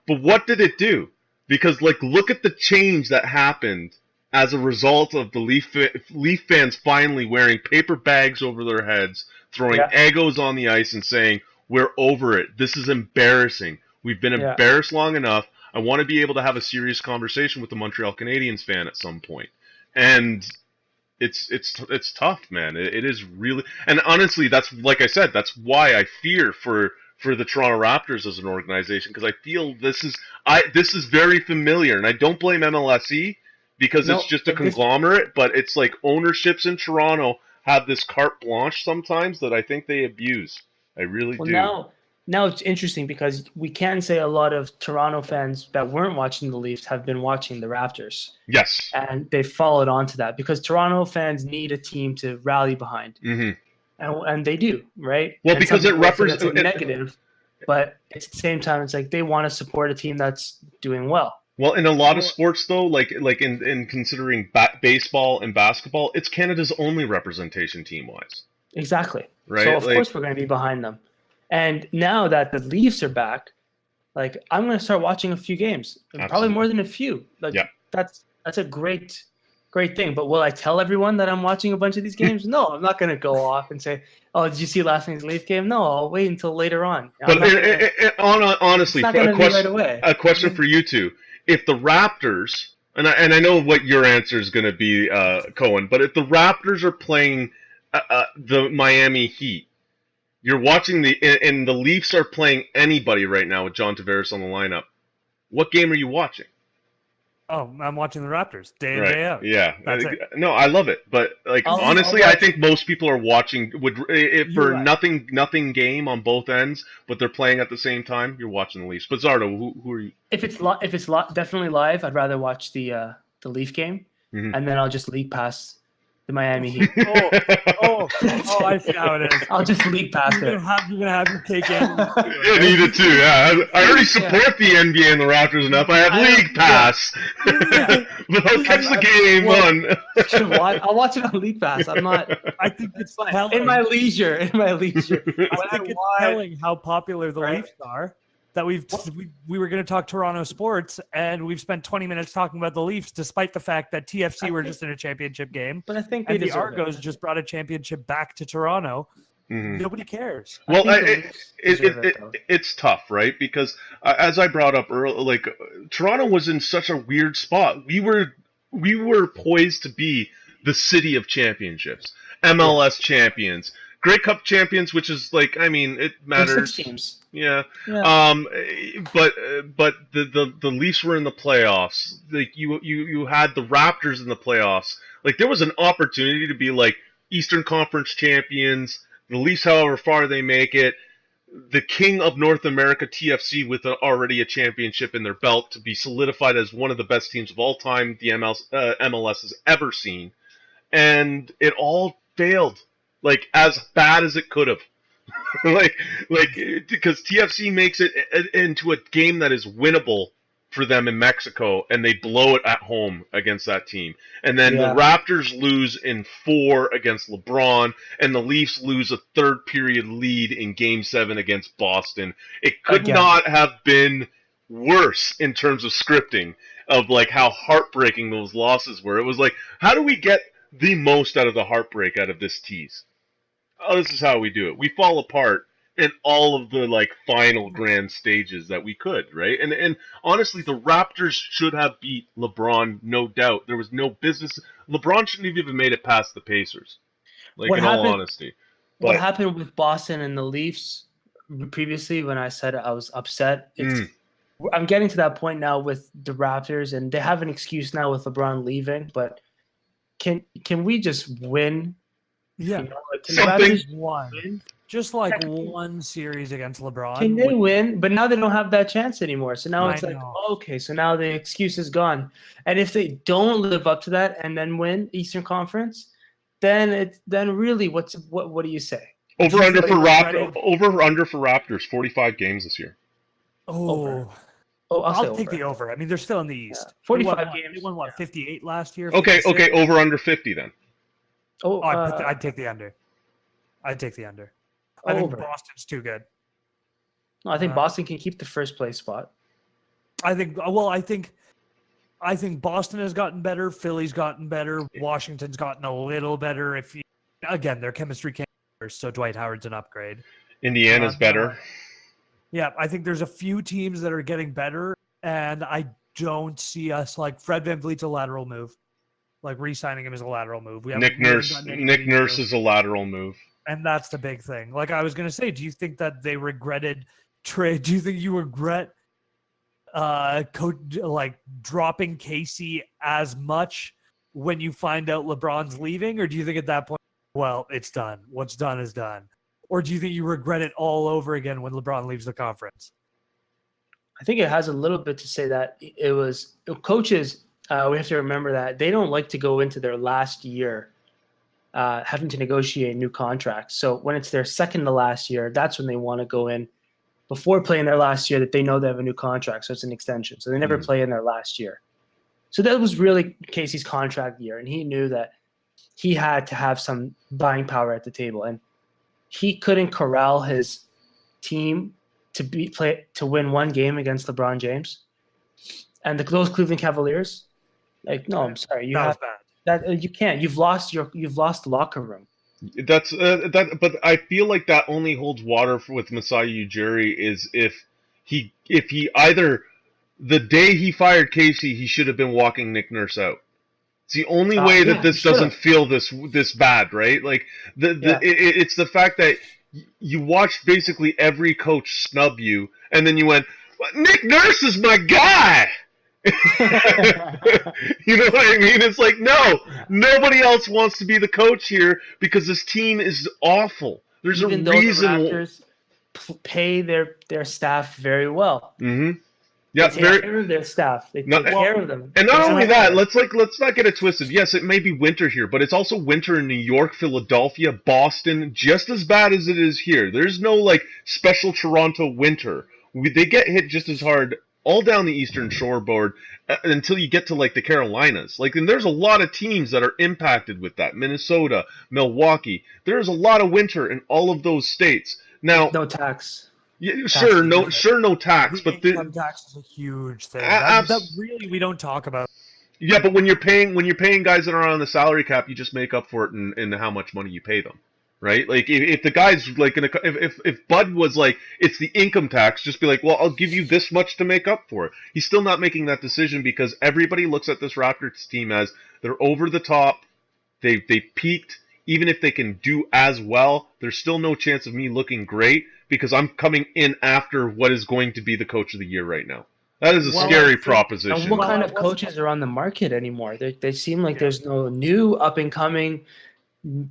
But what did it do? Because like, look at the change that happened as a result of the Leaf fans finally wearing paper bags over their heads, throwing Eggos on the ice, and saying, we're over it. This is embarrassing. We've been embarrassed long enough. I want to be able to have a serious conversation with the Montreal Canadiens fan at some point. And it's tough, man. It is really, and honestly, that's, like I said, that's why I fear for the Toronto Raptors as an organization, because I feel this is very familiar, and I don't blame MLSE because it's just a conglomerate, but it's like ownerships in Toronto have this carte blanche sometimes that I think they abuse. I really do. Now it's interesting because we can say a lot of Toronto fans that weren't watching the Leafs have been watching the Raptors. Yes. And they followed on to that because Toronto fans need a team to rally behind. Mm-hmm. And they do, right? Well, and because it represents a negative, but at the same time, it's like they want to support a team that's doing well. Well, in a lot of sports, though, like in considering baseball and basketball, it's Canada's only representation team-wise. Exactly. Right. So of course we're going to be behind them. And now that the Leafs are back, like I'm going to start watching a few games, probably more than a few. Like that's a great thing. But will I tell everyone that I'm watching a bunch of these games? No, I'm not going to go off and say, "Oh, did you see last night's Leaf game?" No, I'll wait until later on. But honestly, a question for you two: if the Raptors, and I know what your answer is going to be, Coen, but if the Raptors are playing the Miami Heat, you're watching and the Leafs are playing anybody right now with John Tavares on the lineup, what game are you watching? Oh, I'm watching the Raptors day in, day out. Yeah. No, I love it. But like honestly, I think most people are watching for nothing game on both ends, but they're playing at the same time. You're watching the Leafs. But Zardo, who are you? If it's definitely live, I'd rather watch the Leaf game, and then I'll just league pass the Miami Heat. I see how it is. I'll just league past it. You're gonna have your cake in. I need it too. Yeah, I already support the NBA and the Raptors enough. I have league pass, but I'll catch the game on. I'll watch it on league pass. I'm not. I think it's telling. In my leisure. I think it's telling how popular the Leafs are. That we were going to talk Toronto sports, and we've spent 20 minutes talking about the Leafs, despite the fact that TFC were just in a championship game. But I think the Argos just brought a championship back to Toronto. Mm-hmm. Nobody cares. Well, it's tough, right? Because as I brought up earlier, like Toronto was in such a weird spot. We were poised to be the city of championships, MLS champions, Grey Cup champions, which is like, I mean, it matters. 6 teams. Yeah. But the Leafs were in the playoffs. Like you had the Raptors in the playoffs. Like there was an opportunity to be like Eastern Conference champions. The Leafs, however far they make it, the king of North America, TFC, with already a championship in their belt, to be solidified as one of the best teams of all time the MLS has ever seen. And it all failed, like as bad as it could have. like because TFC makes it into a game that is winnable for them in Mexico, and they blow it at home against that team. And then the Raptors lose in 4 against LeBron, and the Leafs lose a third period lead in Game 7 against Boston. It could not have been worse in terms of scripting of like how heartbreaking those losses were. It was like, how do we get the most out of the heartbreak out of this tease? Oh, this is how we do it. We fall apart in all of the like final grand stages that we could, right? And honestly, the Raptors should have beat LeBron, no doubt. There was no business. LeBron shouldn't have even made it past the Pacers. Like, in all honesty. What happened with Boston and the Leafs previously when I said I was upset, I'm getting to that point now with the Raptors, and they have an excuse now with LeBron leaving, but can we just win? Yeah, you know, like, something win. Just like one series against LeBron. Can they win? But now they don't have that chance anymore. So now it's like, okay, so now the excuse is gone. And if they don't live up to that and then win Eastern Conference, then really what do you say? Over under for Raptors, 45 games this year. I'll take the over. I mean, they're still in the East. Yeah. 45 games. They won 58 last year. Okay, over under 50 then. I'd take the under. I think Boston's too good. No, I think Boston can keep the first place spot. I think Boston has gotten better. Philly's gotten better. Washington's gotten a little better. Again, their chemistry came first, so Dwight Howard's an upgrade. Indiana's better. Yeah, I think there's a few teams that are getting better, and I don't see us like Fred VanVleet's a lateral move. Like re-signing him is a lateral move. Nick Nurse is a lateral move. And that's the big thing. Like I was going to say, do you think that they regretted trade? Do you think you regret dropping Casey as much when you find out LeBron's leaving? Or do you think at that point, well, it's done. What's done is done. Or do you think you regret it all over again when LeBron leaves the conference? I think it has a little bit to say that it was coaches. We have to remember that they don't like to go into their last year having to negotiate new contracts. So when it's their second to last year, that's when they want to go in before playing their last year that they know they have a new contract. So it's an extension. So they never play in their last year. So that was really Casey's contract year. And he knew that he had to have some buying power at the table. And he couldn't corral his team to win one game against LeBron James. And those Cleveland Cavaliers, no, I'm sorry. You can't. You've lost the locker room. That's but I feel like that only holds water with Masai Ujiri is if he either the day he fired Casey, he should have been walking Nick Nurse out. It's the only way that this doesn't feel this bad, right? Like it's the fact that you watched basically every coach snub you, and then you went, well, Nick Nurse is my guy. You know what I mean? It's like, no, nobody else wants to be the coach here because this team is awful. There's Even a reason. The Raptors pay their staff very well. Mm-hmm. Yeah, they take care of their staff. They take care of them. And not only that, let's not get it twisted. Yes, it may be winter here, but it's also winter in New York, Philadelphia, Boston, just as bad as it is here. There's no like special Toronto winter. They get hit just as hard all down the Eastern Shoreboard until you get to like the Carolinas. Like, and there's a lot of teams that are impacted with that. Minnesota, Milwaukee. There's a lot of winter in all of those states. Now, no tax. Yeah, no tax, but the income tax is a huge thing. That really we don't talk about. Yeah, but when you're paying guys that are on the salary cap, you just make up for it in how much money you pay them, right? Like if the guy's like if Bud was like it's the income tax, just be like, well, I'll give you this much to make up for it. He's still not making that decision because everybody looks at this Raptors team as they're over the top. They peaked. Even if they can do as well, there's still no chance of me looking great because I'm coming in after what is going to be the coach of the year right now. That is a scary proposition. And what kind of coaches are on the market anymore? They seem like there's no new up-and-coming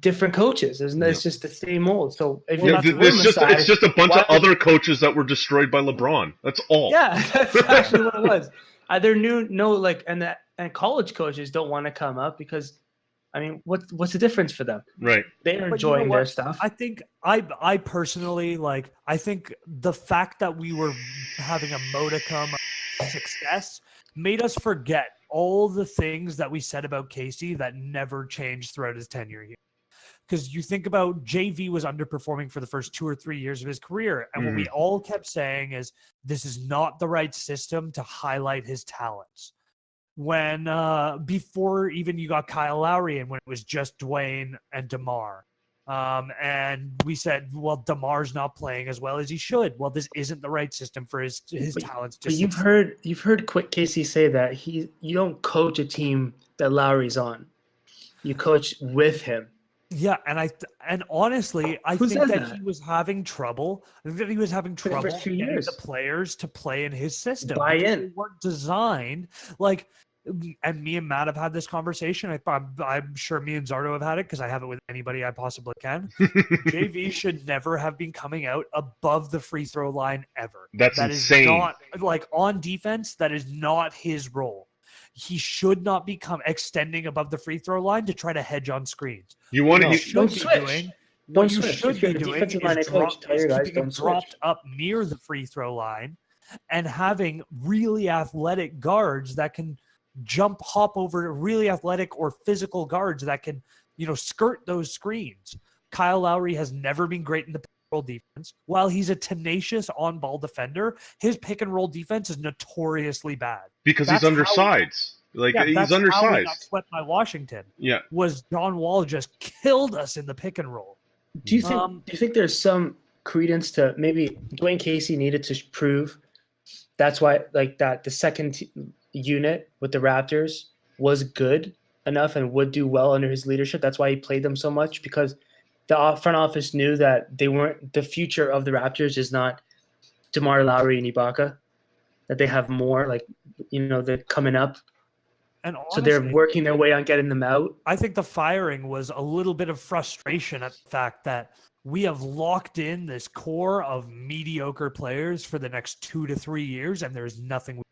different coaches. It's just the same old. So if you're it's just a bunch of other coaches that were destroyed by LeBron. That's all. Yeah, that's actually what it was. And college coaches don't want to come up because I mean, what's the difference for them? Right. They're But you know enjoying their what? stuff. I think I personally like. I think the fact that we were having a modicum of success made us forget all the things that we said about Casey that never changed throughout his tenure here. Because you think about JV was underperforming for the first 2 or 3 years of his career, and what we all kept saying is this is not the right system to highlight his talents. When before even you got Kyle Lowry and when it was just Dwayne and DeMar. And we said, well, DeMar's not playing as well as he should. Well, this isn't the right system for his talents. But you've heard Quick Casey say that you don't coach a team that Lowry's on. You coach with him. Yeah, and honestly, I Who think says that that? he was having trouble. I think that he was having For the trouble first 2 getting years. the players to play in his system. Buy because in. They weren't designed like. And me and Matt have had this conversation. I'm sure me and Zardo have had it because I have it with anybody I possibly can. JV should never have been coming out above the free throw line ever. That's That insane. is not like on defense. That is not his role. He should not become extending above the free throw line to try to hedge on screens. You want No. to Should Don't be switch. doing. Don't What you switch. should If you're be a doing defensive line coach, tell your guys keeping him don't dropped switch. up near the free throw line and having really athletic guards that can hop over really athletic or physical guards that can, skirt those screens. Kyle Lowry has never been great in the pick and roll defense. While he's a tenacious on-ball defender, his pick and roll defense is notoriously bad. because That's he's undersized. That's he's how we got undersized. swept by Washington. Yeah. Was John Wall just killed us in the pick and roll. Do you think there's some credence to maybe Dwayne Casey needed to prove that's why the second unit with the Raptors was good enough and would do well under his leadership? That's why he played them so much, because the front office knew that they weren't the future of the Raptors is not DeMar Lowry and Ibaka, that they have more they're coming up. And So they're honestly, working their way on getting them out. I think the firing was a little bit of frustration at the fact that we have locked in this core of mediocre players for the next 2 to 3 years, and there's nothing.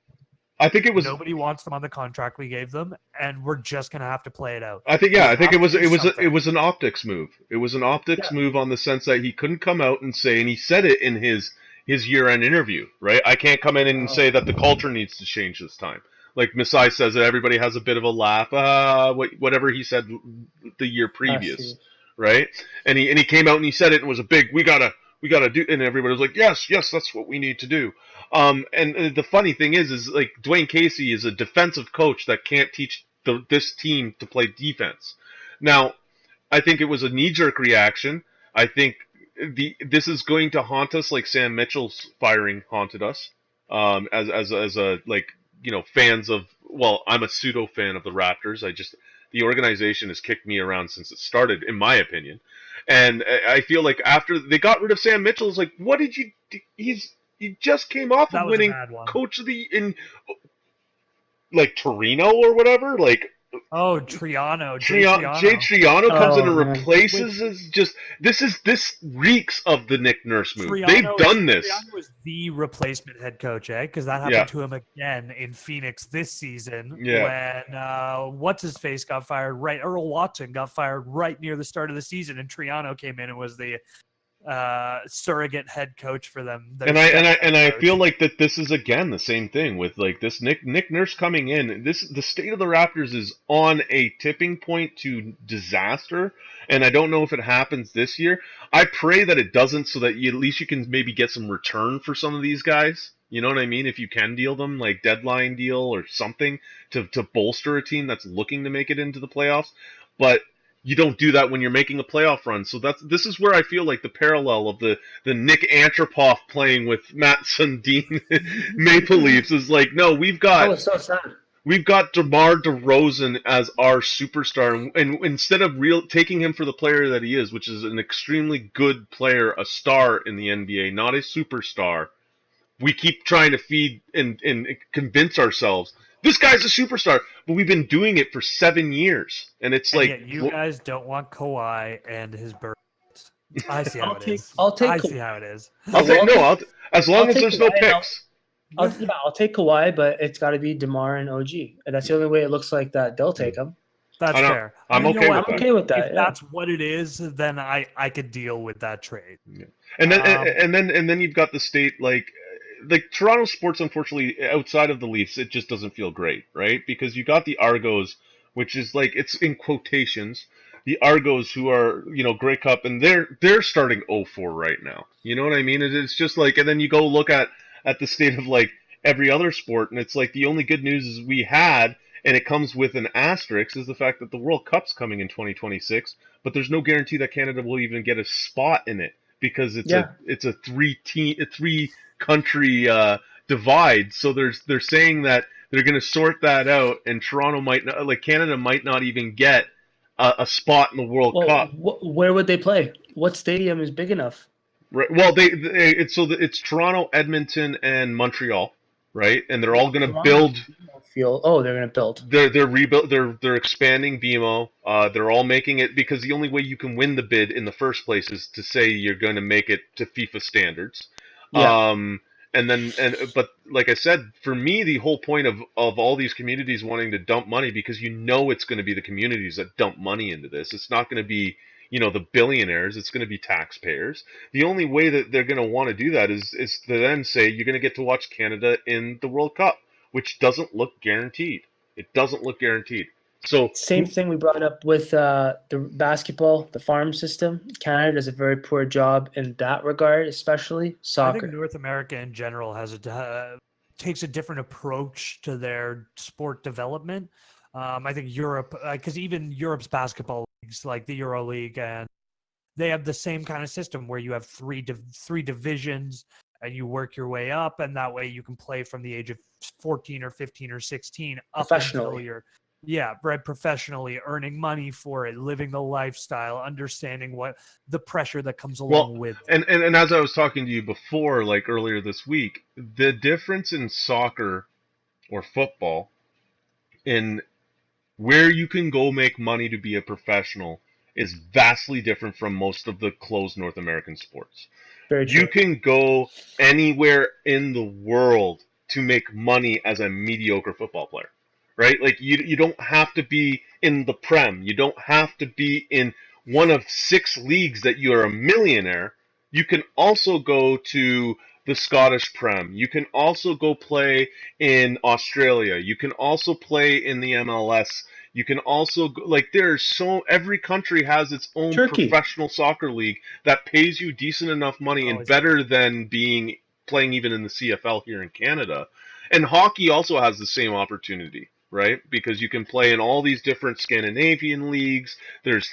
I think it was. Nobody wants them on the contract we gave them, and we're just gonna have to play it out. I think it was something. it was an optics move. It was an optics move on the sense that he couldn't come out and say, and he said it in his year-end interview, right? I can't come in and say that the culture needs to change this time. Like Masai says that everybody has a bit of a laugh. Whatever he said the year previous, right? And he came out and he said it and was a big we gotta do, and everybody was like, yes, that's what we need to do. And the funny thing is like Dwayne Casey is a defensive coach that can't teach this team to play defense. Now, I think it was a knee-jerk reaction. I think this is going to haunt us like Sam Mitchell's firing haunted us. As a fans of, well, I'm a pseudo fan of the Raptors. The organization has kicked me around since it started, in my opinion. And I feel like after they got rid of Sam Mitchell, it's like, what did you do? He just came off of winning coach of the in Torino or whatever. Triano. Jay Triano comes in and replaces this reeks of the Nick Nurse move. They've done this. Triano was the replacement head coach, because that happened to him again in Phoenix this season when what's his face got fired right. Earl Watson got fired right near the start of the season, and Triano came in and was the surrogate head coach for them. I feel like that this is again the same thing with this Nick Nurse coming in. The state of the Raptors is on a tipping point to disaster, and I don't know if it happens this year. I pray that it doesn't, so that at least you can maybe get some return for some of these guys. You know what I mean? If you can deal them deadline deal or something to bolster a team that's looking to make it into the playoffs, but you don't do that when you're making a playoff run. So this is where I feel like the parallel of the Nick Antropoff playing with Matt Sundin Maple Leafs is no, we've got it's so sad. We've got DeMar DeRozan as our superstar, and instead of taking him for the player that he is, which is an extremely good player, a star in the NBA, not a superstar, we keep trying to feed and convince ourselves this guy's a superstar, but we've been doing it for 7 years, and it's yet you guys don't want Kawhi and his birds. I see how it is. I see how it is. As long as there's no picks. I'll take Kawhi, but it's got to be DeMar and OG, and that's the only way it looks like that they'll take him. That's I don't. fair. I'm And you know okay what? with I'm that. okay with that. If Yeah. that's what it is, then I could deal with that trade. Yeah. And then Um, and then you've got the state like Toronto sports. Unfortunately, outside of the Leafs, it just doesn't feel great, right? Because you got the Argos, which is like it's in quotations, the Argos who are Grey Cup, and they're starting 0-4 right now. You know what I mean? It's just like, and then you go look at the state of like every other sport, and it's like the only good news is we had. And it comes with an asterisk is the fact that the World Cup's coming in 2026, but there's no guarantee that Canada will even get a spot in it because Yeah. it's a three country divide. So they're saying that they're going to sort that out, and Toronto might not, like Canada might not even get a spot in the World Well, Cup. where would they play? What stadium is big enough? Right. Well, it's Toronto, Edmonton, and Montreal, right? And they're all going to Toronto's build. field. Oh, they're gonna build. They're rebuild. They're expanding BMO. They're all making it because the only way you can win the bid in the first place is to say you're going to make it to FIFA standards. Yeah. But like I said, for me, the whole point of all these communities wanting to dump money, because it's going to be the communities that dump money into this. It's not going to be the billionaires. It's going to be taxpayers. The only way that they're going to want to do that is to then say you're going to get to watch Canada in the World Cup, which doesn't look guaranteed. It doesn't look guaranteed. So Same thing we brought up with the basketball, the farm system. Canada does a very poor job in that regard, especially I soccer. think North America in general takes a different approach to their sport development. I think Europe, because even Europe's basketball leagues, like the Euro League, and they have the same kind of system where you have three divisions and you work your way up, and that way you can play from the age of 14 or 15 or 16 up until Professionally. you're right, professionally earning money for it, living the lifestyle, understanding what the pressure that comes along with it. and as I was talking to you before, like earlier this week, the difference in soccer or football in where you can go make money to be a professional is vastly different from most of the closed North American sports. Very true. You can go anywhere in the world to make money as a mediocre football player, right? Like you don't have to be in the Prem. You don't have to be in one of 6 leagues that you are a millionaire. You can also go to the Scottish Prem. You can also go play in Australia. You can also play in the MLS. You can also go, like every country has its own Turkey. professional soccer league that pays you decent enough money and Always. better than playing even in the CFL here in Canada. And hockey also has the same opportunity, right? Because you can play in all these different Scandinavian leagues. There's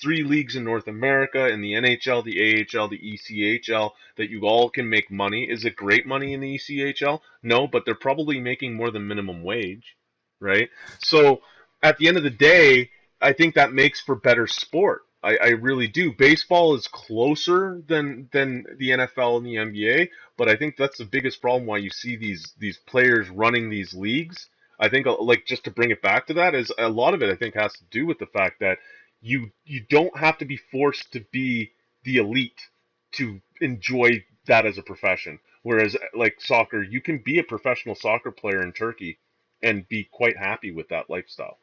3 leagues in North America, in the NHL, the AHL, the ECHL, that you all can make money. Is it great money in the ECHL? No, but they're probably making more than minimum wage, right? So at the end of the day, I think that makes for better sport. I really do. Baseball is closer than the NFL and the NBA, but I think that's the biggest problem why you see these players running these leagues. I think like just to bring it back to that is a lot of it I think has to do with the fact that you don't have to be forced to be the elite to enjoy that as a profession. Whereas like soccer, you can be a professional soccer player in Turkey and be quite happy with that lifestyle,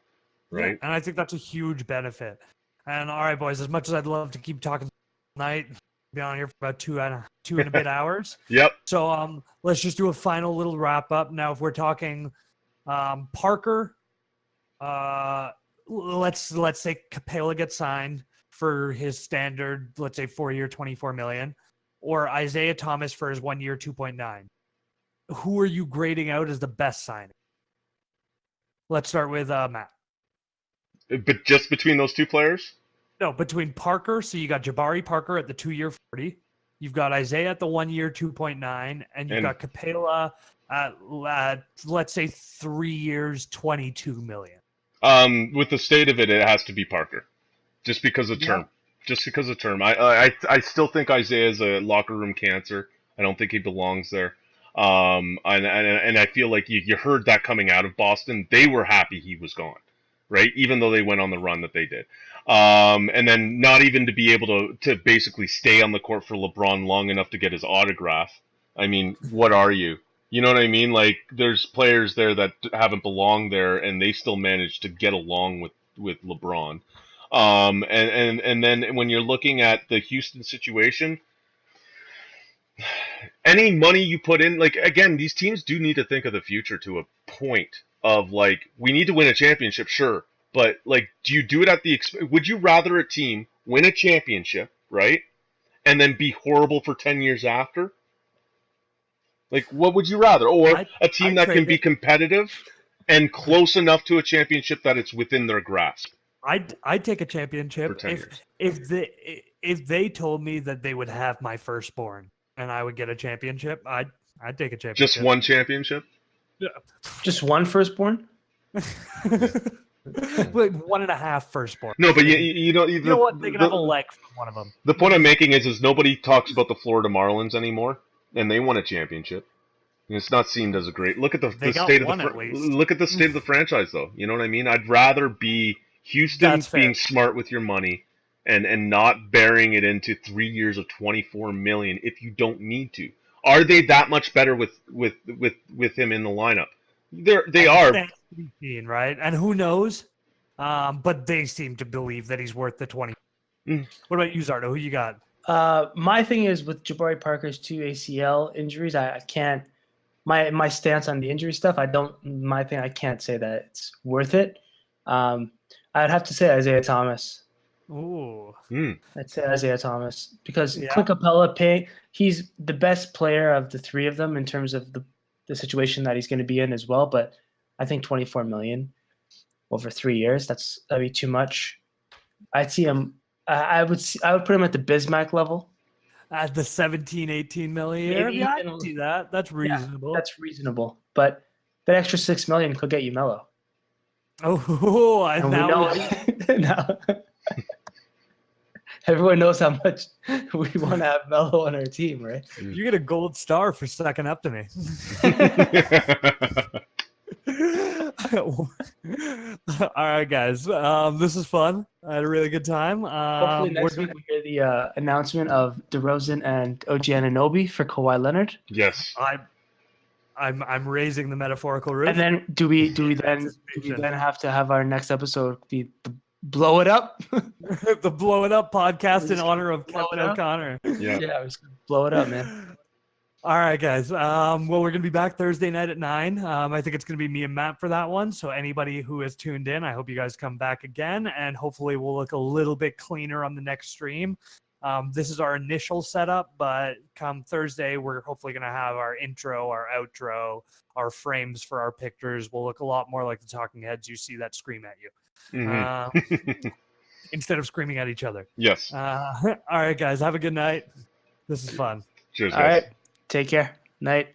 Yeah, right? and I think that's a huge benefit. And all right, boys, as much as I'd love to keep talking tonight, be on here for about two and a bit hours. Yep. So let's just do a final little wrap up. Now, if we're talking Parker, let's say Capella gets signed for his standard, let's say 4-year, $24 million, or Isaiah Thomas for his 1 year, 2.9. Who are you grading out as the best signing? Let's start with Matt. But just between those 2 players? No, between Parker, so you got Jabari Parker at the 2-year 40, you've got Isaiah at the 1 year 2.9, and you've got Capella at let's say 3 years 22 million. With the state of it, it has to be Parker, just because of term. Just because of term. I still think Isaiah is a locker room cancer. I don't think he belongs there. And I feel like you heard that coming out of Boston. They were happy he was gone, right? Even though they went on the run that they did. And then not even to be able to basically stay on the court for LeBron long enough to get his autograph. I mean, what are you? You know what I mean? Like, there's players there that haven't belonged there, and they still managed to get along LeBron. And then when you're looking at the Houston situation, any money you put in, like, again, these teams do need to think of the future to a point of, like, we need to win a championship, sure, but, like, do you do it at the would you rather a team win a championship, right, and then be horrible for 10 years after? Like, what would you rather? Or a team that can be competitive and close enough to a championship that it's within their grasp? I'd take a championship For 10 years. if they told me that they would have my firstborn and I would get a championship. I'd take a championship. Just one championship? Yeah. Just one firstborn? Like 1.5 firstborn. No, but you know what? They can have a leg from one of them. The point I'm making is nobody talks about the Florida Marlins anymore, and they won a championship. And it's not seen as a great look at the state of the state of the franchise, though. You know what I mean? I'd rather be Houston being smart with your money and not burying it into 3 years of $24 million if you don't need to. Are they that much better with him in the lineup? They are. Right? And who knows? But they seem to believe that he's worth the 20. What about you, Zardo? Who you got? My thing is with Jabari Parker's 2 ACL injuries, I can't. My stance on the injury stuff, I can't say that it's worth it. I'd have to say Isaiah Thomas. Ooh. I'd say Isaiah Thomas because Clint Capella, he's the best player of the three of them in terms of the situation that he's going to be in as well. But I think $24 million over 3 years, that'd be too much. I'd see him. I would put him at the Bismack level. At the 17-18 million. Yeah, I can see that. That's reasonable. Yeah, that's reasonable. But that extra $6 million could get you Melo. Oh, now everyone knows how much we want to have Melo on our team, right? You get a gold star for sucking up to me. All right, guys. This is fun. I had a really good time. Hopefully next week we hear the announcement of DeRozan and OG Anunoby for Kawhi Leonard. Yes. I'm raising the metaphorical roof. And then do we then have to have our next episode be the Blow It Up? The Blow It Up podcast in honor of Kevin O'Connor. Yeah, we're just gonna blow it up, man. All right, guys. Well, we're going to be back Thursday night at 9. I think it's going to be me and Matt for that one. So anybody who has tuned in, I hope you guys come back again. And hopefully we'll look a little bit cleaner on the next stream. This is our initial setup, but come Thursday, we're hopefully going to have our intro, our outro, our frames for our pictures. Will look a lot more like the talking heads you see that scream at you. Instead of screaming at each other. Yes. All right, guys. Have a good night. This is fun. Cheers, All guys. right. Take care. Night.